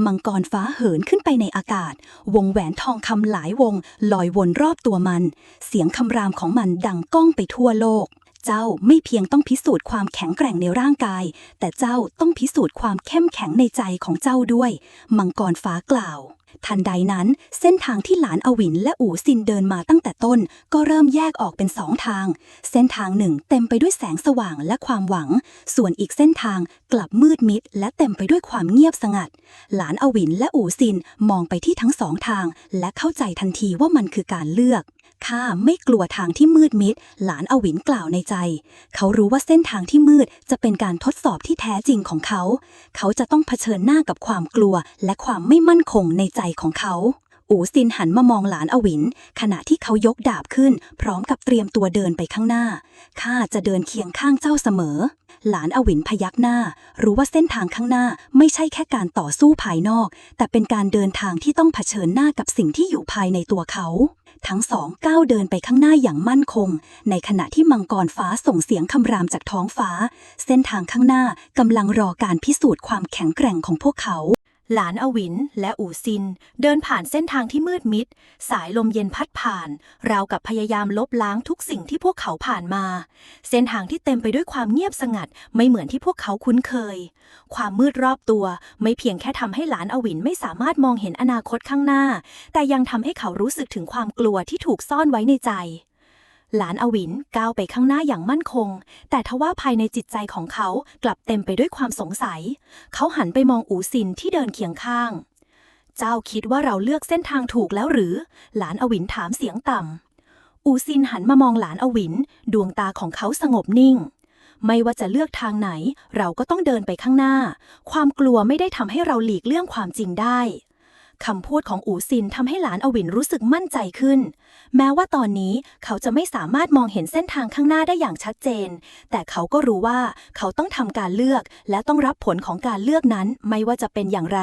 Speaker 2: มังกรฟ้าเหินขึ้นไปในอากาศวงแหวนทองคำหลายวงลอยวนรอบตัวมันเสียงคำรามของมันดังก้องไปทั่วโลกเจ้าไม่เพียงต้องพิสูจน์ความแข็งแกร่งในร่างกายแต่เจ้าต้องพิสูจน์ความเข้มแข็งในใจของเจ้าด้วยมังกรฟ้ากล่าวทันใดนั้นเส้นทางที่หลานอวินและอู่ซินเดินมาตั้งแต่ต้นก็เริ่มแยกออกเป็นสองทางเส้นทางหนึ่งเต็มไปด้วยแสงสว่างและความหวังส่วนอีกเส้นทางกลับมืดมิดและเต็มไปด้วยความเงียบสงัดหลานอวินและอู่ซินมองไปที่ทั้งสองทางและเข้าใจทันทีว่ามันคือการเลือกข้าไม่กลัวทางที่มืดมิดหลานอวินกล่าวในใจเขารู้ว่าเส้นทางที่มืดจะเป็นการทดสอบที่แท้จริงของเขาเขาจะต้องเผชิญหน้ากับความกลัวและความไม่มั่นคงในใจของเขาอู่ซินหันมามองหลานอวินขณะที่เขายกดาบขึ้นพร้อมกับเตรียมตัวเดินไปข้างหน้าข้าจะเดินเคียงข้างเจ้าเสมอหลานอวินพยักหน้ารู้ว่าเส้นทางข้างหน้าไม่ใช่แค่การต่อสู้ภายนอกแต่เป็นการเดินทางที่ต้องเผชิญหน้ากับสิ่งที่อยู่ภายในตัวเขาทั้งสองก้าวเดินไปข้างหน้าอย่างมั่นคงในขณะที่มังกรฟ้าส่งเสียงคำรามจากท้องฟ้าเส้นทางข้างหน้ากำลังรอการพิสูจน์ความแข็งแกร่งของพวกเขา
Speaker 3: หลานอวินและอู่ซินเดินผ่านเส้นทางที่มืดมิดสายลมเย็นพัดผ่านราวกับพยายามลบล้างทุกสิ่งที่พวกเขาผ่านมาเส้นทางที่เต็มไปด้วยความเงียบสงัดไม่เหมือนที่พวกเขาคุ้นเคยความมืดรอบตัวไม่เพียงแค่ทำให้หลานอวินไม่สามารถมองเห็นอนาคตข้างหน้าแต่ยังทำให้เขารู้สึกถึงความกลัวที่ถูกซ่อนไว้ในใจหลานอวินก้าวไปข้างหน้าอย่างมั่นคงแต่ทว่าภายในจิตใจของเขากลับเต็มไปด้วยความสงสัยเขาหันไปมองอู่ซินที่เดินเคียงข้างเจ้าคิดว่าเราเลือกเส้นทางถูกแล้วหรือหลานอวินถามเสียงต่ำอู่ซินหันมามองหลานอวินดวงตาของเขาสงบนิ่งไม่ว่าจะเลือกทางไหนเราก็ต้องเดินไปข้างหน้าความกลัวไม่ได้ทำให้เราหลีกเลี่ยงความจริงได้คำพูดของอู่ซินทำให้หลานอวินรู้สึกมั่นใจขึ้นแม้ว่าตอนนี้เขาจะไม่สามารถมองเห็นเส้นทางข้างหน้าได้อย่างชัดเจนแต่เขาก็รู้ว่าเขาต้องทำการเลือกและต้องรับผลของการเลือกนั้นไม่ว่าจะเป็นอย่างไร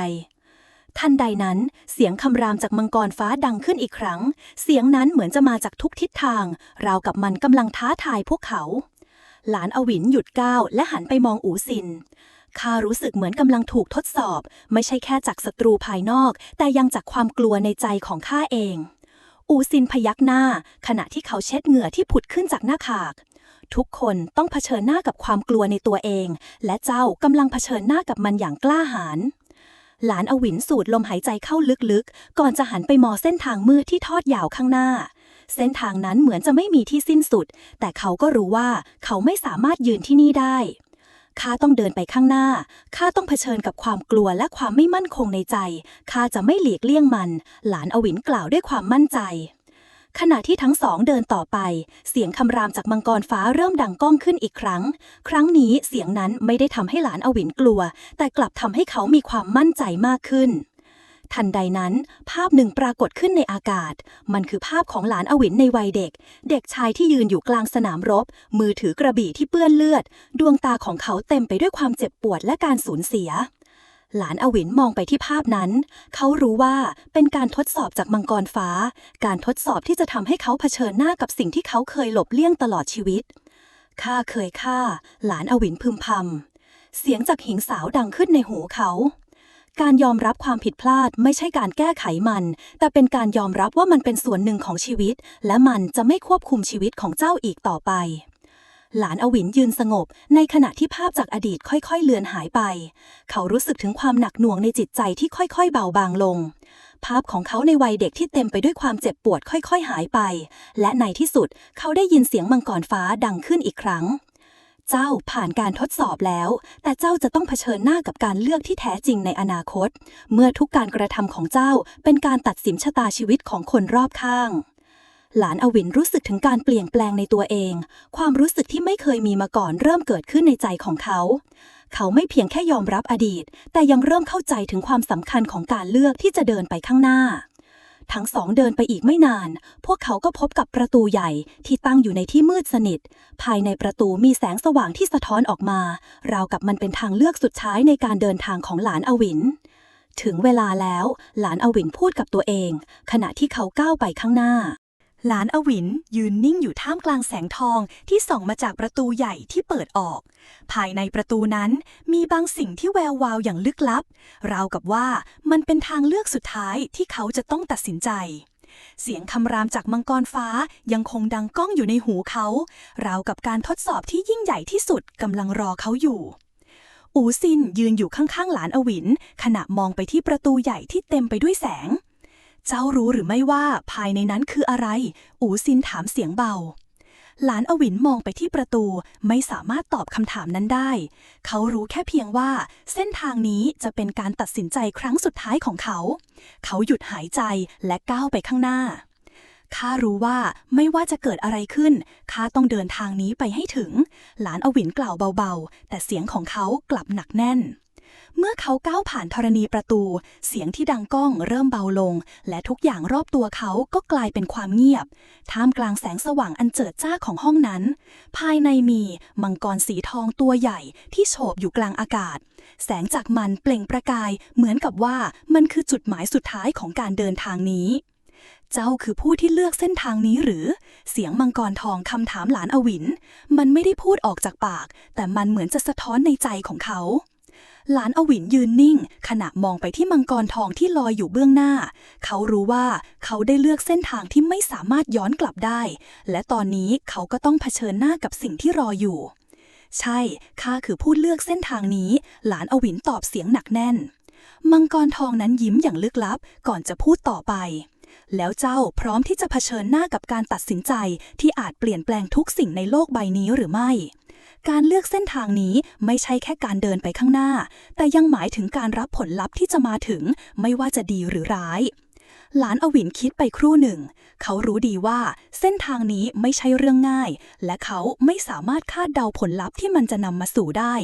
Speaker 3: ทันใดนั้นเสียงคำรามจากมังกรฟ้าดังขึ้นอีกครั้งเสียงนั้นเหมือนจะมาจากทุกทิศทางราวกับมันกำลังท้าทายพวกเขาหลานอวินหยุดก้าวและหันไปมองอู่ซินข้ารู้สึกเหมือนกำลังถูกทดสอบไม่ใช่แค่จากศัตรูภายนอกแต่ยังจากความกลัวในใจของข้าเองอูซินพยักหน้าขณะที่เขาเช็ดเหงื่อที่ผุดขึ้นจากหน้าผากทุกคนต้องเผชิญหน้ากับความกลัวในตัวเองและเจ้ากำลังเผชิญหน้ากับมันอย่างกล้าหาญหลานอวินสูดลมหายใจเข้าลึกๆก่อนจะหันไปมองเส้นทางมืดที่ทอดยาวข้างหน้าเส้นทางนั้นเหมือนจะไม่มีที่สิ้นสุดแต่เขาก็รู้ว่าเขาไม่สามารถยืนที่นี่ได้ข้าต้องเดินไปข้างหน้าข้าต้องเผชิญกับความกลัวและความไม่มั่นคงในใจข้าจะไม่หลีกเลี่ยงมันหลานอวินกล่าวด้วยความมั่นใจขณะที่ทั้งสองเดินต่อไปเสียงคำรามจากมังกรฟ้าเริ่มดังก้องขึ้นอีกครั้งครั้งนี้เสียงนั้นไม่ได้ทำให้หลานอวินกลัวแต่กลับทำให้เขามีความมั่นใจมากขึ้นทันใดนั้นภาพหนึ่งปรากฏขึ้นในอากาศมันคือภาพของหลานอวินในวัยเด็กเด็กชายที่ยืนอยู่กลางสนามรบมือถือกระบี่ที่เปื้อนเลือดดวงตาของเขาเต็มไปด้วยความเจ็บปวดและการสูญเสียหลานอวินมองไปที่ภาพนั้นเขารู้ว่าเป็นการทดสอบจากมังกรฟ้าการทดสอบที่จะทำให้เขาเผชิญหน้ากับสิ่งที่เขาเคยหลบเลี่ยงตลอดชีวิตข้าเคยฆ่าหลานอวินพึมพำเสียงจากหญิงสาวดังขึ้นในหูเขาการยอมรับความผิดพลาดไม่ใช่การแก้ไขมันแต่เป็นการยอมรับว่ามันเป็นส่วนหนึ่งของชีวิตและมันจะไม่ควบคุมชีวิตของเจ้าอีกต่อไปหลานอวินยืนสงบในขณะที่ภาพจากอดีตค่อยๆเลือนหายไปเขารู้สึกถึงความหนักหน่วงในจิตใจที่ค่อยๆเบาบางลง
Speaker 2: ภาพของเขาในวัยเด็กที่เต็มไปด้วยความเจ็บปวดค่อยๆหายไปและในที่สุดเขาได้ยินเสียงมังกรฟ้าดังขึ้นอีกครั้งเจ้าผ่านการทดสอบแล้วแต่เจ้าจะต้องเผชิญหน้ากับการเลือกที่แท้จริงในอนาคตเมื่อทุกการกระทำของเจ้าเป็นการตัดสินชะตาชีวิตของคนรอบข้างหลานอวินรู้สึกถึงการเปลี่ยนแปลงในตัวเองความรู้สึกที่ไม่เคยมีมาก่อนเริ่มเกิดขึ้นในใจของเขาไม่เพียงแค่ยอมรับอดีตแต่ยังเริ่มเข้าใจถึงความสำคัญของการเลือกที่จะเดินไปข้างหน้าทั้งสองเดินไปอีกไม่นานพวกเขาก็พบกับประตูใหญ่ที่ตั้งอยู่ในที่มืดสนิทภายในประตูมีแสงสว่างที่สะท้อนออกมาราวกับมันเป็นทางเลือกสุดท้ายในการเดินทางของหลานอวินถึงเวลาแล้วหลานอวินพูดกับตัวเองขณะที่เขาก้าวไปข้างหน้าหลานอวินยืนนิ่งอยู่ท่ามกลางแสงทองที่ส่องมาจากประตูใหญ่ที่เปิดออกภายในประตูนั้นมีบางสิ่งที่แวววาวอย่างลึกลับราวกับว่ามันเป็นทางเลือกสุดท้ายที่เขาจะต้องตัดสินใจเสียงคำรามจากมังกรฟ้ายังคงดังก้องอยู่ในหูเขาราวกับการทดสอบที่ยิ่งใหญ่ที่สุดกำลังรอเขาอยู่อูซินยืนอยู่ข้างๆหลานอวินขณะมองไปที่ประตูใหญ่ที่เต็มไปด้วยแสงเจ้ารู้หรือไม่ว่าภายในนั้นคืออะไรอูซินถามเสียงเบาหลานอวินมองไปที่ประตูไม่สามารถตอบคำถามนั้นได้เขารู้แค่เพียงว่าเส้นทางนี้จะเป็นการตัดสินใจครั้งสุดท้ายของเขาหยุดหายใจและก้าวไปข้างหน้าข้ารู้ว่าไม่ว่าจะเกิดอะไรขึ้นข้าต้องเดินทางนี้ไปให้ถึงหลานอวินกล่าวเบาๆแต่เสียงของเขากลับหนักแน่นเมื่อเขาก้าวผ่านธรณีประตูเสียงที่ดังก้องเริ่มเบาลงและทุกอย่างรอบตัวเขาก็กลายเป็นความเงียบท่ามกลางแสงสว่างอันเจิดจ้าของห้องนั้นภายในมีมังกรสีทองตัวใหญ่ที่โฉบอยู่กลางอากาศแสงจากมันเปล่งประกายเหมือนกับว่ามันคือจุดหมายสุดท้ายของการเดินทางนี้เจ้าคือผู้ที่เลือกเส้นทางนี้หรือเสียงมังกรทองคำถามหลานอวินมันไม่ได้พูดออกจากปากแต่มันเหมือนจะสะท้อนในใจของเขาหลานอวินยืนนิ่งขณะมองไปที่มังกรทองที่ลอยอยู่เบื้องหน้าเขารู้ว่าเขาได้เลือกเส้นทางที่ไม่สามารถย้อนกลับได้และตอนนี้เขาก็ต้องเผชิญหน้ากับสิ่งที่รออยู่ใช่ข้าคือผู้เลือกเส้นทางนี้หลานอวินตอบเสียงหนักแน่นมังกรทองนั้นยิ้มอย่างลึกลับก่อนจะพูดต่อไปแล้วเจ้าพร้อมที่จะเผชิญหน้ากับการตัดสินใจที่อาจเปลี่ยนแปลงทุกสิ่งในโลกใบนี้หรือไม่การเลือกเส้นทางนี้ไม่ใช่แค่การเดินไปข้างหน้าแต่ยังหมายถึงการรับผลลัพธ์ที่จะมาถึงไม่ว่าจะดีหรือร้ายหลานอวินคิดไปครู่หนึ่งเขารู้ดีว่าเส้นทางนี้ไม่ใช่เรื่องง่ายและเขาไม่สามารถคาดเดาผลลัพธ์ที่มันจะนำมาสู่ได้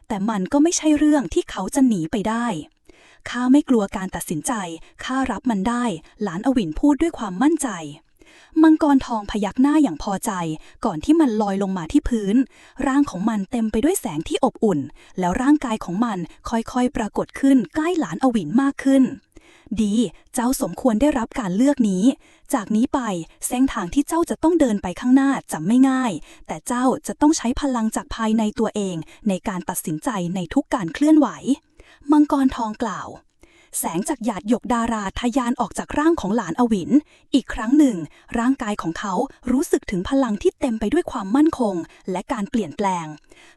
Speaker 2: แต่มันก็ไม่ใช่เรื่องที่เขาจะหนีไปได้ข้าไม่กลัวการตัดสินใจข้ารับมันได้หลานอวินพูดด้วยความมั่นใจมังกรทองพยักหน้าอย่างพอใจก่อนที่มันลอยลงมาที่พื้นร่างของมันเต็มไปด้วยแสงที่อบอุ่นแล้วร่างกายของมันค่อยๆปรากฏขึ้นใกล้หลานอวินมากขึ้นดีเจ้าสมควรได้รับการเลือกนี้จากนี้ไปเส้นทางที่เจ้าจะต้องเดินไปข้างหน้าจะไม่ง่ายแต่เจ้าจะต้องใช้พลังจากภายในตัวเองในการตัดสินใจในทุกการเคลื่อนไหวมังกรทองกล่าวแสงจากหยาดหยกดาราทะยานออกจากร่างของหลานอวินอีกครั้งหนึ่งร่างกายของเขารู้สึกถึงพลังที่เต็มไปด้วยความมั่นคงและการเปลี่ยนแปลง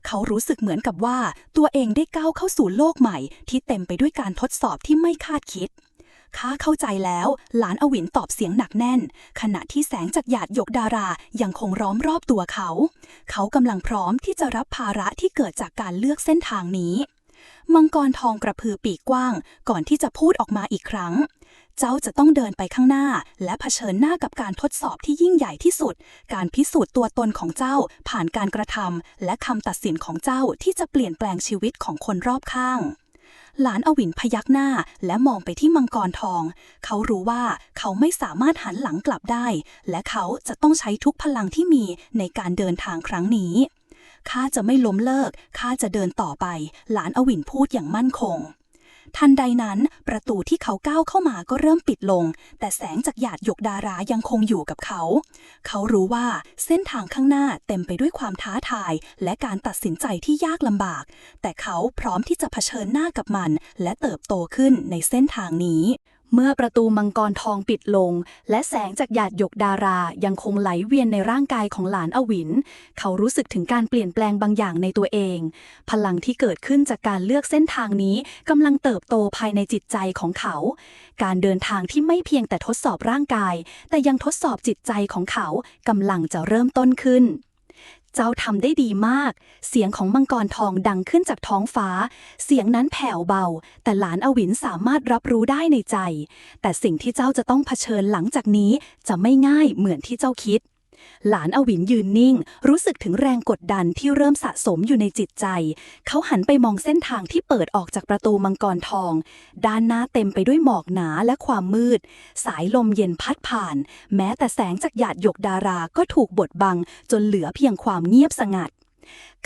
Speaker 2: เขารู้สึกเหมือนกับว่าตัวเองได้ก้าวเข้าสู่โลกใหม่ที่เต็มไปด้วยการทดสอบที่ไม่คาดคิดข้าเข้าใจแล้วหลานอวินตอบเสียงหนักแน่นขณะที่แสงจากหยาดหยกดารายังคงล้อมรอบตัวเขากำลังพร้อมที่จะรับภาระที่เกิดจากการเลือกเส้นทางนี้มังกรทองกระพือปีกกว้างก่อนที่จะพูดออกมาอีกครั้งเจ้าจะต้องเดินไปข้างหน้าและเผชิญหน้ากับการทดสอบที่ยิ่งใหญ่ที่สุดการพิสูจน์ตัวตนของเจ้าผ่านการกระทำและคำตัดสินของเจ้าที่จะเปลี่ยนแปลงชีวิตของคนรอบข้างหลานอวินพยักหน้าและมองไปที่มังกรทองเขารู้ว่าเขาไม่สามารถหันหลังกลับได้และเขาจะต้องใช้ทุกพลังที่มีในการเดินทางครั้งนี้ข้าจะไม่ล้มเลิกข้าจะเดินต่อไปหลานอวินพูดอย่างมั่นคงทันใดนั้นประตูที่เขาก้าวเข้ามาก็เริ่มปิดลงแต่แสงจากหยาดหยกดารายังคงอยู่กับเขารู้ว่าเส้นทางข้างหน้าเต็มไปด้วยความท้าทายและการตัดสินใจที่ยากลำบากแต่เขาพร้อมที่จะเผชิญหน้ากับมันและเติบโตขึ้นในเส้นทางนี้
Speaker 3: เมื่อประตูมังกรทองปิดลงและแสงจากหยาดหยกดารายังคงไหลเวียนในร่างกายของหลานอวินเขารู้สึกถึงการเปลี่ยนแปลงบางอย่างในตัวเองพลังที่เกิดขึ้นจากการเลือกเส้นทางนี้กำลังเติบโตภายในจิตใจของเขาการเดินทางที่ไม่เพียงแต่ทดสอบร่างกายแต่ยังทดสอบจิตใจของเขากำลังจะเริ่มต้นขึ้นเจ้าทำได้ดีมากเสียงของมังกรทองดังขึ้นจากท้องฟ้าเสียงนั้นแผ่วเบาแต่หลานอวินสามารถรับรู้ได้ในใจแต่สิ่งที่เจ้าจะต้องเผชิญหลังจากนี้จะไม่ง่ายเหมือนที่เจ้าคิดหลานอวินยืนนิ่งรู้สึกถึงแรงกดดันที่เริ่มสะสมอยู่ในจิตใจเขาหันไปมองเส้นทางที่เปิดออกจากประตูมังกรทองด้านหน้าเต็มไปด้วยหมอกหนาและความมืดสายลมเย็นพัดผ่านแม้แต่แสงจากหยาดหยกดาราก็ถูกบดบังจนเหลือเพียงความเงียบสงัด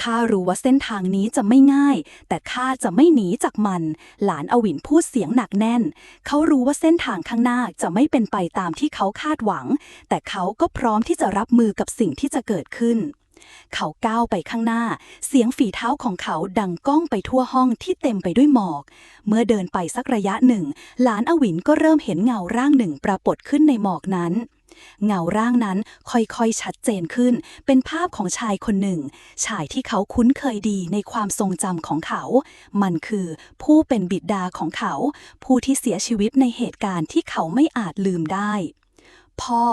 Speaker 3: ข้ารู้ว่าเส้นทางนี้จะไม่ง่ายแต่ข้าจะไม่หนีจากมันหลานอวินพูดเสียงหนักแน่นเขารู้ว่าเส้นทางข้างหน้าจะไม่เป็นไปตามที่เขาคาดหวังแต่เขาก็พร้อมที่จะรับมือกับสิ่งที่จะเกิดขึ้นเขาก้าวไปข้างหน้าเสียงฝีเท้าของเขาดังก้องไปทั่วห้องที่เต็มไปด้วยหมอกเมื่อเดินไปสักระยะหนึ่งหลานอวินก็เริ่มเห็นเงาร่างหนึ่งปรากฏขึ้นในหมอกนั้นเงาร่างนั้นค่อยๆชัดเจนขึ้นเป็นภาพของชายคนหนึ่งชายที่เขาคุ้นเคยดีในความทรงจำของเขามันคือผู้เป็นบิดาของเขาผู้ที่เสียชีวิตในเหตุการณ์ที่เขาไม่อาจลืมได้พ่อ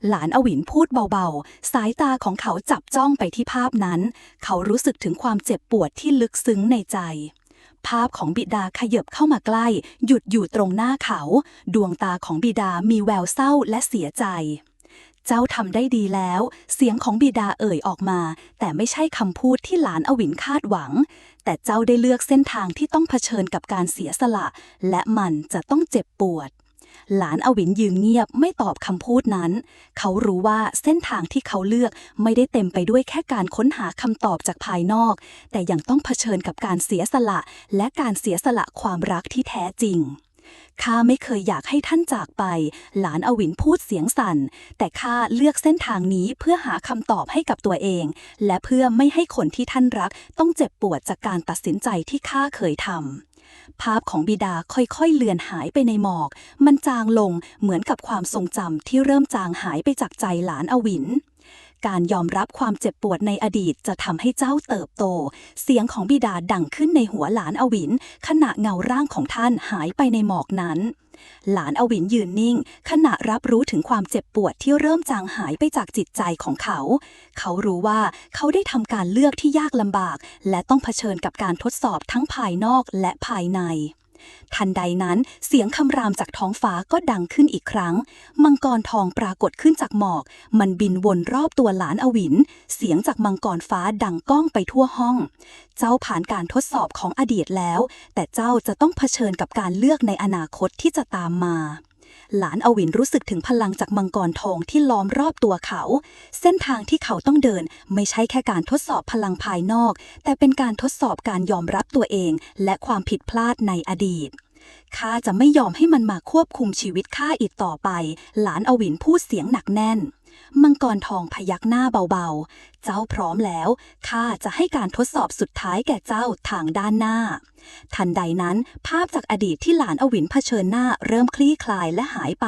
Speaker 3: หลานอวินพูดเบาๆสายตาของเขาจับจ้องไปที่ภาพนั้นเขารู้สึกถึงความเจ็บปวดที่ลึกซึ้งในใจภาพของบิดาขยับเข้ามาใกล้หยุดอยู่ตรงหน้าเขาดวงตาของบิดามีแววเศร้าและเสียใจเจ้าทำได้ดีแล้วเสียงของบิดาเอ่ยออกมาแต่ไม่ใช่คำพูดที่หลานอวินคาดหวังแต่เจ้าได้เลือกเส้นทางที่ต้องเผชิญกับการเสียสละและมันจะต้องเจ็บปวดหลานอวินยืนเงียบไม่ตอบคำพูดนั้นเขารู้ว่าเส้นทางที่เขาเลือกไม่ได้เต็มไปด้วยแค่การค้นหาคำตอบจากภายนอกแต่ยังต้องเผชิญกับการเสียสละและการเสียสละความรักที่แท้จริงข้าไม่เคยอยากให้ท่านจากไปหลานอวินพูดเสียงสั่นแต่ข้าเลือกเส้นทางนี้เพื่อหาคำตอบให้กับตัวเองและเพื่อไม่ให้คนที่ท่านรักต้องเจ็บปวดจากการตัดสินใจที่ข้าเคยทำภาพของบิดาค่อยๆเลือนหายไปในหมอกมันจางลงเหมือนกับความทรงจำที่เริ่มจางหายไปจากใจหลานอวินการยอมรับความเจ็บปวดในอดีตจะทำให้เจ้าเติบโตเสียงของบิดาดังขึ้นในหัวหลานอวินขณะเงาร่างของท่านหายไปในหมอกนั้นหลานอวินยืนนิ่งขณะรับรู้ถึงความเจ็บปวดที่เริ่มจางหายไปจากจิตใจของเขาเขารู้ว่าเขาได้ทำการเลือกที่ยากลำบากและต้องเผชิญกับการทดสอบทั้งภายนอกและภายในทันใดนั้นเสียงคำรามจากท้องฟ้าก็ดังขึ้นอีกครั้งมังกรทองปรากฏขึ้นจากหมอกมันบินวนรอบตัวหลานอวินเสียงจากมังกรฟ้าดังก้องไปทั่วห้องเจ้าผ่านการทดสอบของอดีตแล้วแต่เจ้าจะต้องเผชิญกับการเลือกในอนาคตที่จะตามมาหลานอวินรู้สึกถึงพลังจากมังกรทองที่ล้อมรอบตัวเขาเส้นทางที่เขาต้องเดินไม่ใช่แค่การทดสอบพลังภายนอกแต่เป็นการทดสอบการยอมรับตัวเองและความผิดพลาดในอดีตข้าจะไม่ยอมให้มันมาควบคุมชีวิตข้าอีกต่อไปหลานอวินพูดเสียงหนักแน่นมังกรทองพยักหน้าเบาๆเจ้าพร้อมแล้วข้าจะให้การทดสอบสุดท้ายแก่เจ้าทางด้านหน้าทันใดนั้นภาพจากอดีตที่หลานอวินเผชิญหน้าเริ่มคลี่คลายและหายไป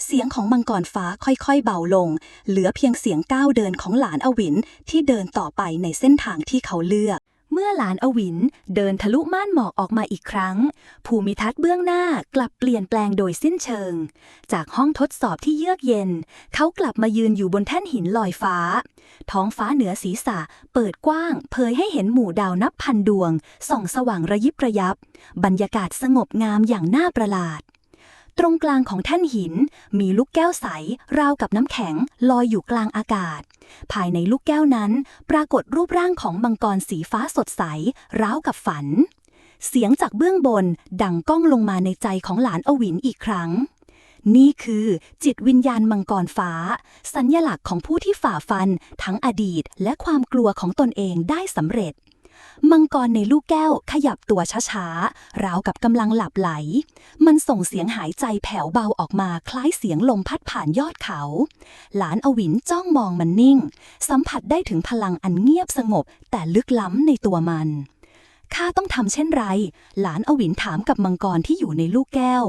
Speaker 3: เสียงของมังกรฟ้าค่อยๆเบาลงเหลือเพียงเสียงก้าวเดินของหลานอวินที่เดินต่อไปในเส้นทางที่เขาเลือกเมื่อหลานอวินเดินทะลุม่านหมอกออกมาอีกครั้งภูมิทัศน์เบื้องหน้ากลับเปลี่ยนแปลงโดยสิ้นเชิงจากห้องทดสอบที่เยือกเย็นเขากลับมายืนอยู่บนแท่นหินลอยฟ้าท้องฟ้าเหนือศีรษะเปิดกว้างเผยให้เห็นหมู่ดาวนับพันดวงส่องสว่างระยิบระยับบรรยากาศสงบงามอย่างน่าประหลาดตรงกลางของแท่นหินมีลูกแก้วใสราวกับน้ำแข็งลอยอยู่กลางอากาศภายในลูกแก้วนั้นปรากฏรูปร่างของมังกรสีฟ้าสดใสราวกับฝันเสียงจากเบื้องบนดังก้องลงมาในใจของหลานอวินอีกครั้งนี่คือจิตวิญญาณมังกรฟ้าสัญลักษณ์ของผู้ที่ฝ่าฟันทั้งอดีตและความกลัวของตนเองได้สำเร็จมังกรในลูกแก้วขยับตัวช้าๆราวกับกำลังหลับไหลมันส่งเสียงหายใจแผ่วเบาออกมาคล้ายเสียงลมพัดผ่านยอดเขาหลานอวินจ้องมองมันนิ่งสัมผัสได้ถึงพลังอันเงียบสงบแต่ลึกล้ำในตัวมันข้าต้องทำเช่นไรหลานอวินถามกับมังกรที่อยู่ในลูกแก้ว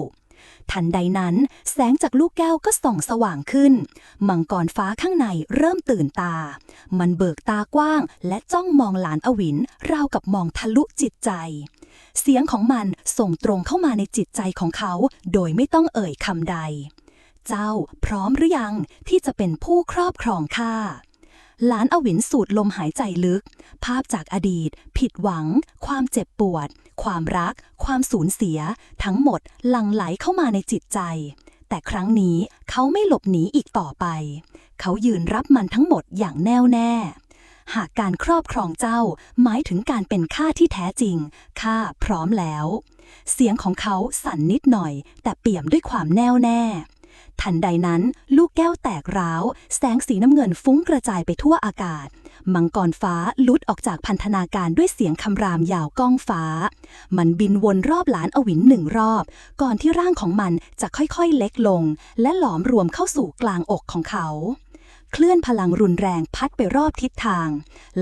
Speaker 2: ทันใดนั้นแสงจากลูกแก้วก็ส่องสว่างขึ้นมังกรฟ้าข้างในเริ่มตื่นตามันเบิกตากว้างและจ้องมองหลานอวินราวกับมองทะลุจิตใจเสียงของมันส่งตรงเข้ามาในจิตใจของเขาโดยไม่ต้องเอ่ยคำใดเจ้าพร้อมหรือยังที่จะเป็นผู้ครอบครองข้าหลานอวินสูดลมหายใจลึกภาพจากอดีตผิดหวังความเจ็บปวดความรักความสูญเสียทั้งหมดหลั่งไหลเข้ามาในจิตใจแต่ครั้งนี้เขาไม่หลบหนีอีกต่อไปเขายืนรับมันทั้งหมดอย่างแน่วแน่หากการครอบครองเจ้าหมายถึงการเป็นข้าที่แท้จริงข้าพร้อมแล้วเสียงของเขาสั่นนิดหน่อยแต่เปี่ยมด้วยความแน่วแน่ทันใดนั้นลูกแก้วแตกร้าวแสงสีน้ำเงินฟุ้งกระจายไปทั่วอากาศมังกรฟ้าลุดออกจากพันธนาการด้วยเสียงคำรามยาวก้องฟ้ามันบินวนรอบหลานอวิน1 รอบก่อนที่ร่างของมันจะค่อยๆเล็กลงและหลอมรวมเข้าสู่กลางอกของเขาคลื่นพลังรุนแรงพัดไปรอบทิศทาง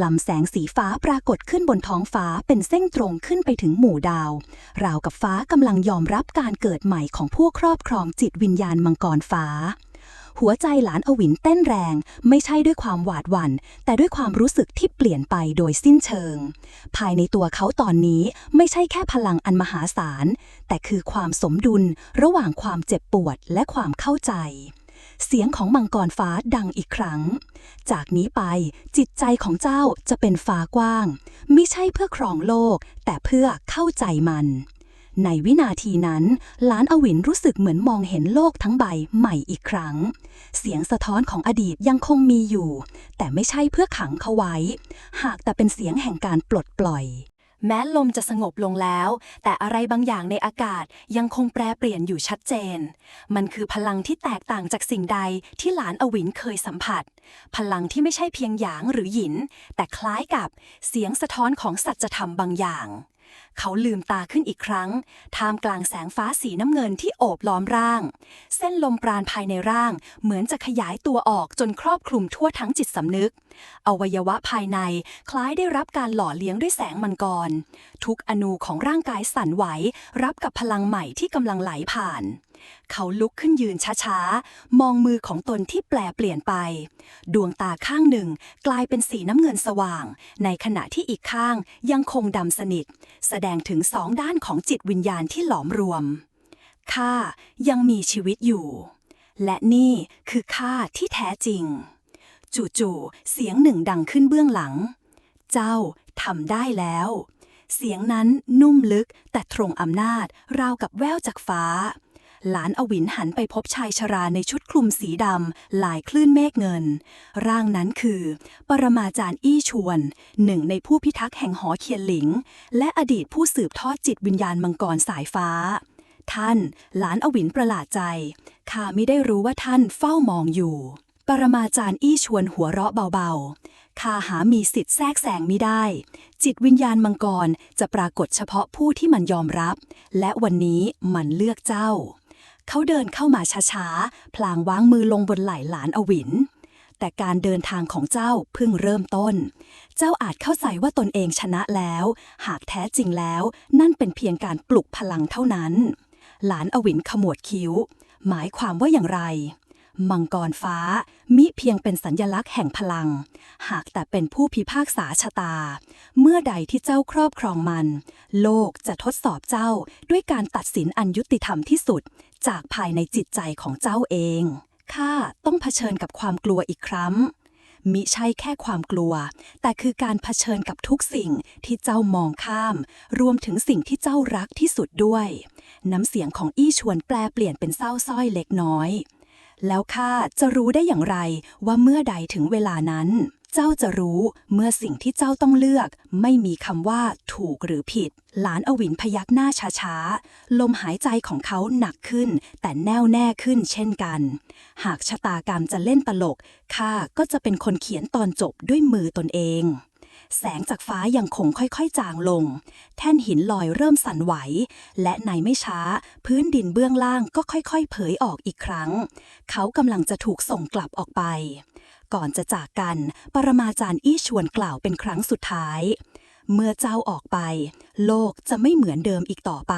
Speaker 2: ลำแสงสีฟ้าปรากฏขึ้นบนท้องฟ้าเป็นเส้นตรงขึ้นไปถึงหมู่ดาวราวกับฟ้ากำลังยอมรับการเกิดใหม่ของผู้ครอบครองจิตวิญญาณมังกรฟ้าหัวใจหลานอวินเต้นแรงไม่ใช่ด้วยความหวาดหวั่นแต่ด้วยความรู้สึกที่เปลี่ยนไปโดยสิ้นเชิงภายในตัวเขาตอนนี้ไม่ใช่แค่พลังอันมหาศาลแต่คือความสมดุลระหว่างความเจ็บปวดและความเข้าใจเสียงของมังกรฟ้าดังอีกครั้งจากนี้ไปจิตใจของเจ้าจะเป็นฟ้ากว้างมิใช่เพื่อครองโลกแต่เพื่อเข้าใจมันในวินาทีนั้นหลานอวินรู้สึกเหมือนมองเห็นโลกทั้งใบใหม่อีกครั้งเสียงสะท้อนของอดีตยังคงมีอยู่แต่ไม่ใช่เพื่อขังเขาไว้หากแต่เป็นเสียงแห่งการปลดปล่อย
Speaker 3: แม้ลมจะสงบลงแล้วแต่อะไรบางอย่างในอากาศยังคงแปรเปลี่ยนอยู่ชัดเจนมันคือพลังที่แตกต่างจากสิ่งใดที่หลานอวินเคยสัมผัสพลังที่ไม่ใช่เพียงหยางหรือหยินแต่คล้ายกับเสียงสะท้อนของสัจธรรมบางอย่างเขาลืมตาขึ้นอีกครั้งท่ามกลางแสงฟ้าสีน้ำเงินที่โอบล้อมร่างเส้นลมปราณภายในร่างเหมือนจะขยายตัวออกจนครอบคลุมทั่วทั้งจิตสำนึกอวัยวะภายในคล้ายได้รับการหล่อเลี้ยงด้วยแสงมังกรทุกอนูของร่างกายสั่นไหวรับกับพลังใหม่ที่กำลังไหลผ่านเขาลุกขึ้นยืนช้าๆมองมือของตนที่แปลเปลี่ยนไปดวงตาข้างหนึ่งกลายเป็นสีน้ำเงินสว่างในขณะที่อีกข้างยังคงดำสนิทแสดงถึง2 ด้านของจิตวิญญาณที่หลอมรวมข้ายังมีชีวิตอยู่และนี่คือข้าที่แท้จริงจู่ๆเสียงหนึ่งดังขึ้นเบื้องหลังเจ้าทำได้แล้วเสียงนั้นนุ่มลึกแต่ตรงอำนาจราวกับแว่วจากฟ้าหลานอวินหันไปพบชายชราในชุดคลุมสีดำลายคลื่นเมฆเงินร่างนั้นคือปรมาจารย์อี้ชวนหนึ่งในผู้พิทักษ์แห่งหอเคียนหลิงและอดีตผู้สืบทอดจิตวิญญาณมังกรสายฟ้าท่านหลานอวินประหลาดใจข้าไม่ได้รู้ว่าท่านเฝ้ามองอยู่ปรมาจารย์อี้ชวนหัวเราะเบาๆข้าหามีสิทธิ์แทรกแซงมิได้จิตวิญญาณมังกรจะปรากฏเฉพาะผู้ที่มันยอมรับและวันนี้มันเลือกเจ้าเขาเดินเข้ามาช้าๆพลางวางมือลงบนไหล่หลานอวินแต่การเดินทางของเจ้าเพิ่งเริ่มต้นเจ้าอาจเข้าใจว่าตนเองชนะแล้วหากแท้จริงแล้วนั่นเป็นเพียงการปลุกพลังเท่านั้นหลานอวินขมวดคิ้วหมายความว่าอย่างไรมังกรฟ้ามิเพียงเป็นสัญลักษณ์แห่งพลังหากแต่เป็นผู้พิพากษาชะตาเมื่อใดที่เจ้าครอบครองมันโลกจะทดสอบเจ้าด้วยการตัดสินอันยุติธรรมที่สุดจากภายในจิตใจของเจ้าเองข้าต้องเผชิญกับความกลัวอีกครั้งมิใช่แค่ความกลัวแต่คือการเผชิญกับทุกสิ่งที่เจ้ามองข้ามรวมถึงสิ่งที่เจ้ารักที่สุดด้วยน้ำเสียงของอี้ชวนแปลเปลี่ยนเป็นเศร้าส้อยเล็กน้อยแล้วข้าจะรู้ได้อย่างไรว่าเมื่อใดถึงเวลานั้นเจ้าจะรู้เมื่อสิ่งที่เจ้าต้องเลือกไม่มีคำว่าถูกหรือผิดหลานอวินพยักหน้าช้าๆลมหายใจของเขาหนักขึ้นแต่แน่วแน่ขึ้นเช่นกันหากชะตากรรมจะเล่นตลกข้าก็จะเป็นคนเขียนตอนจบด้วยมือตนเองแสงจากฟ้ายังคงค่อยๆจางลงแท่นหินลอยเริ่มสั่นไหวและในไม่ช้าพื้นดินเบื้องล่างก็ค่อยๆเผยออกอีกครั้งเขากำลังจะถูกส่งกลับออกไปก่อนจะจากกันปรมาจารย์อี้ชวนกล่าวเป็นครั้งสุดท้ายเมื่อเจ้าออกไปโลกจะไม่เหมือนเดิมอีกต่อไป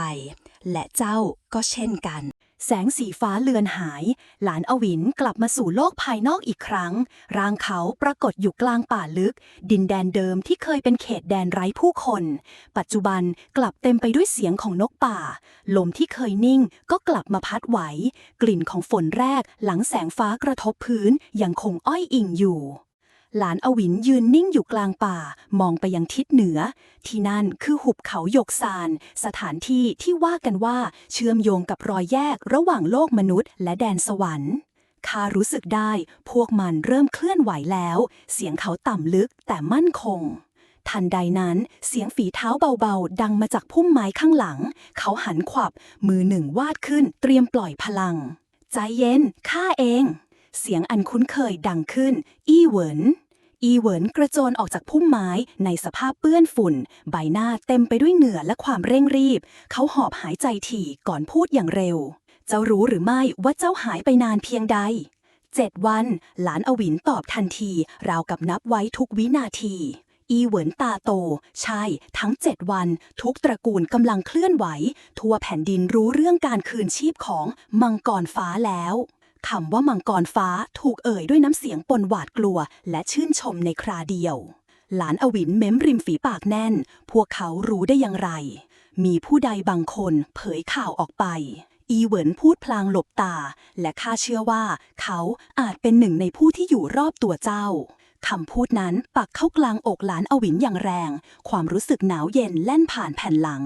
Speaker 3: และเจ้าก็เช่นกัน แสงสีฟ้าเลือนหาย หลานอวินกลับมาสู่โลกภายนอกอีกครั้ง ร่างเขาปรากฏอยู่กลางป่าลึก ดินแดนเดิมที่เคยเป็นเขตแดนไร้ผู้คน ปัจจุบันกลับเต็มไปด้วยเสียงของนกป่า ลมที่เคยนิ่งก็กลับมาพัดไหว กลิ่นของฝนแรกหลังแสงฟ้ากระทบพื้นยังคงอ้อยอิงอยู่หลานอวินยืนนิ่งอยู่กลางป่ามองไปยังทิศเหนือที่นั่นคือหุบเขาหยกซานสถานที่ที่ว่ากันว่าเชื่อมโยงกับรอยแยกระหว่างโลกมนุษย์และแดนสวรรค์ข้ารู้สึกได้พวกมันเริ่มเคลื่อนไหวแล้วเสียงเขาต่ำลึกแต่มั่นคงทันใดนั้นเสียงฝีเท้าเบาๆดังมาจากพุ่มไม้ข้างหลังเขาหันขวับมือหนึ่งวาดขึ้นเตรียมปล่อยพลังใจเย็นข้าเองเสียงอันคุ้นเคยดังขึ้นอี้เหวินกระโจนออกจากพุ่มไม้ในสภาพเปื้อนฝุ่นใบหน้าเต็มไปด้วยเหงื่อและความเร่งรีบเขาหอบหายใจถี่ก่อนพูดอย่างเร็วเจ้ารู้หรือไม่ว่าเจ้าหายไปนานเพียงใด7 วันหลานอวินตอบทันทีราวกับนับไว้ทุกวินาทีอีเหวินตาโตใช่ทั้ง7 วันทุกตระกูลกำลังเคลื่อนไหวทั่วแผ่นดินรู้เรื่องการคืนชีพของมังกรฟ้าแล้วคำว่ามังกรฟ้าถูกเอ่ยด้วยน้ำเสียงปนหวาดกลัวและชื่นชมในคราเดียวหลานอวินเม้มริมฝีปากแน่นพวกเขารู้ได้อย่างไรมีผู้ใดบางคนเผยข่าวออกไปอีเหวินพูดพลางหลบตาและข้าเชื่อว่าเขาอาจเป็นหนึ่งในผู้ที่อยู่รอบตัวเจ้าคำพูดนั้นปักเข้ากลางอกหลานอวินอย่างแรงความรู้สึกหนาวเย็นแล่นผ่านแผ่นหลัง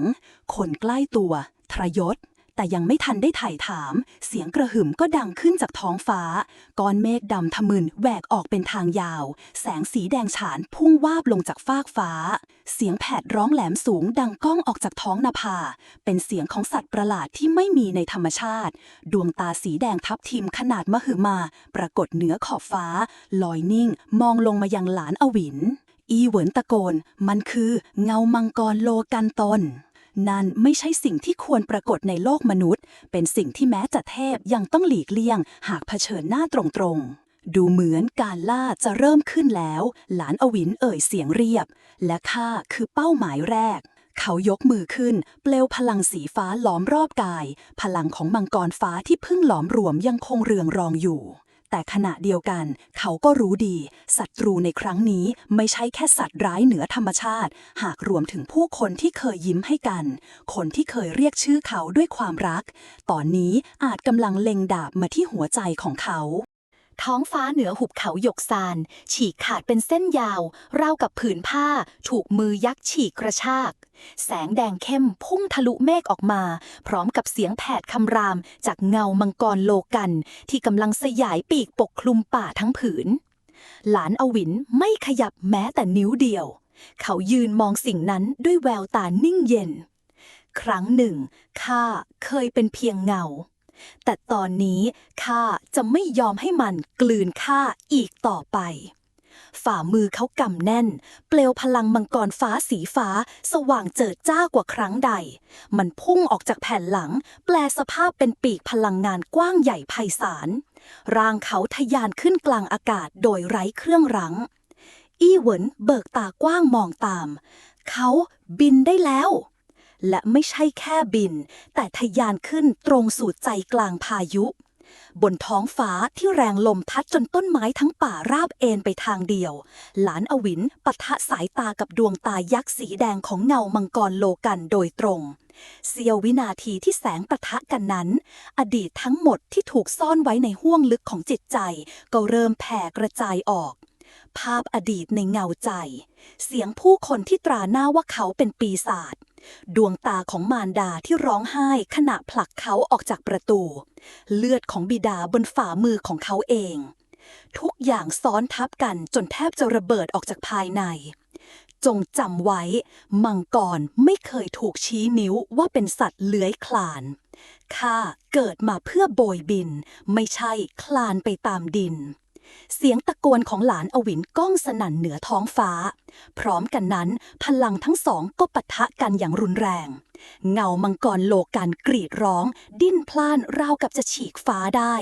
Speaker 3: คนใกล้ตัวทรยศแต่ยังไม่ทันได้ไถ่ถามเสียงกระหึ่มก็ดังขึ้นจากท้องฟ้าก้อนเมฆดำทะมึนแหวกออกเป็นทางยาวแสงสีแดงฉานพุ่งวาบลงจากฟากฟ้าเสียงแผดร้องแหลมสูงดังก้องออกจากท้องนภาเป็นเสียงของสัตว์ประหลาดที่ไม่มีในธรรมชาติดวงตาสีแดงทับทิมขนาดมหึมาปรากฏเหนือขอบฟ้าลอยนิ่งมองลงมายังหลานอวินอีเหวินตะโกนมันคือเงามังกรโลกันตนนั่นไม่ใช่สิ่งที่ควรปรากฏในโลกมนุษย์เป็นสิ่งที่แม้จะเทพยังต้องหลีกเลี่ยงหากเผชิญหน้าตรงๆดูเหมือนการล่าจะเริ่มขึ้นแล้วหลานอวินเอ่ยเสียงเรียบและข้าคือเป้าหมายแรกเขายกมือขึ้นเปลวพลังสีฟ้าล้อมรอบกายพลังของมังกรฟ้าที่เพิ่งหลอมรวมยังคงเรืองรองอยู่แต่ขณะเดียวกันเขาก็รู้ดีศัตรูในครั้งนี้ไม่ใช่แค่สัตว์ร้ายเหนือธรรมชาติหากรวมถึงผู้คนที่เคยยิ้มให้กันคนที่เคยเรียกชื่อเขาด้วยความรักตอนนี้อาจกำลังเล็งดาบมาที่หัวใจของเขาท้องฟ้าเหนือหุบเขาหยกซานฉีกขาดเป็นเส้นยาวราวกับผืนผ้าถูกมือยักษ์ฉีกกระชากแสงแดงเข้มพุ่งทะลุเมฆออกมาพร้อมกับเสียงแผดคำรามจากเงามังกรโลกันที่กำลังสยายปีกปกคลุมป่าทั้งผืนหลานอวินไม่ขยับแม้แต่นิ้วเดียวเขายืนมองสิ่งนั้นด้วยแววตานิ่งเย็นครั้งหนึ่งข้าเคยเป็นเพียงเงาแต่ตอนนี้ข้าจะไม่ยอมให้มันกลืนข้าอีกต่อไปฝ่ามือเขากำแน่นเปลวพลังมังกรฟ้าสีฟ้าสว่างเจิดจ้ากว่าครั้งใดมันพุ่งออกจากแผ่นหลังแปลสภาพเป็นปีกพลังงานกว้างใหญ่ไพศาลร่างเขาทะยานขึ้นกลางอากาศโดยไร้เครื่องรั้งอี้เหวินเบิกตากว้างมองตามเขาบินได้แล้วและไม่ใช่แค่บินแต่ทะยานขึ้นตรงสู่ใจกลางพายุบนท้องฟ้าที่แรงลมพัดจนต้นไม้ทั้งป่าราบเอนไปทางเดียวหลานอวินปะทะสายตากับดวงตายักษ์สีแดงของเงามังกรโลกันโดยตรงเสี้ยววินาทีที่แสงปะทะกันนั้นอดีตทั้งหมดที่ถูกซ่อนไว้ในห้วงลึกของจิตใจก็เริ่มแผ่กระจายออกภาพอดีตในเงาใจเสียงผู้คนที่ตราหน้าว่าเขาเป็นปีศาจดวงตาของมารดาที่ร้องไห้ขณะผลักเขาออกจากประตูเลือดของบิดาบนฝ่ามือของเขาเองทุกอย่างซ้อนทับกันจนแทบจะระเบิดออกจากภายในจงจำไว้มังกรไม่เคยถูกชี้นิ้วว่าเป็นสัตว์เลื้อยคลานข้าเกิดมาเพื่อโบยบินไม่ใช่คลานไปตามดินเสียงตะโกนของหลานอวินก้องสนั่นเหนือท้องฟ้าพร้อมกันนั้นพลังทั้งสองก็ปะทะกันอย่างรุนแรงเงามังกรโลกันกรีดร้องดิ้นพล่านราวกับจะฉีกฟ้าได้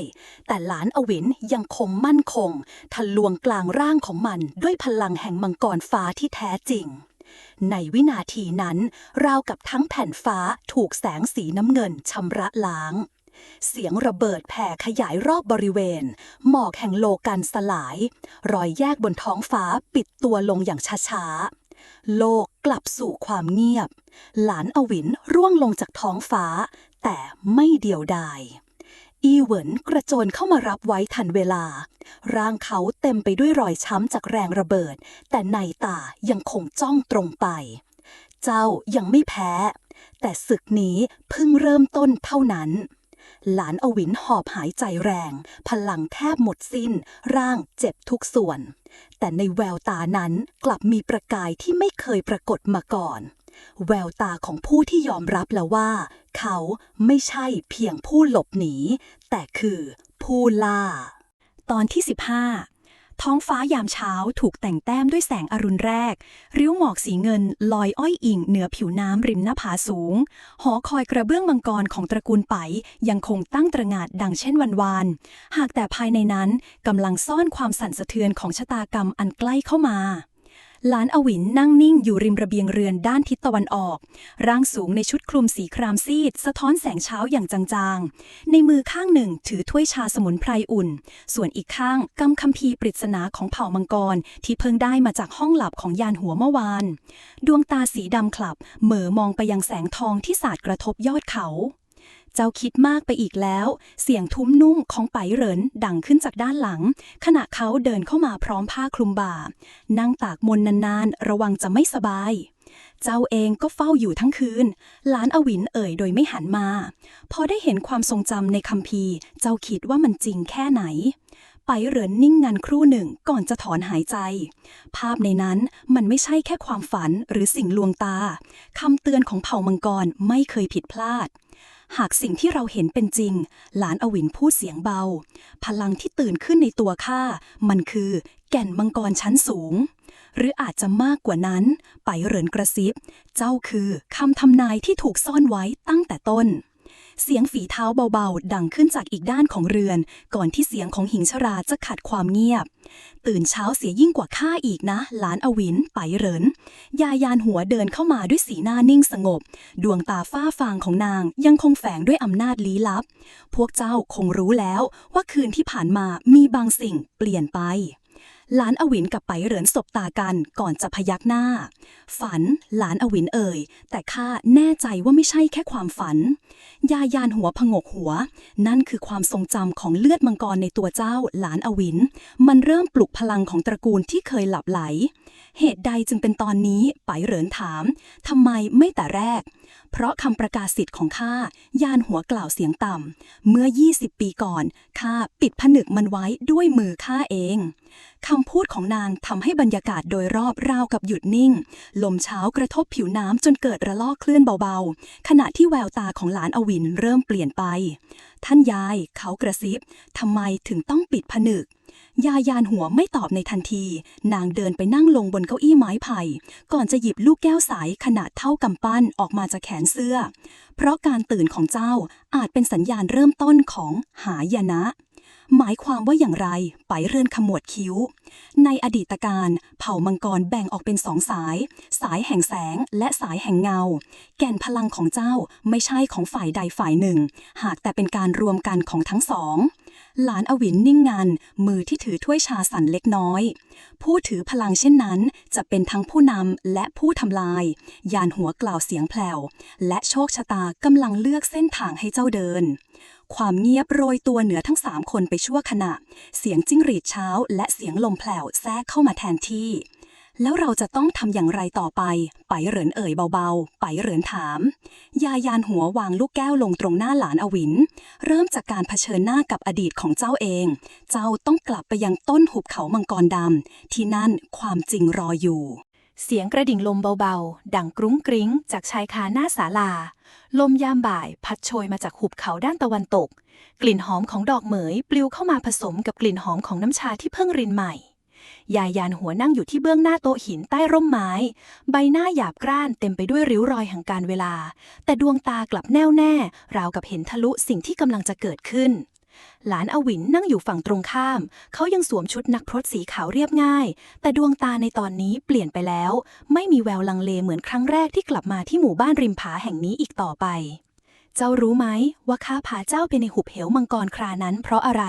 Speaker 3: แต่หลานอวินยังคงมั่นคงทะลวงกลางร่างของมันด้วยพลังแห่งมังกรฟ้าที่แท้จริงในวินาทีนั้นราวกับทั้งแผ่นฟ้าถูกแสงสีน้ำเงินชำระล้าง
Speaker 2: เสียงระเบิดแผ่ขยายรอบบริเวณหมอกแห่งโลกันสลายรอยแยกบนท้องฟ้าปิดตัวลงอย่างช้าๆโลกกลับสู่ความเงียบหลานอวินร่วงลงจากท้องฟ้าแต่ไม่เดียวดายอีเหวินกระโจนเข้ามารับไว้ทันเวลาร่างเขาเต็มไปด้วยรอยช้ำจากแรงระเบิดแต่ในตายังคงจ้องตรงไปเจ้ายังไม่แพ้แต่ศึกนี้เพิ่งเริ่มต้นเท่านั้นหลานอวินหอบหายใจแรงพลังแทบหมดสิ้นร่างเจ็บทุกส่วนแต่ในแววตานั้นกลับมีประกายที่ไม่เคยปรากฏมาก่อนแววตาของผู้ที่ยอมรับแล้วว่าเขาไม่ใช่เพียงผู้หลบหนีแต่คือผู้ล่า
Speaker 3: ตอนที่ 15 ท้องฟ้ายามเช้าถูกแต่งแต้มด้วยแสงอรุณแรกริ้วหมอกสีเงินลอยอ้อยอิงเหนือผิวน้ำริมหน้าผาสูงหอคอยกระเบื้องมังกรของตระกูลไปยังคงตั้งตระหง่านดังเช่นวันวานหากแต่ภายในนั้นกำลังซ่อนความสั่นสะเทือนของชะตากรรมอันใกล้เข้ามาหลานอวินนั่งนิ่งอยู่ริมระเบียงเรือนด้านทิศตะวันออกร่างสูงในชุดคลุมสีครามซีดสะท้อนแสงเช้าอย่างจางๆในมือข้างหนึ่งถือถ้วยชาสมุนไพรอุ่นส่วนอีกข้างกำคัมภีร์ปริศนาของเผ่ามังกรที่เพิ่งได้มาจากห้องหลับของยานหัวเมื่อวานดวงตาสีดำคลับเหม่อมองไปยังแสงทองที่สาดกระทบยอดเขาเจ้าคิดมากไปอีกแล้วเสียงทุ้มนุ่มของไปเหรินดังขึ้นจากด้านหลังขณะเขาเดินเข้ามาพร้อมผ้าคลุมบ่านั่งตากมนนานๆระวังจะไม่สบายเจ้าเองก็เฝ้าอยู่ทั้งคืนหลานอวินเอ่ยโดยไม่หันมาพอได้เห็นความทรงจำในคัมภีร์เจ้าคิดว่ามันจริงแค่ไหนไปเหรินนิ่งงันครู่หนึ่งก่อนจะถอนหายใจภาพในนั้นมันไม่ใช่แค่ความฝันหรือสิ่งลวงตาคำเตือนของเผ่ามังกรไม่เคยผิดพลาดหากสิ่งที่เราเห็นเป็นจริงหลานอวินพูดเสียงเบาพลังที่ตื่นขึ้นในตัวข้ามันคือแก่นมังกรชั้นสูงหรืออาจจะมากกว่านั้นไปเหรินกระซิบเจ้าคือคำทำนายที่ถูกซ่อนไว้ตั้งแต่ต้นเสียงฝีเท้าเบาๆดังขึ้นจากอีกด้านของเรือนก่อนที่เสียงของหญิงชราจะขัดความเงียบตื่นเช้าเสียยิ่งกว่าข้าอีกนะหลานอวินไปเหรินยายานหัวเดินเข้ามาด้วยสีหน้านิ่งสงบดวงตาฝ้าฟางของนางยังคงแฝงด้วยอำนาจลี้ลับพวกเจ้าคงรู้แล้วว่าคืนที่ผ่านมามีบางสิ่งเปลี่ยนไปหลานอวินกับไปเหรินสบตากันก่อนจะพยักหน้าฝันหลานอวินเอ่ยแต่ข้าแน่ใจว่าไม่ใช่แค่ความฝันยายานหัวผงกหัวนั่นคือความทรงจำของเลือดมังกรในตัวเจ้าหลานอวินมันเริ่มปลุกพลังของตระกูลที่เคยหลับไหลเหตุใดจึงเป็นตอนนี้ไปเหรินถามทำไมไม่แต่แรกเพราะคำประกาศสิทธิ์ของข้ายานหัวกล่าวเสียงต่ำเมื่อ20 ปีก่อนข้าปิดผนึกมันไว้ด้วยมือข้าเองคำพูดของนางทำให้บรรยากาศโดยรอบราวกับหยุดนิ่งลมเช้ากระทบผิวน้ำจนเกิดระลอกคลื่นเบาๆขณะที่แววตาของหลานอวินเริ่มเปลี่ยนไปท่านยายเขากระซิบทำไมถึงต้องปิดผนึกยายานหัวไม่ตอบในทันทีนางเดินไปนั่งลงบนเก้าอี้ไม้ไผ่ก่อนจะหยิบลูกแก้วใสขนาดเท่ากำปั้นออกมาจากแขนเสื้อเพราะการตื่นของเจ้าอาจเป็นสัญญาณเริ่มต้นของหายนะหมายความว่าอย่างไรไปเรือนขมวดคิ้วในอดีตการเผ่ามังกรแบ่งออกเป็น2 สายแห่งแสงและสายแห่งเงาแก่นพลังของเจ้าไม่ใช่ของฝ่ายใดฝ่ายหนึ่งหากแต่เป็นการรวมกันของทั้งสองหลานอวินนิ่งงันมือที่ถือถ้วยชาสั่นเล็กน้อยผู้ถือพลังเช่นนั้นจะเป็นทั้งผู้นำและผู้ทำลายยานหัวกล่าวเสียงแผ่วและโชคชะตากำลังเลือกเส้นทางให้เจ้าเดินความเงียบโรยตัวเหนือทั้ง3 คนไปชั่วขณะเสียงจิ้งหรีดเช้าและเสียงลมแผ่วแทรกเข้ามาแทนที่แล้วเราจะต้องทำอย่างไรต่อไปไปเหรินเอ่ยเบาๆไปเหรินถามยายานหัววางลูกแก้วลงตรงหน้าหลานอวินเริ่มจากการเผชิญหน้ากับอดีตของเจ้าเองเจ้าต้องกลับไปยังต้นหุบเขามังกรดำที่นั่นความจริงรออยู่เสียงกระดิ่งลมเบาๆดังกรุ้งกริ้งจากชายคาหน้าศาลาลมยามบ่ายพัดโชยมาจากหุบเขาด้านตะวันตกกลิ่นหอมของดอกเหมยปลิวเข้ามาผสมกับกลิ่นหอมของน้ำชาที่เพิ่งรินใหม่ยายานหัวนั่งอยู่ที่เบื้องหน้าโต๊ะหินใต้ร่มไม้ใบหน้าหยาบกร้านเต็มไปด้วยริ้วรอยแห่งการเวลาแต่ดวงตากลับแน่วแน่ราวกับเห็นทะลุสิ่งที่กำลังจะเกิดขึ้นหลานอวินนั่งอยู่ฝั่งตรงข้ามเขายังสวมชุดนักพรตสีขาวเรียบง่ายแต่ดวงตาในตอนนี้เปลี่ยนไปแล้วไม่มีแววลังเลเหมือนครั้งแรกที่กลับมาที่หมู่บ้านริมผาแห่งนี้อีกต่อไป เจ้ารู้ไหมว่าข้าพาเจ้าไปในหุบเหวมังกรครานั้นเพราะอะไร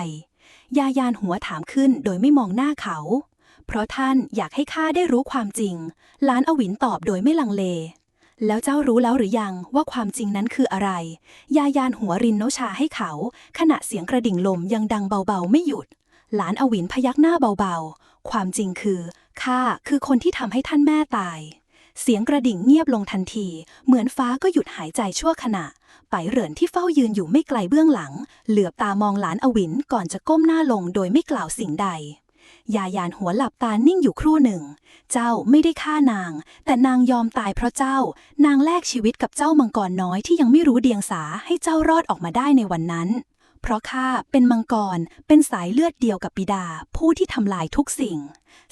Speaker 3: ยายานหัวถามขึ้นโดยไม่มองหน้าเขาเพราะท่านอยากให้ข้าได้รู้ความจริงหลานอวินตอบโดยไม่ลังเลแล้วเจ้ารู้แล้วหรือยังว่าความจริงนั้นคืออะไรยายานหัวรินโนชาให้เขาขณะเสียงกระดิ่งลมยังดังเบาๆไม่หยุดหลานอวินพยักหน้าเบาๆความจริงคือข้าคือคนที่ทำให้ท่านแม่ตายเสียงกระดิ่งเงียบลงทันทีเหมือนฟ้าก็หยุดหายใจชั่วขณะไปเหรินที่เฝ้ายืนอยู่ไม่ไกลเบื้องหลังเหลือบตามองหลานอวินก่อนจะก้มหน้าลงโดยไม่กล่าวสิ่งใดยายานหัวหลับตานิ่งอยู่ครู่หนึ่งเจ้าไม่ได้ฆ่านางแต่นางยอมตายเพราะเจ้านางแลกชีวิตกับเจ้ามังกรน้อยที่ยังไม่รู้เดียงสาให้เจ้ารอดออกมาได้ในวันนั้นเพราะข้าเป็นมังกรเป็นสายเลือดเดียวกับบิดาผู้ที่ทำลายทุกสิ่ง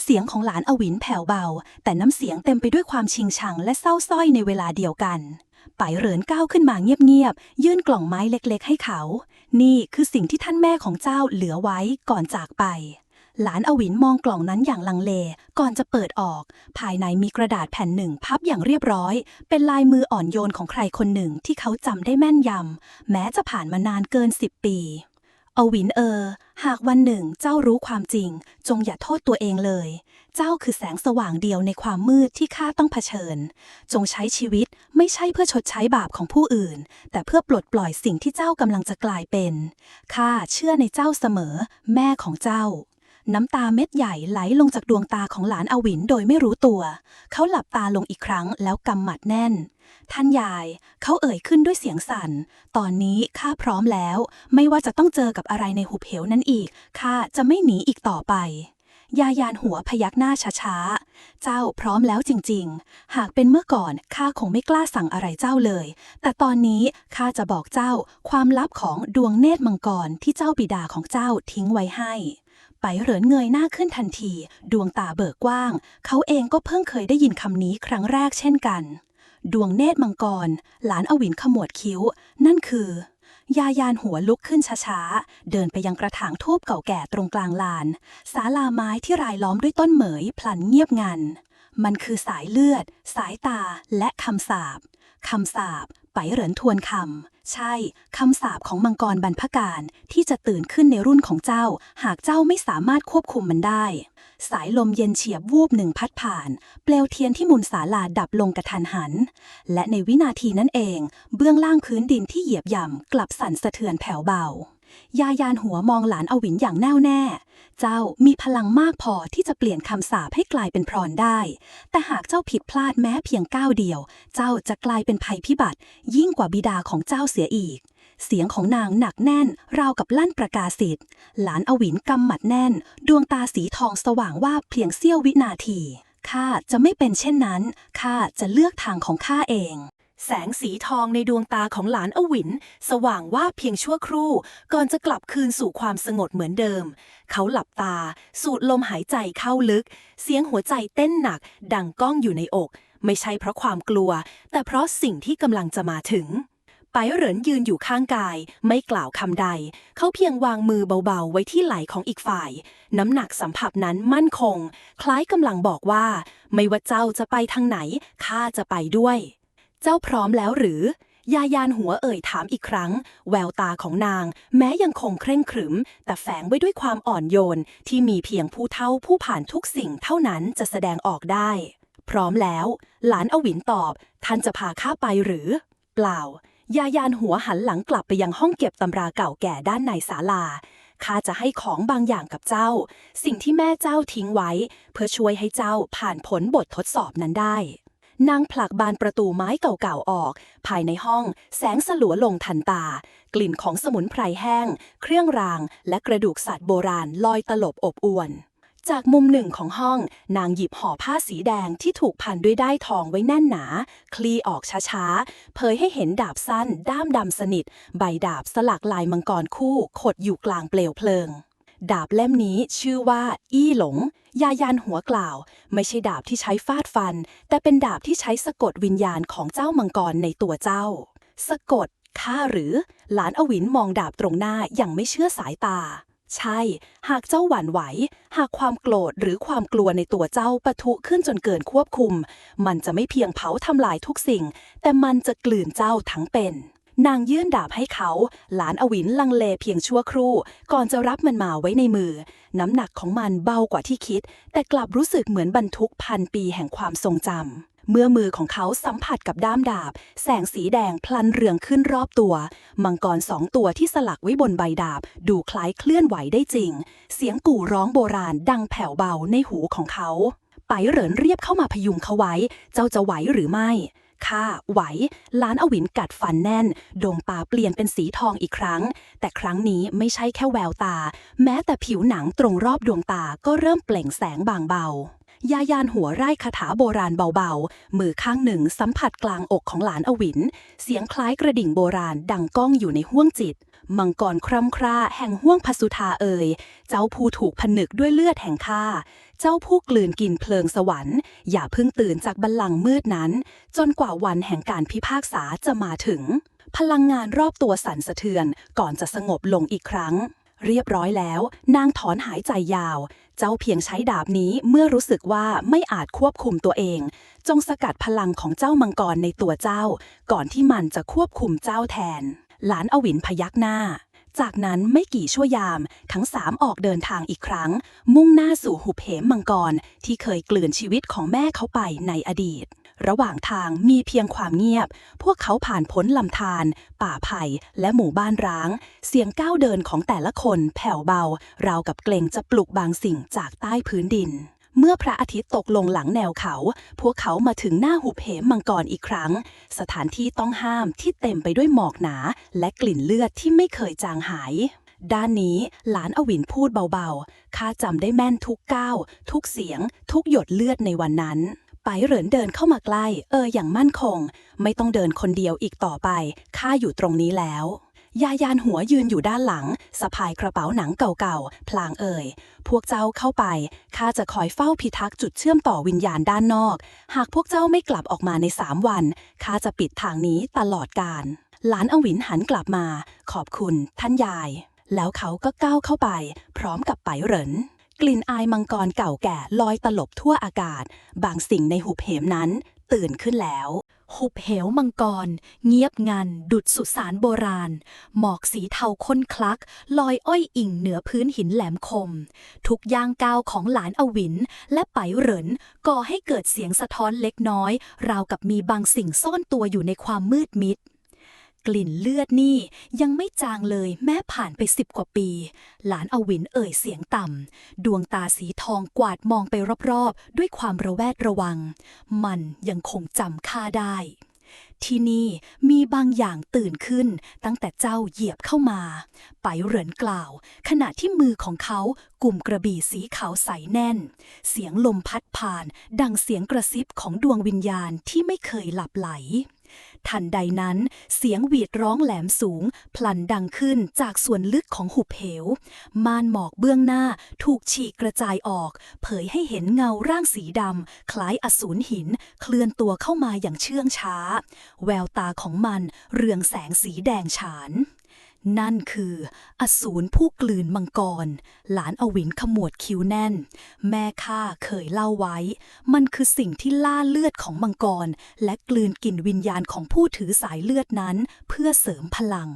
Speaker 3: เสียงของหลานอวินแผ่วเบาแต่น้ำเสียงเต็มไปด้วยความชิงชังและเศร้าส้อยในเวลาเดียวกันไปเหรินก้าวขึ้นมาเงียบๆยื่นกล่องไม้เล็กๆให้เขานี่คือสิ่งที่ท่านแม่ของเจ้าเหลือไว้ก่อนจากไปหลานอวินมองกล่องนั้นอย่างลังเลก่อนจะเปิดออกภายในมีกระดาษแผ่นหนึ่งพับอย่างเรียบร้อยเป็นลายมืออ่อนโยนของใครคนหนึ่งที่เขาจำได้แม่นยำแม้จะผ่านมานานเกิน10 ปีอวินหากวันหนึ่งเจ้ารู้ความจริงจงอย่าโทษตัวเองเลยเจ้าคือแสงสว่างเดียวในความมืดที่ข้าต้องเผชิญจงใช้ชีวิตไม่ใช่เพื่อชดใช้บาปของผู้อื่นแต่เพื่อปลดปล่อยสิ่งที่เจ้ากำลังจะกลายเป็นข้าเชื่อในเจ้าเสมอแม่ของเจ้าน้ำตาเม็ดใหญ่ไหลลงจากดวงตาของหลานอวินโดยไม่รู้ตัวเขาหลับตาลงอีกครั้งแล้วกำหมัดแน่นท่านยายเขาเอ่ยขึ้นด้วยเสียงสั่นตอนนี้ข้าพร้อมแล้วไม่ว่าจะต้องเจอกับอะไรในหุบเหวนั้นอีกข้าจะไม่หนีอีกต่อไปยายานหัวพยักหน้าช้าๆเจ้าพร้อมแล้วจริงๆหากเป็นเมื่อก่อนข้าคงไม่กล้าสั่งอะไรเจ้าเลยแต่ตอนนี้ข้าจะบอกเจ้าความลับของดวงเนตรมังกรที่เจ้าบิดาของเจ้าทิ้งไว้ให้ไปเหรินเงยหน้าขึ้นทันทีดวงตาเบิกกว้างเขาเองก็เพิ่งเคยได้ยินคำนี้ครั้งแรกเช่นกันดวงเนตรมังกรหลานอวินขมวดคิ้วนั่นคือยายานหัวลุกขึ้นช้าๆเดินไปยังกระถางทูบเก่าแก่ตรงกลางลานศาลาไม้ที่รายล้อมด้วยต้นเหมยพลันเงียบงันมันคือสายเลือดสายตาและคำสาปไปเหรินทวนคำใช่คำสาปของมังกรบรรพการที่จะตื่นขึ้นในรุ่นของเจ้าหากเจ้าไม่สามารถควบคุมมันได้สายลมเย็นเฉียบวูบหนึ่งพัดผ่านเปลวเทียนที่มุนศาลาดับลงกระทันหันและในวินาทีนั้นเองเบื้องล่างพื้นดินที่เหยียบย่ำกลับสั่นสะเทือนแผ่วเบายายานหัวมองหลานอวินอย่างแน่วแน่เจ้ามีพลังมากพอที่จะเปลี่ยนคำสาปให้กลายเป็นพรได้แต่หากเจ้าผิดพลาดแม้เพียงก้าวเดียวเจ้าจะกลายเป็นภัยพิบัติยิ่งกว่าบิดาของเจ้าเสียอีกเสียงของนางหนักแน่นราวกับลั่นประกาศสิทธิ์หลานอวินกำหมัดแน่นดวงตาสีทองสว่างวาบเพียงเสี้ยววินาทีข้าจะไม่เป็นเช่นนั้นข้าจะเลือกทางของข้าเองแสงสีทองในดวงตาของหลานอวินสว่างวาบเพียงชั่วครู่ก่อนจะกลับคืนสู่ความสงบเหมือนเดิมเขาหลับตาสูดลมหายใจเข้าลึกเสียงหัวใจเต้นหนักดังก้องอยู่ในอกไม่ใช่เพราะความกลัวแต่เพราะสิ่งที่กำลังจะมาถึงไปเหรินยืนอยู่ข้างกายไม่กล่าวคำใดเขาเพียงวางมือเบาๆไว้ที่ไหล่ของอีกฝ่ายน้ำหนักสัมผัสนั้นมั่นคงคล้ายกำลังบอกว่าไม่ว่าเจ้าจะไปทางไหนข้าจะไปด้วยเจ้าพร้อมแล้วหรือยายานหัวเอ่ยถามอีกครั้งแววตาของนางแม้ยังคงเคร่งขรึมแต่แฝงไว้ด้วยความอ่อนโยนที่มีเพียงผู้เฒ่าผู้ผ่านทุกสิ่งเท่านั้นจะแสดงออกได้พร้อมแล้วหลานอวินตอบท่านจะพาข้าไปหรือเปล่ายายานหัวหันหลังกลับไปยังห้องเก็บตำราเก่าแก่ด้านในศาลาข้าจะให้ของบางอย่างกับเจ้าสิ่งที่แม่เจ้าทิ้งไว้เพื่อช่วยให้เจ้าผ่านพ้นบททดสอบนั้นได้นางผลักบานประตูไม้เก่าๆออกภายในห้องแสงสลัวลงทันตากลิ่นของสมุนไพรแห้งเครื่องรางและกระดูกสัตว์โบราณลอยตลบอบอวนจากมุมหนึ่งของห้องนางหยิบห่อผ้าสีแดงที่ถูกพันด้วยด้ายทองไว้แน่นหนาคลี่ออกช้าๆเผยให้เห็นดาบสั้นด้ามดำสนิทใบดาบสลักลายมังกรคู่ขดอยู่กลางเปลวเพลิงดาบเล่มนี้ชื่อว่าอี้หลงยายานหัวกล่าวไม่ใช่ดาบที่ใช้ฟาดฟันแต่เป็นดาบที่ใช้สะกดวิญญาณของเจ้ามังกรในตัวเจ้าสะกดข้าหรือหลานอวินมองดาบตรงหน้าอย่างไม่เชื่อสายตาใช่หากเจ้าหวั่นไหวหากความโกรธหรือความกลัวในตัวเจ้าปะทุขึ้นจนเกินควบคุมมันจะไม่เพียงเผาทำลายทุกสิ่งแต่มันจะกลืนเจ้าทั้งเป็น นางยื่นดาบให้เขาหลานอวินลังเลเพียงชั่วครู่ก่อนจะรับมันมาไว้ในมือน้ำหนักของมันเบากว่าที่คิดแต่กลับรู้สึกเหมือนบรรทุกพันปีแห่งความทรงจำเมื่อมือของเขาสัมผัสกับด้ามดาบแสงสีแดงพลันเรืองขึ้นรอบตัวมังกร2 ตัวที่สลักไว้บนใบดาบดูคล้ายเคลื่อนไหวได้จริงเสียงกู่ร้องโบราณดังแผ่วเบาในหูของเขาไปเหรินเรียบเข้ามาพยุงเขาไว้เจ้าจะไหวหรือไม่ข้าไหวล้านอวินกัดฟันแน่นดวงตาเปลี่ยนเป็นสีทองอีกครั้งแต่ครั้งนี้ไม่ใช่แค่แววตาแม้แต่ผิวหนังตรงรอบดวงตาก็เริ่มเปล่งแสงบางเบายายานหัวไร่คาถาโบราณเบาๆมือข้างหนึ่งสัมผัสกลางอกของหลานอวินเสียงคล้ายกระดิ่งโบราณดังก้องอยู่ในห้วงจิตมังกรคร่ำคร่าแห่งห้วงพสุธาเอ่ยเจ้าผู้ถูกผนึกด้วยเลือดแห่งข้าเจ้าผู้กลืนกินเพลิงสวรรค์อย่าเพิ่งตื่นจากบัลลังก์มืดนั้นจนกว่าวันแห่งการพิพากษาจะมาถึงพลังงานรอบตัวสั่นสะเทือนก่อนจะสงบลงอีกครั้งเรียบร้อยแล้วนางถอนหายใจยาวเจ้าเพียงใช้ดาบนี้เมื่อรู้สึกว่าไม่อาจควบคุมตัวเองจงสกัดพลังของเจ้ามังกรในตัวเจ้าก่อนที่มันจะควบคุมเจ้าแทนหลานอวินพยักหน้าจากนั้นไม่กี่ชั่วยามทั้ง3ออกเดินทางอีกครั้งมุ่งหน้าสู่หุบเหมมังกรที่เคยกลืนชีวิตของแม่เขาไปในอดีตระหว่างทางมีเพียงความเงียบพวกเขาผ่านพ้นลำธารป่าไผ่และหมู่บ้านร้างเสียงก้าวเดินของแต่ละคนแผ่วเบาราวกับเกรงจะปลุกบางสิ่งจากใต้พื้นดินเมื่อพระอาทิตย์ตกลงหลังแนวเขาพวกเขามาถึงหน้าหุบเหมมังกรอีกครั้งสถานที่ต้องห้ามที่เต็มไปด้วยหมอกหนาและกลิ่นเลือดที่ไม่เคยจางหายด้านนี้หลานอวินพูดเบาๆข้าจำได้แม่นทุกก้าวทุกเสียงทุกหยดเลือดในวันนั้นไปเหรินเดินเข้ามาใกล้อย่างมั่นคงไม่ต้องเดินคนเดียวอีกต่อไปข้าอยู่ตรงนี้แล้วยายานหัวยืนอยู่ด้านหลังสะพายกระเป๋าหนังเก่าๆพลางพวกเจ้าเข้าไปข้าจะคอยเฝ้าพิทักษ์จุดเชื่อมต่อวิญญาณด้านนอกหากพวกเจ้าไม่กลับออกมาใน3 วันข้าจะปิดทางนี้ตลอดกาลหลานอวินหันกลับมาขอบคุณท่านยายแล้วเขาก็ก้าวเข้าไปพร้อมกับไปเหรินกลิ่นอายมังกรเก่าแก่ลอยตลบทั่วอากาศบางสิ่งในหุบเหมนั้นตื่นขึ้นแล้วหุบเหวมังกรเงียบงันดุจสุสานโบราณหมอกสีเทาข้นคลักลอยอ้อยอิ่งเหนือพื้นหินแหลมคมทุกย่างก้าวของหลานอวินและไปเหรินก่อให้เกิดเสียงสะท้อนเล็กน้อยราวกับมีบางสิ่งซ่อนตัวอยู่ในความมืดมิดกลิ่นเลือดนี่ยังไม่จางเลยแม้ผ่านไป10 กว่าปีหลานอวินเอ่ยเสียงต่ำดวงตาสีทองกวาดมองไปรอบๆด้วยความระแวดระวังมันยังคงจำข้าได้ที่นี่มีบางอย่างตื่นขึ้นตั้งแต่เจ้าเหยียบเข้ามาไปเหรินกล่าวขณะที่มือของเขากุมกระบี่สีขาวใสแน่นเสียงลมพัดผ่านดังเสียงกระซิบของดวงวิญญาณที่ไม่เคยหลับไหลทันใดนั้นเสียงหวีดร้องแหลมสูงพลันดังขึ้นจากส่วนลึกของหุบเหวม่านหมอกเบื้องหน้าถูกฉีกกระจายออกเผยให้เห็นเงาร่างสีดำคล้ายอสูรหินเคลื่อนตัวเข้ามาอย่างเชื่องช้าแววตาของมันเรืองแสงสีแดงฉานนั่นคืออสูรผู้กลืนมังกรหลานอวินขมวดคิ้วแน่นแม่ข้าเคยเล่าไว้มันคือสิ่งที่ล่าเลือดของมังกรและกลืนกินวิญญาณของผู้ถือสายเลือดนั้นเพื่อเสริมพลัง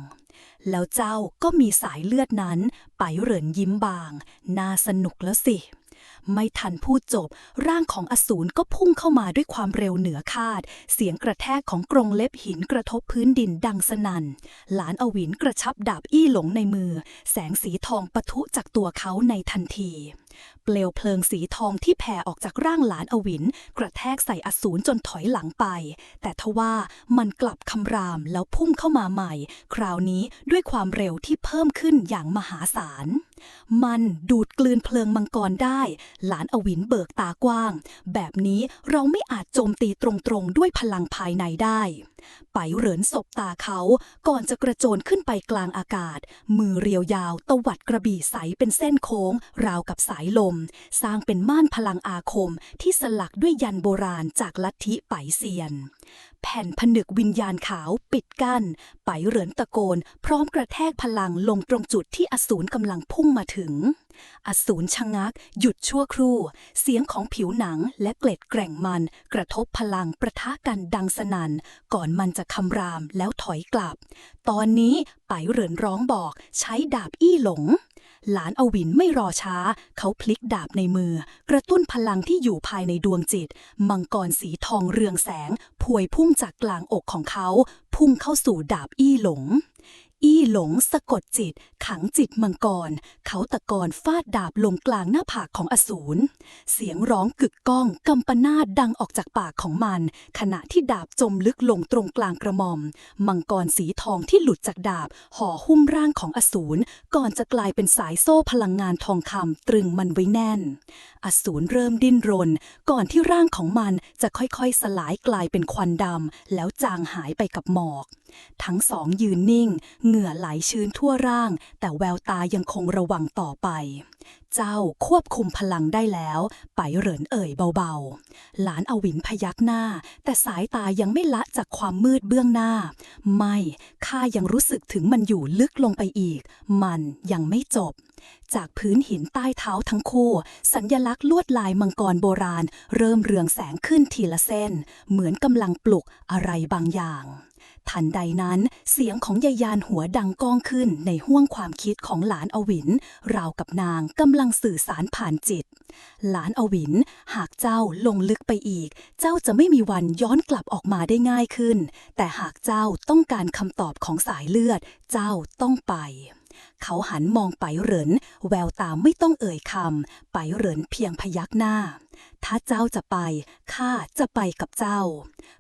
Speaker 3: แล้วเจ้าก็มีสายเลือดนั้นไปเหรินยิ้มบางน่าสนุกแล้วสิไม่ทันพูดจบร่างของอสูรก็พุ่งเข้ามาด้วยความเร็วเหนือคาดเสียงกระแทกของกรงเล็บหินกระทบพื้นดินดังสนั่นหลานอวินกระชับดาบอี้หลงในมือแสงสีทองปะทุจากตัวเขาในทันทีเปลวเพลิงสีทองที่แผ่ออกจากร่างหลานอวินกระแทกใส่อสูรจนถอยหลังไปแต่ทว่ามันกลับคำรามแล้วพุ่งเข้ามาใหม่คราวนี้ด้วยความเร็วที่เพิ่มขึ้นอย่างมหาศาลมันดูดกลืนเพลิงมังกรได้หลานอวินเบิกตากว้างแบบนี้เราไม่อาจโจมตีตรงๆด้วยพลังภายในได้ไปเหรินสบตาเขาก่อนจะกระโจนขึ้นไปกลางอากาศมือเรียวยาวตวัดกระบี่ใสเป็นเส้นโค้งราวกับสายลมสร้างเป็นม่านพลังอาคมที่สลักด้วยยันโบราณจากลัทธิไปเซียน
Speaker 2: แผ่นผนึกวิญญาณขาวปิดกั้นไปเหรินตะโกนพร้อมกระแทกพลังลงตรงจุดที่อสูรกำลังพุ่งมาถึงอสูรชะงักหยุดชั่วครู่เสียงของผิวหนังและเกล็ดแกร่งมันกระทบพลังประทะกันดังสนั่นก่อนมันจะคำรามแล้วถอยกลับตอนนี้ไปเหรินร้องบอกใช้ดาบอี้หลงหลานอวินไม่รอช้าเขาพลิกดาบในมือกระตุ้นพลังที่อยู่ภายในดวงจิตมังกรสีทองเรืองแสงพวยพุ่งจากกลางอกของเขาพุ่งเข้าสู่ดาบอี้หลงอี้หลงสะกดจิตขังจิตมังกรเขาตะกอนฟาดดาบลงกลางหน้าผากของอสูรเสียงร้องกึกก้องกำปนาตดังออกจากปากของมันขณะที่ดาบจมลึกลงตรงกลางกระหม่อมมังกรสีทองที่หลุดจากดาบห่อหุ้มร่างของอสูรก่อนจะกลายเป็นสายโซ่พลังงานทองคำตรึงมันไว้แน่นอสูรเริ่มดิ้นรนก่อนที่ร่างของมันจะค่อยๆสลายกลายเป็นควันดำแล้วจางหายไปกับหมอกทั้งสองยืนนิ่งเหงื่อไหลชื้นทั่วร่างแต่แววตายังคงระวังต่อไปเจ้าควบคุมพลังได้แล้วไปเหรินเอ่ยเบาๆหลานอวินพยักหน้าแต่สายตายังไม่ละจากความมืดเบื้องหน้าไม่ข้ายังรู้สึกถึงมันอยู่ลึกลงไปอีกมันยังไม่จบจากพื้นหินใต้เท้าทั้งคู่สัญลักษณ์ลวดลายมังกรโบราณเริ่มเรืองแสงขึ้นทีละเส้นเหมือนกำลังปลุกอะไรบางอย่างทันใดนั้นเสียงของยายานหัวดังก้องขึ้นในห้วงความคิดของหลานอวินราวกับนางกำลังสื่อสารผ่านจิตหลานอวินหากเจ้าลงลึกไปอีกเจ้าจะไม่มีวันย้อนกลับออกมาได้ง่ายขึ้นแต่หากเจ้าต้องการคำตอบของสายเลือดเจ้าต้องไปเขาหันมองไปเหรินแววตาไม่ต้องเอ่ยคำไปเหรินเพียงพยักหน้าถ้าเจ้าจะไปข้าจะไปกับเจ้า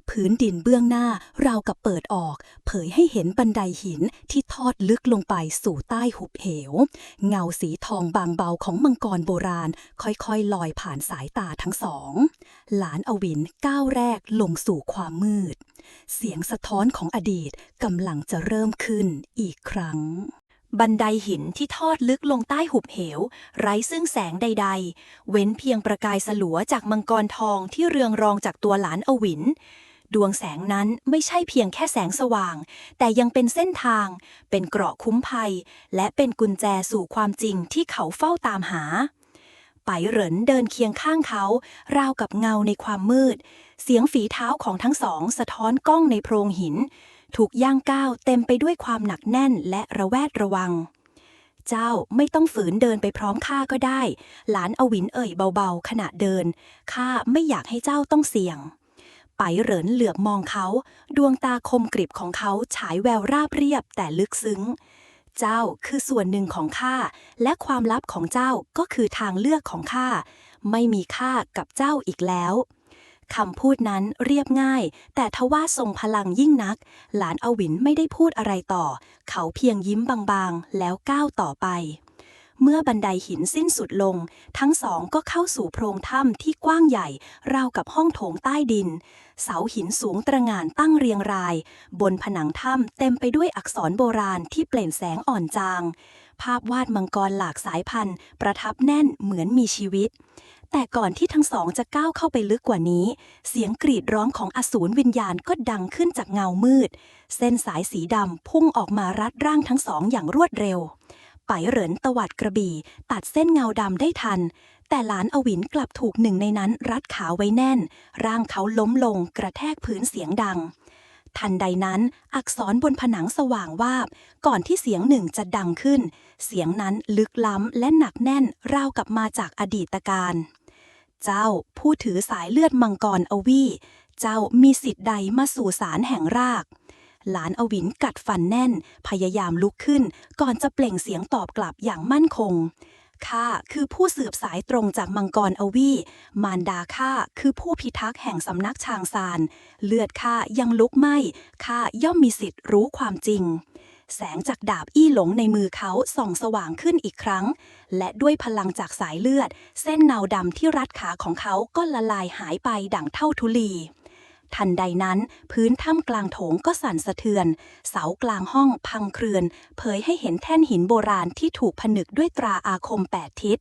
Speaker 2: พื้นดินเบื้องหน้าราวกับเปิดออกเผยให้เห็นบันไดหินที่ทอดลึกลงไปสู่ใต้หุบเหวเงาสีทองบางเบาของมังกรโบราณค่อยๆลอยผ่านสายตาทั้งสองหลานอวินก้าวแรกลงสู่ความมืดเสียงสะท้อนของอดีตกำลังจะเริ่มขึ้นอีกครั้งบันไดหินที่ทอดลึกลงใต้หุบเหวไร้ซึ่งแสงใดๆเว้นเพียงประกายสลัวจากมังกรทองที่เรืองรองจากตัวหลานอวินดวงแสงนั้นไม่ใช่เพียงแค่แสงสว่างแต่ยังเป็นเส้นทางเป็นเกราะคุ้มภัยและเป็นกุญแจสู่ความจริงที่เขาเฝ้าตามหาไปเหรินเดินเคียงข้างเขาราวกับเงาในความมืดเสียงฝีเท้าของทั้งสองสะท้อนก้องในโพรงหินถูกย่างก้าวเต็มไปด้วยความหนักแน่นและระแวดระวังเจ้าไม่ต้องฝืนเดินไปพร้อมข้าก็ได้หลานอวินเอ่ยเบาๆขณะเดินข้าไม่อยากให้เจ้าต้องเสี่ยงไปเหรินเหลือบมองเขาดวงตาคมกริบของเขาฉายแววราบเรียบแต่ลึกซึ้งเจ้าคือส่วนหนึ่งของข้าและความลับของเจ้าก็คือทางเลือกของข้าไม่มีข้ากับเจ้าอีกแล้วคำพูดนั้นเรียบง่ายแต่ทว่าทรงพลังยิ่งนักหลานอวินไม่ได้พูดอะไรต่อเขาเพียงยิ้มบางๆแล้วก้าวต่อไปเมื่อบันไดหินสิ้นสุดลงทั้งสองก็เข้าสู่โพรงถ้ำที่กว้างใหญ่ราวกับห้องโถงใต้ดินเสาหินสูงตระหง่านตั้งเรียงรายบนผนังถ้ำเต็มไปด้วยอักษรโบราณที่เปล่งแสงอ่อนจางภาพวาดมังกรหลากสายพันธุ์ประทับแน่นเหมือนมีชีวิตแต่ก่อนที่ทั้งสองจะก้าวเข้าไปลึกกว่านี้เสียงกรีดร้องของอสูรวิญญาณก็ดังขึ้นจากเงามืดเส้นสายสีดำพุ่งออกมารัดร่างทั้งสองอย่างรวดเร็วไปเหรินตวัดกระบี่ตัดเส้นเงาดำได้ทันแต่หลานอวินกลับถูกหนึ่งในนั้นรัดขาไว้แน่นร่างเขาล้มลงกระแทกพื้นเสียงดังทันใดนั้นอักษรบนผนังสว่างวาบก่อนที่เสียงหนึ่งจะดังขึ้นเสียงนั้นลึกล้ำและหนักแน่นราวกับมาจากอดีตการเจ้าผู้ถือสายเลือดมังกรอวีเจ้ามีสิทธิ์ใดมาสู่ศาลแห่งรากหลานอวินกัดฟันแน่นพยายามลุกขึ้นก่อนจะเปล่งเสียงตอบกลับอย่างมั่นคงข้าคือผู้สืบสายตรงจากมังกรอวีมารดาข้าคือผู้พิทักษ์แห่งสำนักชางซานเลือดข้ายังลุกไหม้ข้าย่อมมีสิทธิ์รู้ความจริงแสงจากดาบอี้หลงในมือเขาส่องสว่างขึ้นอีกครั้งและด้วยพลังจากสายเลือดเส้นเนาดำที่รัดขาของเขาก็ละลายหายไปดั่งเท่าธุลีทันใดนั้นพื้นถ้ำกลางโถงก็สั่นสะเทือนเสากลางห้องพังเครือนเผยให้เห็นแท่นหินโบราณที่ถูกผนึกด้วยตราอาคม8 ทิศ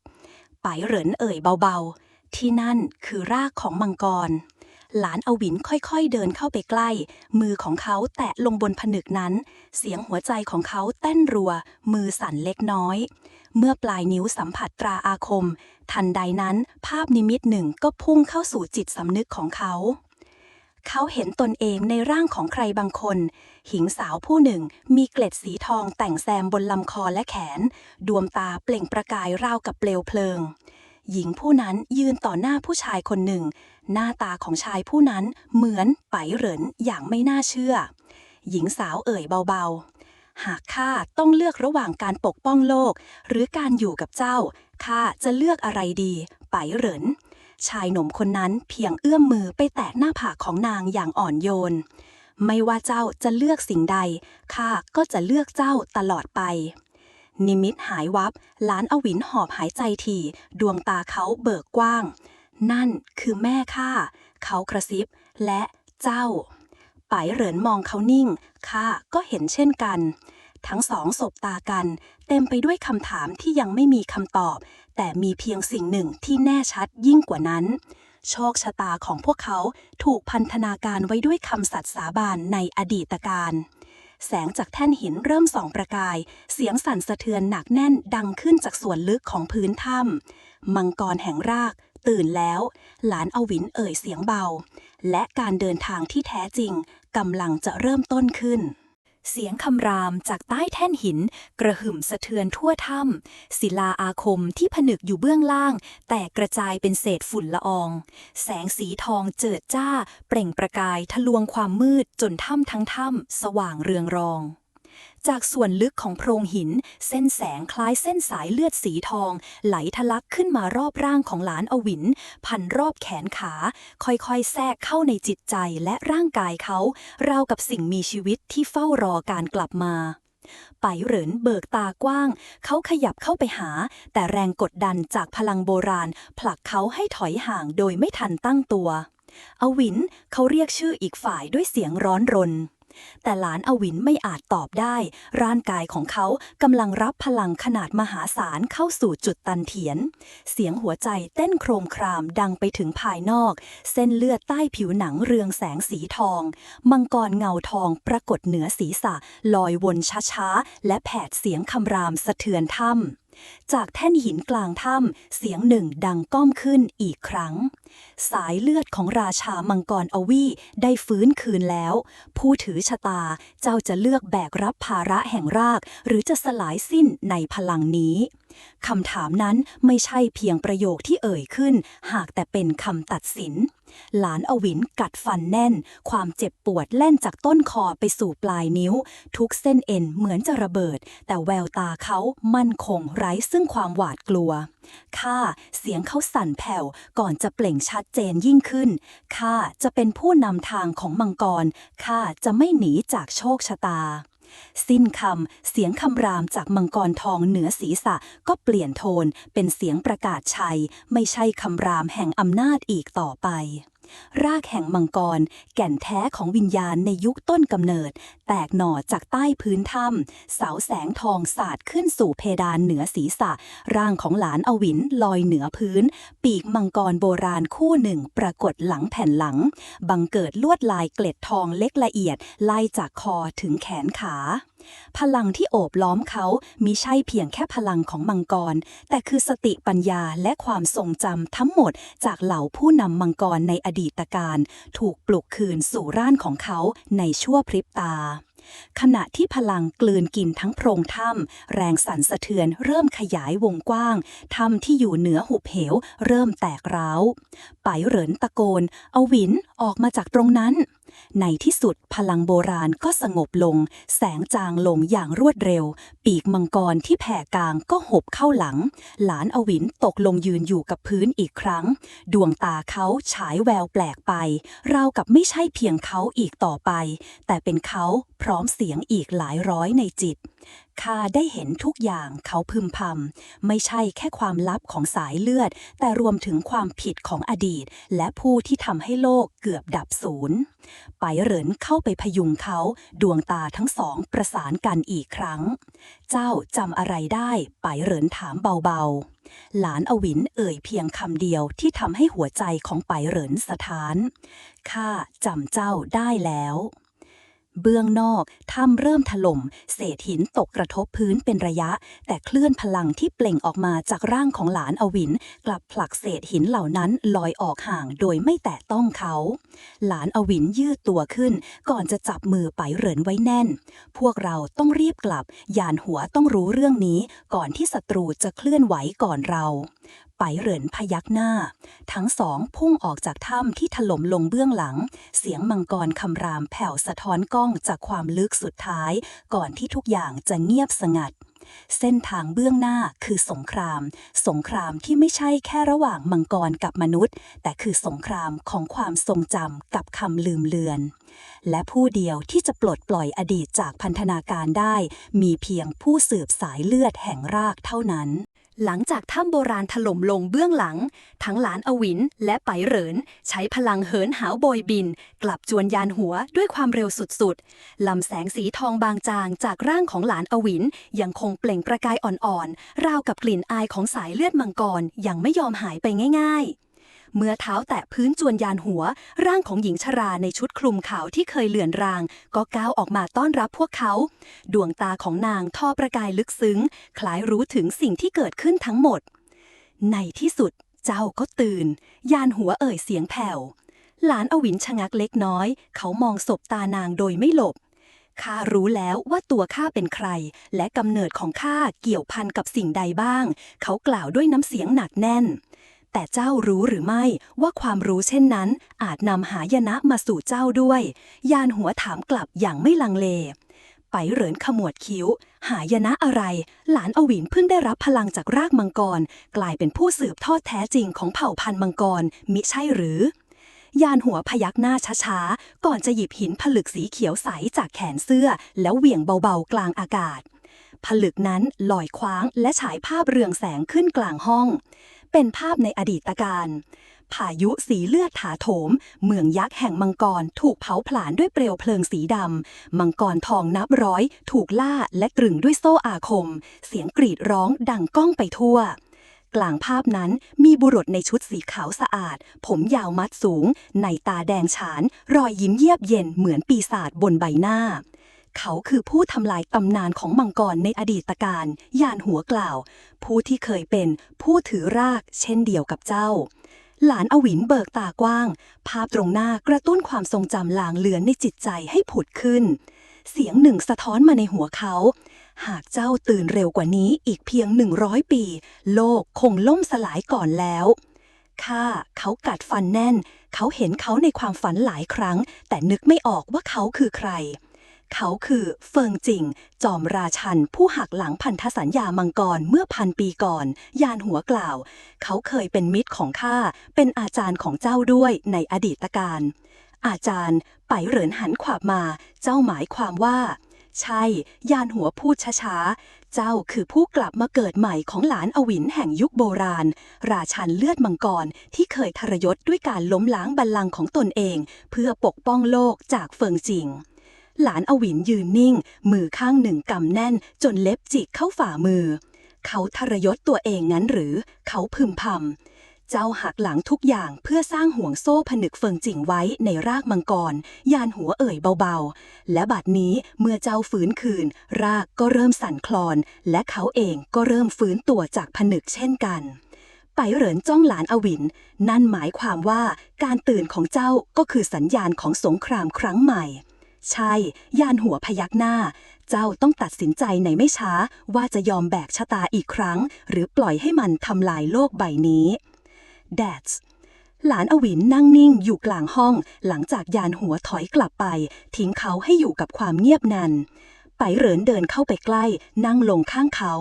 Speaker 2: ไปเหรินเอ่ยเบาๆที่นั่นคือรากของมังกร หลานอวินค่อยๆเดินเข้าไปใกล้มือของเขาแตะลงบนผนึกนั้นเสียงหัวใจของเขาเต้นรัวมือสั่นเล็กน้อยเมื่อปลายนิ้วสัมผัสตราอาคมทันใดนั้นภาพนิมิตหนึ่งก็พุ่งเข้าสู่จิตสำนึกของเขาเห็นตนเองในร่างของใครบางคนหญิงสาวผู้หนึ่งมีเกล็ดสีทองแต่งแซมบนลำคอและแขนดวงตาเปล่งประกายราวกับเปลวเพลิงหญิงผู้นั้นยืนต่อหน้าผู้ชายคนหนึ่งหน้าตาของชายผู้นั้นเหมือนไปเหรินอย่างไม่น่าเชื่อหญิงสาวเอ่ยเบาๆหากข้าต้องเลือกระหว่างการปกป้องโลกหรือการอยู่กับเจ้าข้าจะเลือกอะไรดีไปเหรินชายหนุ่มคนนั้นเพียงเอื้อมมือไปแตะหน้าผากของนางอย่างอ่อนโยนไม่ว่าเจ้าจะเลือกสิ่งใดข้าก็จะเลือกเจ้าตลอดไปนิมิตหายวับหลานอวินหอบหายใจถี่ดวงตาเขาเบิกกว้างนั่นคือแม่ข้าเขากระซิบและเจ้าไปเหรินมองเขานิ่งข้าก็เห็นเช่นกันทั้งสองสบตากันเต็มไปด้วยคำถามที่ยังไม่มีคำตอบแต่มีเพียงสิ่งหนึ่งที่แน่ชัดยิ่งกว่านั้นโชคชะตาของพวกเขาถูกพันธนาการไว้ด้วยคำสัตย์สาบานในอดีตการแสงจากแท่นหินเริ่มส่องประกายเสียงสั่นสะเทือนหนักแน่นดังขึ้นจากส่วนลึกของพื้นถ้ำมังกรแห่งรากตื่นแล้วหลานอวินเอ่ยเสียงเบาและการเดินทางที่แท้จริงกำลังจะเริ่มต้นขึ้นเสียงคำรามจากใต้แท่นหินกระหึ่มสะเทือนทั่วถ้ำศิลาอาคมที่ผนึกอยู่เบื้องล่างแตกกระจายเป็นเศษฝุ่นละอองแสงสีทองเจิดจ้าเปล่งประกายทะลวงความมืดจนถ้ำทั้งถ้ำสว่างเรืองรองจากส่วนลึกของโพรงหินเส้นแสงคล้ายเส้นสายเลือดสีทองไหลทะลักขึ้นมารอบร่างของหลานอวินพันรอบแขนขาค่อยๆแทรกเข้าในจิตใจและร่างกายเขาราวกับสิ่งมีชีวิตที่เฝ้ารอการกลับมาไปเหรินเบิกตากว้างเขาขยับเข้าไปหาแต่แรงกดดันจากพลังโบราณผลักเขาให้ถอยห่างโดยไม่ทันตั้งตัวอวินเขาเรียกชื่ออีกฝ่ายด้วยเสียงร้อนรนแต่หลานอวินไม่อาจตอบได้ร่างกายของเขากำลังรับพลังขนาดมหาศาลเข้าสู่จุดตันเถียนเสียงหัวใจเต้นโครมครามดังไปถึงภายนอกเส้นเลือดใต้ผิวหนังเรืองแสงสีทองมังกรเงาทองปรากฏเหนือศีรษะลอยวนช้าๆและแผดเสียงคำรามสะเทือนถ้ำจากแท่นหินกลางถ้ำเสียงหนึ่งดังก้องขึ้นอีกครั้งสายเลือดของราชามังกรอวีได้ฟื้นคืนแล้วผู้ถือชะตาเจ้าจะเลือกแบกรับภาระแห่งรากหรือจะสลายสิ้นในพลังนี้คำถามนั้นไม่ใช่เพียงประโยคที่เอ่ยขึ้นหากแต่เป็นคำตัดสินหลานอวินกัดฟันแน่นความเจ็บปวดแล่นจากต้นคอไปสู่ปลายนิ้วทุกเส้นเอ็นเหมือนจะระเบิดแต่แววตาเขามั่นคงไร้ซึ่งความหวาดกลัวข้าเสียงเขาสั่นแผ่วก่อนจะเปล่งชัดเจนยิ่งขึ้นข้าจะเป็นผู้นำทางของมังกรข้าจะไม่หนีจากโชคชะตาสิ้นคำเสียงคำรามจากมังกรทองเหนือศีรษะก็เปลี่ยนโทนเป็นเสียงประกาศชัยไม่ใช่คำรามแห่งอำนาจอีกต่อไปรากแห่งมังกรแก่นแท้ของวิญญาณในยุคต้นกำเนิดแตกหน่อจากใต้พื้นถ้ำเสาแสงทองสาดขึ้นสู่เพดานเหนือศีรษะร่างของหลานอวินลอยเหนือพื้นปีกมังกรโบราณคู่หนึ่งปรากฏหลังแผ่นหลังบังเกิดลวดลายเกล็ดทองเล็กละเอียดไล่จากคอถึงแขนขาพลังที่โอบล้อมเขามิใช่เพียงแค่พลังของมังกรแต่คือสติปัญญาและความทรงจำทั้งหมดจากเหล่าผู้นำมังกรในอดีตการถูกปลุกคืนสู่ร่างของเขาในชั่วพริบตาขณะที่พลังกลืนกินทั้งโพรงถ้ำแรงสั่นสะเทือนเริ่มขยายวงกว้างถ้ำที่อยู่เหนือหุบเหวเริ่มแตกร้าวไปเหรินตะโกนเอาหวินออกมาจากตรงนั้นในที่สุดพลังโบราณก็สงบลงแสงจางลงอย่างรวดเร็วปีกมังกรที่แผ่กลางก็หบเข้าหลังหลานอวินตกลงยืนอยู่กับพื้นอีกครั้งดวงตาเขาฉายแววแปลกไปราวกับไม่ใช่เพียงเขาอีกต่อไปแต่เป็นเขาพร้อมเสียงอีกหลายร้อยในจิต ข้าได้เห็นทุกอย่างเขาพึมพำไม่ใช่แค่ความลับของสายเลือดแต่รวมถึงความผิดของอดีตและผู้ที่ทำให้โลกเกือบดับสูญไปเหรินเข้าไปพยุงเขาดวงตาทั้งสองประสานกันอีกครั้งเจ้าจำอะไรได้ไปเหรินถามเบาๆหลานอวินเอ่ยเพียงคำเดียวที่ทำให้หัวใจของไปเหรินสะท้านข้าจำเจ้าได้แล้วเบื้องนอกถ้ำเริ่มถล่มเศษหินตกกระทบพื้นเป็นระยะแต่คลื่นพลังที่เปล่งออกมาจากร่างของหลานอวินกลับผลักเศษหินเหล่านั้นลอยออกห่างโดยไม่แตะต้องเขาหลานอวินยืดตัวขึ้นก่อนจะจับมือไปเหรินไว้แน่นพวกเราต้องรีบกลับยานหัวต้องรู้เรื่องนี้ก่อนที่ศัตรูจะเคลื่อนไหวก่อนเราไปเหรินพยักหน้าทั้งสองพุ่งออกจากถ้ำที่ถล่มลงเบื้องหลังเสียงมังกรคำรามแผ่วสะท้อนก้องจากความลึกสุดท้ายก่อนที่ทุกอย่างจะเงียบสงัดเส้นทางเบื้องหน้าคือสงครามที่ไม่ใช่แค่ระหว่างมังกรกับมนุษย์แต่คือสงครามของความทรงจำกับคำลืมเลือนและผู้เดียวที่จะปลดปล่อยอดีตจากพันธนาการได้มีเพียงผู้สืบสายเลือดแห่งรากเท่านั้นหลังจากถ้ำโบราณถล่มลงเบื้องหลังทั้งหลานอวินและไปเหรินใช้พลังเหินหาวโบยบินกลับจวนยานหัวด้วยความเร็วสุดๆลำแสงสีทองบางจางจากร่างของหลานอวินยังคงเปล่งประกายอ่อนๆราวกับกลิ่นอายของสายเลือดมังกรยังไม่ยอมหายไปง่ายๆเมื่อเท้าแตะพื้นจวนยานหัวร่างของหญิงชราในชุดคลุมขาวที่เคยเลื่อนรางก็ก้าวออกมาต้อนรับพวกเขาดวงตาของนางทอประกายลึกซึ้งคล้ายรู้ถึงสิ่งที่เกิดขึ้นทั้งหมดในที่สุดเจ้าก็ตื่นยานหัวเอ่ยเสียงแผ่วหลานอวินชะงักเล็กน้อยเขามองสบตานางโดยไม่หลบข้ารู้แล้วว่าตัวข้าเป็นใครและกำเนิดของข้าเกี่ยวพันกับสิ่งใดบ้างเขากล่าวด้วยน้ำเสียงหนักแน่นแต่เจ้ารู้หรือไม่ว่าความรู้เช่นนั้นอาจนำหายนะมาสู่เจ้าด้วยยานหัวถามกลับอย่างไม่ลังเลไปเหรินขมวดคิ้วหายนะอะไรหลานอวินเพิ่งได้รับพลังจากรากมังกรกลายเป็นผู้สืบทอดแท้จริงของเผ่าพันธุ์มังกรมิใช่หรือยานหัวพยักหน้าช้าๆก่อนจะหยิบหินผลึกสีเขียวใสจากแขนเสื้อแล้วเหวี่ยงเบาๆกลางอากาศผลึกนั้นลอยคว้างและฉายภาพเรืองแสงขึ้นกลางห้องเป็นภาพในอดีตการพายุสีเลือดถาโถมเมืองยักษ์แห่งมังกรถูกเผาผลาญด้วยเปลวเพลิงสีดำมังกรทองนับร้อยถูกล่าและตรึงด้วยโซ่อาคมเสียงกรีดร้องดังก้องไปทั่วกลางภาพนั้นมีบุรุษในชุดสีขาวสะอาดผมยาวมัดสูงในตาแดงฉานรอยยิ้มเยียบเย็นเหมือนปีศาจบนใบหน้าเขาคือผู้ทำลายตำนานของมังกรในอดีตการยานหัวกล่าวผู้ที่เคยเป็นผู้ถือรากเช่นเดียวกับเจ้าหลานอวินเบิกตากว้างภาพตรงหน้ากระตุ้นความทรงจำลางเลือนในจิตใจให้ผุดขึ้นเสียงหนึ่งสะท้อนมาในหัวเขาหากเจ้าตื่นเร็วกว่านี้อีกเพียง100 ปีโลกคงล่มสลายก่อนแล้วเขากัดฟันแน่นเขาเห็นเขาในความฝันหลายครั้งแต่นึกไม่ออกว่าเขาคือใครเขาคือเฟิงจิงจอมราชันผู้หักหลังพันธสัญญามังกรเมื่อ1,000 ปีก่อนยานหัวกล่าวเขาเคยเป็นมิตรของข้าเป็นอาจารย์ของเจ้าด้วยในอดีตการอาจารย์ไปเหรินหันขวาบมาเจ้าหมายความว่าใช่ยานหัวพูดช้าๆเจ้าคือผู้กลับมาเกิดใหม่ของหลานอวินแห่งยุคโบราณราชันเลือดมังกรที่เคยทรยศด้วยการล้มล้างบัลลังก์ของตนเองเพื่อปกป้องโลกจากเฟิงจิงหลานอวินยืนนิ่งมือข้างหนึ่งกำแน่นจนเล็บจิกเข้าฝ่ามือเขาทรยศตัวเองงั้นหรือเขาพึมพำเจ้าหักหลังทุกอย่างเพื่อสร้างห่วงโซ่ผนึกเฟิงจิงไว้ในรากมังกรยานหัวเอ่ยเบาๆและบัดนี้เมื่อเจ้าฟื้นคืนรากก็เริ่มสั่นคลอนและเขาเองก็เริ่มฟื้นตัวจากผนึกเช่นกันไปเหรินจ้องหลานอวินนั่นหมายความว่าการตื่นของเจ้าก็คือสัญญาณของสงครามครั้งใหม่ใช่ยานหัวพยักหน้าเจ้าต้องตัดสินใจในไม่ช้าว่าจะยอมแบกชะตาอีกครั้งหรือปล่อยให้มันทำลายโลกใบนี้Dads หลานอวินนั่งนิ่งอยู่กลางห้องหลังจากยานหัวถอยกลับไปทิ้งเขาให้อยู่กับความเงียบงันไปเหรินเดินเข้าไปใกล้นั่งลงข้างเขา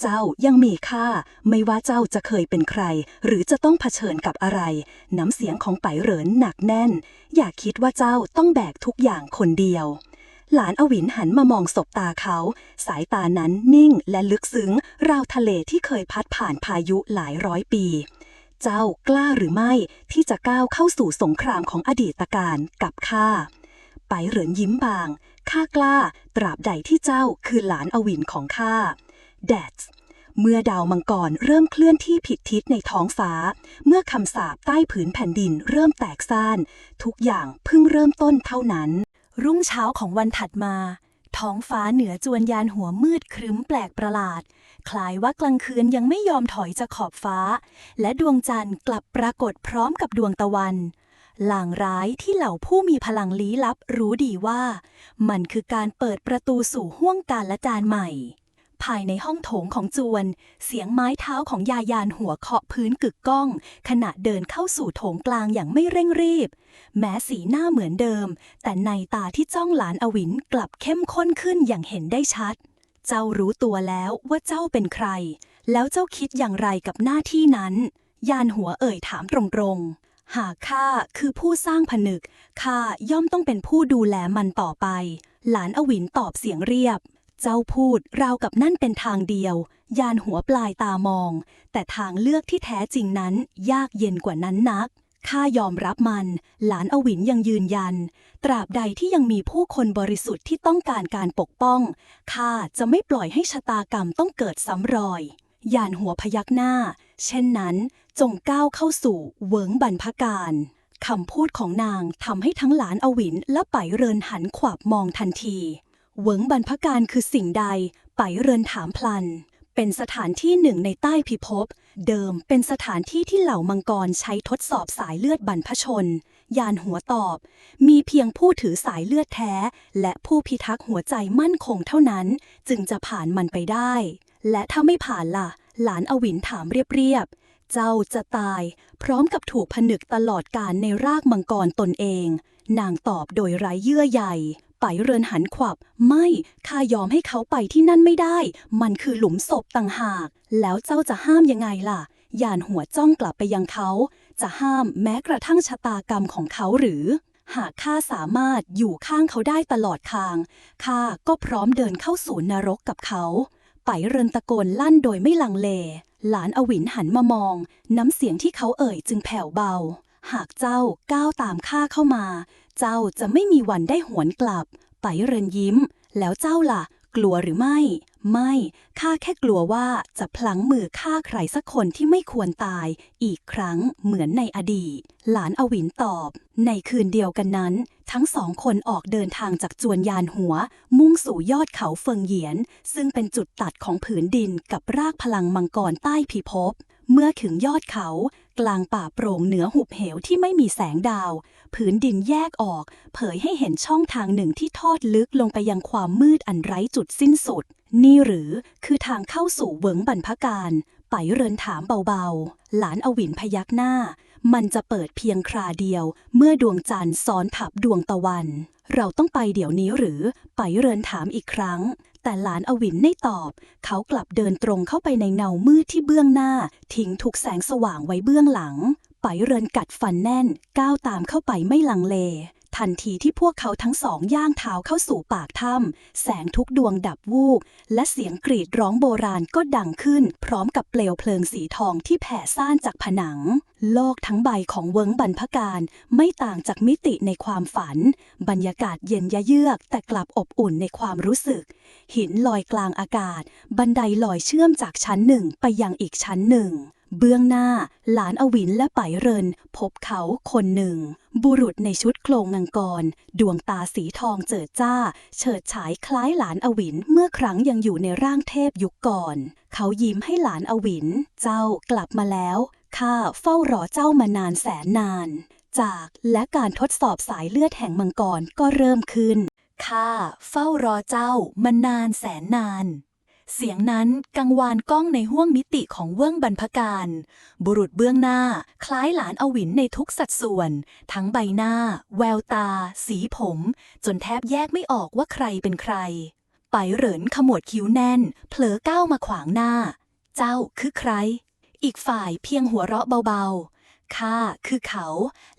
Speaker 2: เจ้ายังมีค่าไม่ว่าเจ้าจะเคยเป็นใครหรือจะต้องเผชิญกับอะไรน้ำเสียงของไปเหรินหนักแน่นอย่าคิดว่าเจ้าต้องแบกทุกอย่างคนเดียว หลานอวินหันมามองสบตาเขาสายตานั้นนิ่งและลึกซึ้งราวทะเลที่เคยพัดผ่านพายุหลายร้อยปีเจ้ากล้าหรือไม่ที่จะก้าวเข้าสู่สงครามของอดีตการกับข้าไปเหรินยิ้มบางข้ากล้าตราบใดที่เจ้าคือหลานอวินของข้าแดดเมื่อดาวมังกรเริ่มเคลื่อนที่ผิดทิศในท้องฟ้าเมื่อคำสาปใต้ผืนแผ่นดินเริ่มแตกซ่านทุกอย่างเพิ่งเริ่มต้นเท่านั้นรุ่งเช้าของวันถัดมาท้องฟ้าเหนือจวนยานหัวมืดครึ้มแปลกประหลาดคล้ายว่ากลางคืนยังไม่ยอมถอยจากขอบฟ้าและดวงจันทร์กลับปรากฏพร้อมกับดวงตะวันลางร้ายที่เหล่าผู้มีพลังลี้ลับรู้ดีว่ามันคือการเปิดประตูสู่ห้วงกาลจารใหม่ภายในห้องโถงของจวนเสียงไม้เท้าของยายานหัวเคาะพื้นกึกก้องขณะเดินเข้าสู่โถงกลางอย่างไม่เร่งรีบแม้สีหน้าเหมือนเดิมแต่ในตาที่จ้องหลานอวินกลับเข้มข้นขึ้นอย่างเห็นได้ชัดเจ้ารู้ตัวแล้วว่าเจ้าเป็นใครแล้วเจ้าคิดอย่างไรกับหน้าที่นั้นยานหัวเอ่ยถามตรงๆหากข้าคือผู้สร้างผนึกข้าย่อมต้องเป็นผู้ดูแลมันต่อไปหลานอวินตอบเสียงเรียบเจ้าพูดราวกับนั่นเป็นทางเดียวยานหัวปลายตามองแต่ทางเลือกที่แท้จริงนั้นยากเย็นกว่านั้นนักข้ายอมรับมันหลานอวินยังยืนยันตราบใดที่ยังมีผู้คนบริสุทธิ์ที่ต้องการการปกป้องข้าจะไม่ปล่อยให้ชะตากรรมต้องเกิดซ้ำรอยยานหัวพยักหน้าเช่นนั้นจงก้าวเข้าสู่เหวิงบรรพการคำพูดของนางทำให้ทั้งหลานอวินและไปเรินหันขวับมองทันทีเหวิงบรรพการคือสิ่งใดไปเรินถามพลันเป็นสถานที่หนึ่งในใต้พิภพเดิมเป็นสถานที่ที่เหล่ามังกรใช้ทดสอบสายเลือดบรรพชนยานหัวตอบมีเพียงผู้ถือสายเลือดแท้และผู้พิทักษ์หัวใจมั่นคงเท่านั้นจึงจะผ่านมันไปได้และถ้าไม่ผ่านล่ะหลานอวินถามเรียบๆเจ้าจะตายพร้อมกับถูกผนึกตลอดกาลในรากมังกรตนเองนางตอบโดยไร้เยื่อใยไปเรินหันขวับไม่ข้ายอมให้เขาไปที่นั่นไม่ได้มันคือหลุมศพต่างหากแล้วเจ้าจะห้ามยังไงล่ะยานหัวจ้องกลับไปยังเขาจะห้ามแม้กระทั่งชะตากรรมของเขาหรือหากข้าสามารถอยู่ข้างเขาได้ตลอดทางข้าก็พร้อมเดินเข้าสู่นรกกับเขาไปเรินตะโกนลั่นโดยไม่ลังเลหลานอวินหันมามองน้ำเสียงที่เขาเอ่ยจึงแผ่วเบาหากเจ้าก้าวตามข้าเข้ามาเจ้าจะไม่มีวันได้หวนกลับไปเรินยิ้มแล้วเจ้าล่ะกลัวหรือไม่ข้าแค่กลัวว่าจะพลั้งมือฆ่าใครสักคนที่ไม่ควรตายอีกครั้งเหมือนในอดีตหลานอวินตอบในคืนเดียวกันนั้นทั้งสองคนออกเดินทางจากจวนยานหัวมุ่งสู่ยอดเขาเฟิงเหยียนซึ่งเป็นจุดตัดของผืนดินกับรากพลังมังกรใต้พิภพเมื่อถึงยอดเขากลางป่าโปร่งเหนือหุบเหวที่ไม่มีแสงดาวผืนดินแยกออกเผยให้เห็นช่องทางหนึ่งที่ทอดลึกลงไปยังความมืดอันไร้จุดสิ้นสุดนี่หรือคือทางเข้าสู่เหวิงบรรพการไปเรินถามเบาๆหลานอวินพยักหน้ามันจะเปิดเพียงคราเดียวเมื่อดวงจันทร์ซ้อนทับดวงตะวันเราต้องไปเดี๋ยวนี้หรือไปเรินถามอีกครั้งแต่หลานอวินไม่ตอบเขากลับเดินตรงเข้าไปในเงามืดที่เบื้องหน้าทิ้งทุกแสงสว่างไว้เบื้องหลังไปเรินกัดฟันแน่นก้าวตามเข้าไปไม่ลังเลทันทีที่พวกเขาทั้งสองย่างเท้าเข้าสู่ปากถ้ำแสงทุกดวงดับวูบและเสียงกรีดร้องโบราณก็ดังขึ้นพร้อมกับเปลวเพลิงสีทองที่แผ่ซ่านจากผนังโลกทั้งใบของเหวิงบรรพการไม่ต่างจากมิติในความฝันบรรยากาศเย็นยะเยือกแต่กลับอบอุ่นในความรู้สึกหินลอยกลางอากาศบันไดลอยเชื่อมจากชั้นหนึ่งไปยังอีกชั้นหนึ่งเบื้องหน้าหลานอวินและไปเรินพบเขาคนหนึ่งบุรุษในชุดโครงงังกรดวงตาสีทองเจิดจ้าเฉิดฉายคล้ายหลานอวินเมื่อครั้งยังอยู่ในร่างเทพยุคก่อนเขายิ้มให้หลานอวินเจ้ากลับมาแล้วข้าเฝ้ารอเจ้ามานานแสนนานจากและการทดสอบสายเลือดแห่งมังกรก็เริ่มขึ้นข้าเฝ้ารอเจ้ามานานแสนนานเสียงนั้นกังวานก้องในห้วงมิติของเวิ้งบรรพการบุรุษเบื้องหน้าคล้ายหลานอวินในทุกสัดส่วนทั้งใบหน้าแววตาสีผมจนแทบแยกไม่ออกว่าใครเป็นใครไปเหรินขมวดคิ้วแน่นเผลอก้าวมาขวางหน้าเจ้าคือใครอีกฝ่ายเพียงหัวเราะเบา ข้าคือเขา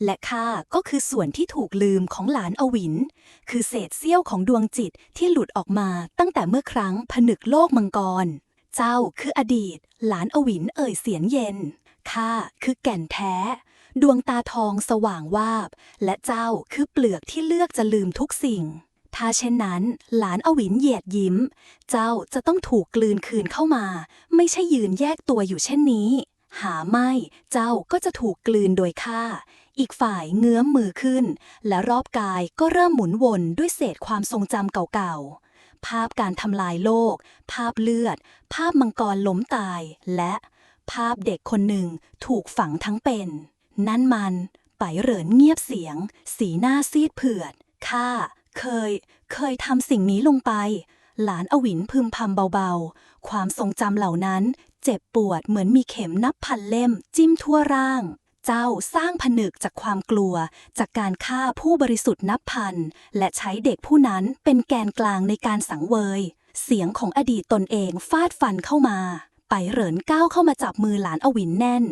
Speaker 2: และข้าก็คือส่วนที่ถูกลืมของหลานอวิน คือเศษเสี้ยวของดวงจิตที่หลุดออกมาตั้งแต่เมื่อครั้งผนึกโลกมังกร เจ้าคืออดีต หลานอวินเอ่ยเสียงเย็น ข้าคือแก่นแท้ ดวงตาทองสว่างวาบ และเจ้าคือเปลือกที่เลือกจะลืมทุกสิ่ง ถ้าเช่นนั้นหลานอวินเหยียดยิ้ม เจ้าจะต้องถูกกลืนคืนเข้ามา ไม่ใช่ยืนแยกตัวอยู่เช่นนี้ หาไม่เจ้าก็จะถูกกลืนโดยข้า อีกฝ่ายเงื้อมมือขึ้น และรอบกายก็เริ่มหมุนวนด้วยเศษความทรงจำเก่าๆ ภาพการทำลายโลก ภาพเลือด ภาพมังกรล้มตาย และภาพเด็กคนหนึ่งถูกฝังทั้งเป็น นั่นมันไปเหรินเงียบเสียง สีหน้าซีดเผือด ข้าเคยทำสิ่งนี้ลงไป หลานอวินพึมพำเบาๆ ความทรงจำเหล่านั้นเจ็บปวดเหมือนมีเข็มนับพันเล่มจิ้มทั่วร่าง เจ้าสร้างผนึกจากความกลัว จากการฆ่าผู้บริสุทธิ์นับพัน และใช้เด็กผู้นั้นเป็นแกนกลางในการสังเวย เสียงของอดีตตนเองฟาดฟันเข้ามา ไปเหรินก้าวเข้ามาจับมือหลานอวินแน่น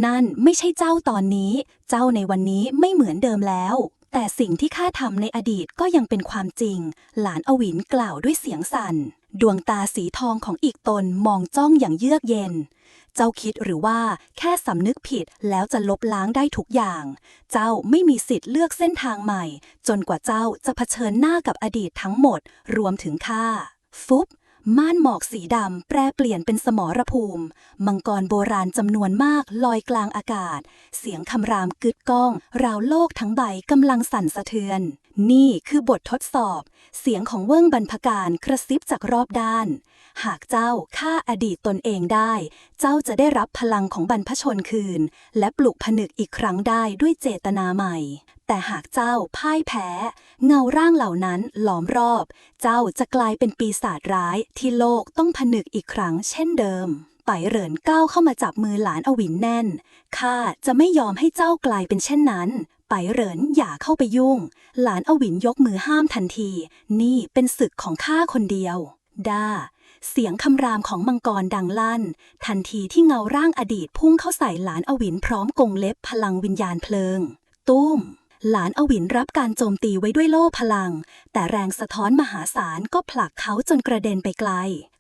Speaker 2: นั่นไม่ใช่เจ้าตอนนี้ เจ้าในวันนี้ไม่เหมือนเดิมแล้ว แต่สิ่งที่ข้าทำในอดีตก็ยังเป็นความจริง หลานอวินกล่าวด้วยเสียงสั่น ดวงตาสีทองของอีกตนมองจ้องอย่างเยือกเย็น เจ้าคิดหรือว่าแค่สำนึกผิดแล้วจะลบล้างได้ทุกอย่าง เจ้าไม่มีสิทธิ์เลือกเส้นทางใหม่ จนกว่าเจ้าจะเผชิญหน้ากับอดีตทั้งหมด รวมถึงข้า ฟุบ ม่านหมอกสีดำแปรเปลี่ยนเป็นสมรภูมิ มังกรโบราณจำนวนมากลอยกลางอากาศ เสียงคำรามกึกก้อง ราวโลกทั้งใบกำลังสั่นสะเทือน นี่คือบททดสอบ เสียงของเวิ้งบรรพการกระซิบจากรอบด้าน หากเจ้าฆ่าอดีตตนเองได้ เจ้าจะได้รับพลังของบรรพชนคืน และปลุกผนึกอีกครั้งได้ด้วยเจตนาใหม่ แต่หากเจ้าพ่ายแพ้ เงาร่างเหล่านั้นล้อมรอบ เจ้าจะกลายเป็นปีศาจร้ายที่โลกต้องผนึกอีกครั้งเช่นเดิม ไปเหรินก้าวเข้ามาจับมือหลานอวินแน่น ข้าจะไม่ยอมให้เจ้ากลายเป็นเช่นนั้น ไปเหรินอย่าเข้าไปยุ่ง หลานอวินยกมือห้ามทันที นี่เป็นศึกของข้าคนเดียวด้าเสียงคำรามของมังกรดังลั่น ทันทีที่เงาร่างอดีตพุ่งเข้าใส่หลานอวินพร้อมกรงเล็บพลังวิญญาณเพลิง ตุ้ม หลานอวินรับการโจมตีไว้ด้วยโล่พลัง แต่แรงสะท้อนมหาศาลก็ผลักเขาจนกระเด็นไปไกล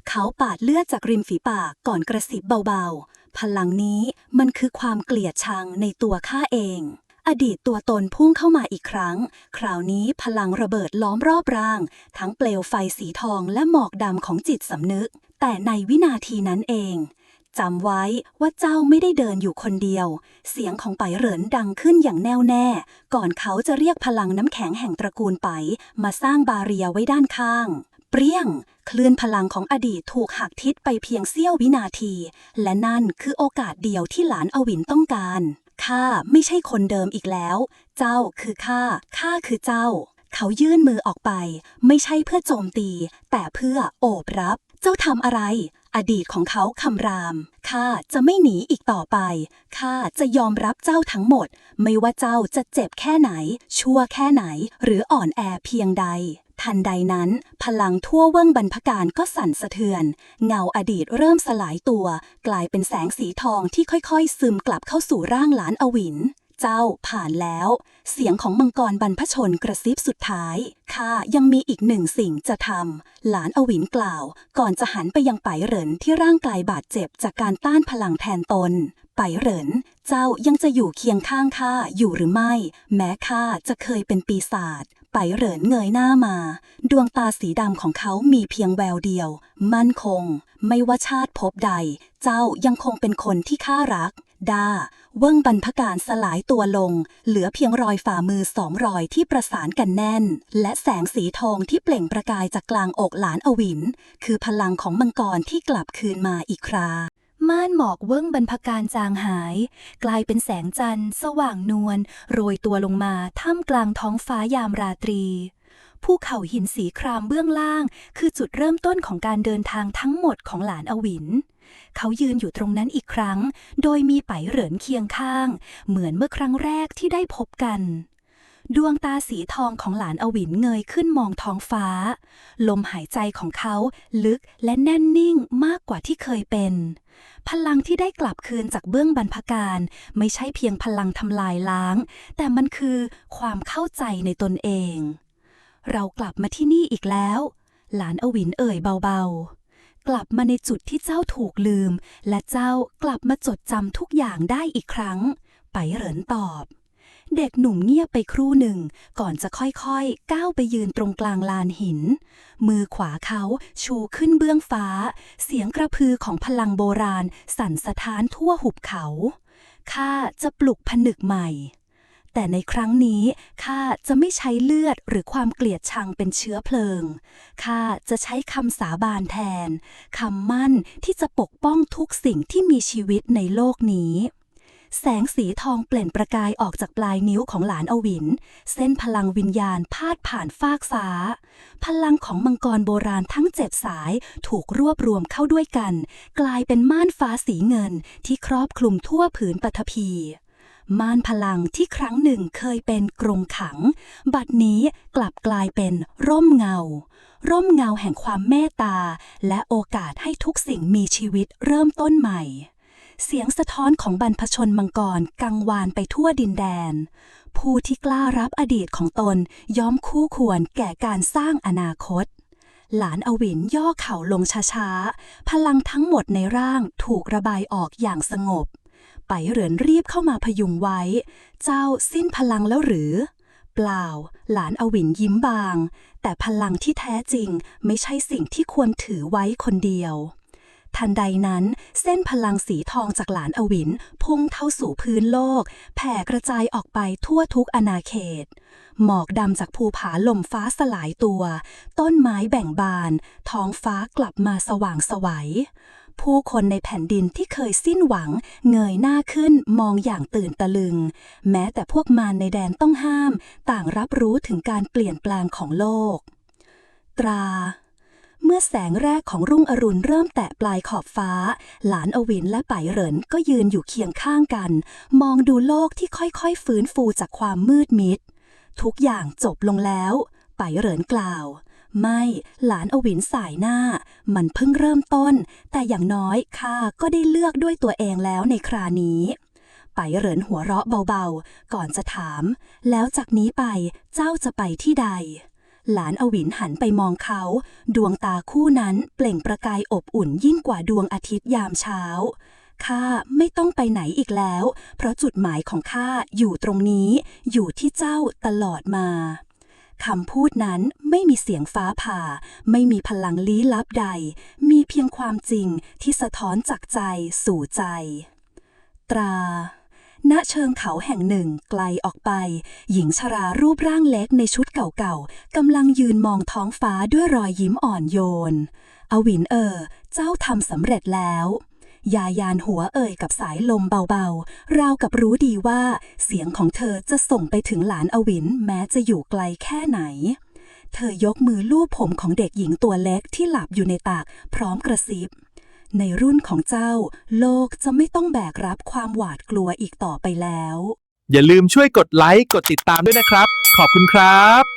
Speaker 2: เขาปาดเลือดจากริมฝีปากก่อนกระซิบเบาๆ พลังนี้มันคือความเกลียดชังในตัวข้าเอง อดีตตัวตนพุ่งเข้ามาอีกครั้ง คราวนี้พลังระเบิดล้อมรอบร่าง ทั้งเปลวไฟสีทองและหมอกดำของจิตสำนึก แต่ในวินาทีนั้นเองจำไว้ว่าเจ้าไม่ได้เดินอยู่คนเดียว เสียงของไปเหรินดังขึ้นอย่างแน่วแน่ ก่อนเขาจะเรียกพลังน้ำแข็งแห่งตระกูลไปมาสร้างบาเรียไว้ด้านข้าง เปรี้ยง คลื่นพลังของอดีตถูกหักทิศไปเพียงเสี้ยววินาที และนั่นคือโอกาสเดียวที่หลานอวินต้องการข้าไม่ใช่คนเดิมอีกแล้ว เจ้าคือข้าคือเจ้า เขายื่นมือออกไปไม่ใช่เพื่อโจมตีแต่เพื่อโอบรับเจ้าทำอะไรอดีตของเขาคำรามข้าจะไม่หนีอีกต่อไปข้าจะยอมรับเจ้าทั้งหมดไม่ว่าเจ้าจะเจ็บแค่ไหนชั่วแค่ไหนหรืออ่อนแอเพียงใดทันใดนั้นพลังทั่วเวิ้งบรรพการก็สั่นสะเทือนเงาอดีตเริ่มสลายตัวกลายเป็นแสงสีทองที่ค่อยๆซึมกลับเข้าสู่ร่างหลานอวินเจ้าผ่านแล้วเสียงของมังกรบรรพชนกระซิบสุดท้ายข้ายังมีอีกหนึ่งสิ่งจะทำหลานอวินกล่าวก่อนจะหันไปยังไปเหรินที่ร่างกายบาดเจ็บจากการต้านพลังแทนตนไปเหรินเจ้ายังจะอยู่เคียงข้างข้าอยู่หรือไม่แม้ข้าจะเคยเป็นปีศาจไปเหรินเงยหน้ามาดวงตาสีดำของเขามีเพียงแววเดียวมั่นคงไม่ว่าชาติภพใดเจ้ายังคงเป็นคนที่ข้ารักด้าเวิ้งบรรพการสลายตัวลงเหลือเพียงรอยฝ่ามือ2 รอยที่ประสานกันแน่นและแสงสีทองที่เปล่งประกายจากกลางอกหลานอวินคือพลังของมังกรที่กลับคืนมาอีกคราม่านหมอกเวิ้งบรรพการจางหายกลายเป็นแสงจันทร์สว่างนวลโรยตัวลงมาท่ามกลางท้องฟ้ายามราตรีภูเขาหินสีครามเบื้องล่างคือจุดเริ่มต้นของการเดินทางทั้งหมดของหลานอวินเขายืนอยู่ตรงนั้นอีกครั้งโดยมีไปเหรินเคียงข้างเหมือนเมื่อครั้งแรกที่ได้พบกัน
Speaker 3: ดวงตาสีทองของหลานอวินเงยขึ้นมองท้องฟ้า ลมหายใจของเขาลึกและแน่นนิ่งมากกว่าที่เคยเป็น พลังที่ได้กลับคืนจากเบื้องบรรพการไม่ใช่เพียงพลังทำลายล้าง แต่มันคือความเข้าใจในตนเอง เรากลับมาที่นี่อีกแล้ว หลานอวินเอ่ยเบาๆ กลับมาในจุดที่เจ้าถูกลืม และเจ้ากลับมาจดจำทุกอย่างได้อีกครั้ง ไปเหรินตอบ เด็กหนุ่มเงียบไปครู่หนึ่ง ก่อนจะค่อยๆก้าวไปยืนตรงกลางลานหิน มือขวาเขาชูขึ้นเบื้องฟ้า เสียงกระพือของพลังโบราณสั่นสะท้านทั่วหุบเขาข้าจะปลุกผนึกใหม่ แต่ในครั้งนี้ข้าจะไม่ใช้เลือดหรือความเกลียดชังเป็นเชื้อเพลิงข้าจะใช้คำสาบานแทนคำมั่นที่จะปกป้องทุกสิ่งที่มีชีวิตในโลกนี้แสงสีทองเปล่งประกายออกจากปลายนิ้วของหลานอวินเส้นพลังวิญญาณพาดผ่านฟากฟ้าพลังของมังกรโบราณทั้ง7สายถูกรวบรวมเข้าด้วยกันกลายเป็นม่านฟ้าสีเงินที่ครอบคลุมทั่วผืนปฐพีม่านพลังที่ครั้งหนึ่งเคยเป็นกรงขังบัดนี้กลับกลายเป็นร่มเงาแห่งความเมตตาและโอกาสให้ทุกสิ่งมีชีวิตเริ่มต้นใหม่เสียงสะท้อนของบรรพชนมังกรกังวานไปทั่วดินแดนผู้ที่กล้ารับอดีตของตนย่อมคู่ควรแก่การสร้างอนาคตหลานอวินย่อเข่าลงช้าๆพลังทั้งหมดในร่างถูกระบายออกอย่างสงบไปเหรินรีบเข้ามาพยุงไว้เจ้าสิ้นพลังแล้วหรือเปล่าหลานอวินยิ้มบางแต่พลังที่แท้จริงไม่ใช่สิ่งที่ควรถือไว้คนเดียวทันใดนั้นเส้นพลังสีทองจากหลานอวินพุ่งเข้าสู่พื้นโลกแผ่กระจายออกไปทั่วทุกอาณาเขตหมอกดำจากภูผาลมฟ้าสลายตัวต้นไม้แบ่งบานท้องฟ้ากลับมาสว่างไสวผู้คนในแผ่นดินที่เคยสิ้นหวังเงยหน้าขึ้นมองอย่างตื่นตะลึงแม้แต่พวกมารในแดนต้องห้ามต่างรับรู้ถึงการเปลี่ยนแปลงของโลกตราเมื่อแสงแรกของรุ่งอรุณเริ่มแตะปลายขอบฟ้าหลานอวินและไปเหรินก็ยืนอยู่เคียงข้างกันมองดูโลกที่ค่อยๆฟื้นฟูจากความมืดมิดทุกอย่างจบลงแล้วไปเหรินกล่าวไม่หลานอวินสายหน้ามันเพิ่งเริ่มต้นแต่อย่างน้อยข้าก็ได้เลือกด้วยตัวเองแล้วในครานี้ไปเหรินหัวเราะเบาๆก่อนจะถามแล้วจากนี้ไปเจ้าจะไปที่ใดหลานอวินหันไปมองเขาดวงตาคู่นั้นเปล่งประกายอบอุ่นยิ่งกว่าดวงอาทิตย์ยามเช้าข้าไม่ต้องไปไหนอีกแล้วเพราะจุดหมายของข้าอยู่ตรงนี้อยู่ที่เจ้าตลอดมาคำพูดนั้นไม่มีเสียงฟ้าผ่าไม่มีพลังลี้ลับใดมีเพียงความจริงที่สะท้อนจากใจสู่ใจตราณเชิงเขาแห่งหนึ่งไกลออกไปหญิงชรารูปร่างเล็กในชุดเก่าๆกำลังยืนมองท้องฟ้าด้วยรอยยิ้มอ่อนโยนอวินเจ้าทำสำเร็จแล้วยายานหัวเอ่ยกับสายลมเบาๆราวกับรู้ดีว่าเสียงของเธอจะส่งไปถึงหลานอวินแม้จะอยู่ไกลแค่ไหนเธอยกมือลูบผมของเด็กหญิงตัวเล็กที่หลับอยู่ในตากพร้อมกระซิบในรุ่นของเจ้าโลกจะไม่ต้องแบกรับความหวาดกลัวอีกต่อไปแล้ว
Speaker 4: อย่าลืมช่วยกดไลค์กดติดตามด้วยนะครับขอบคุณครับ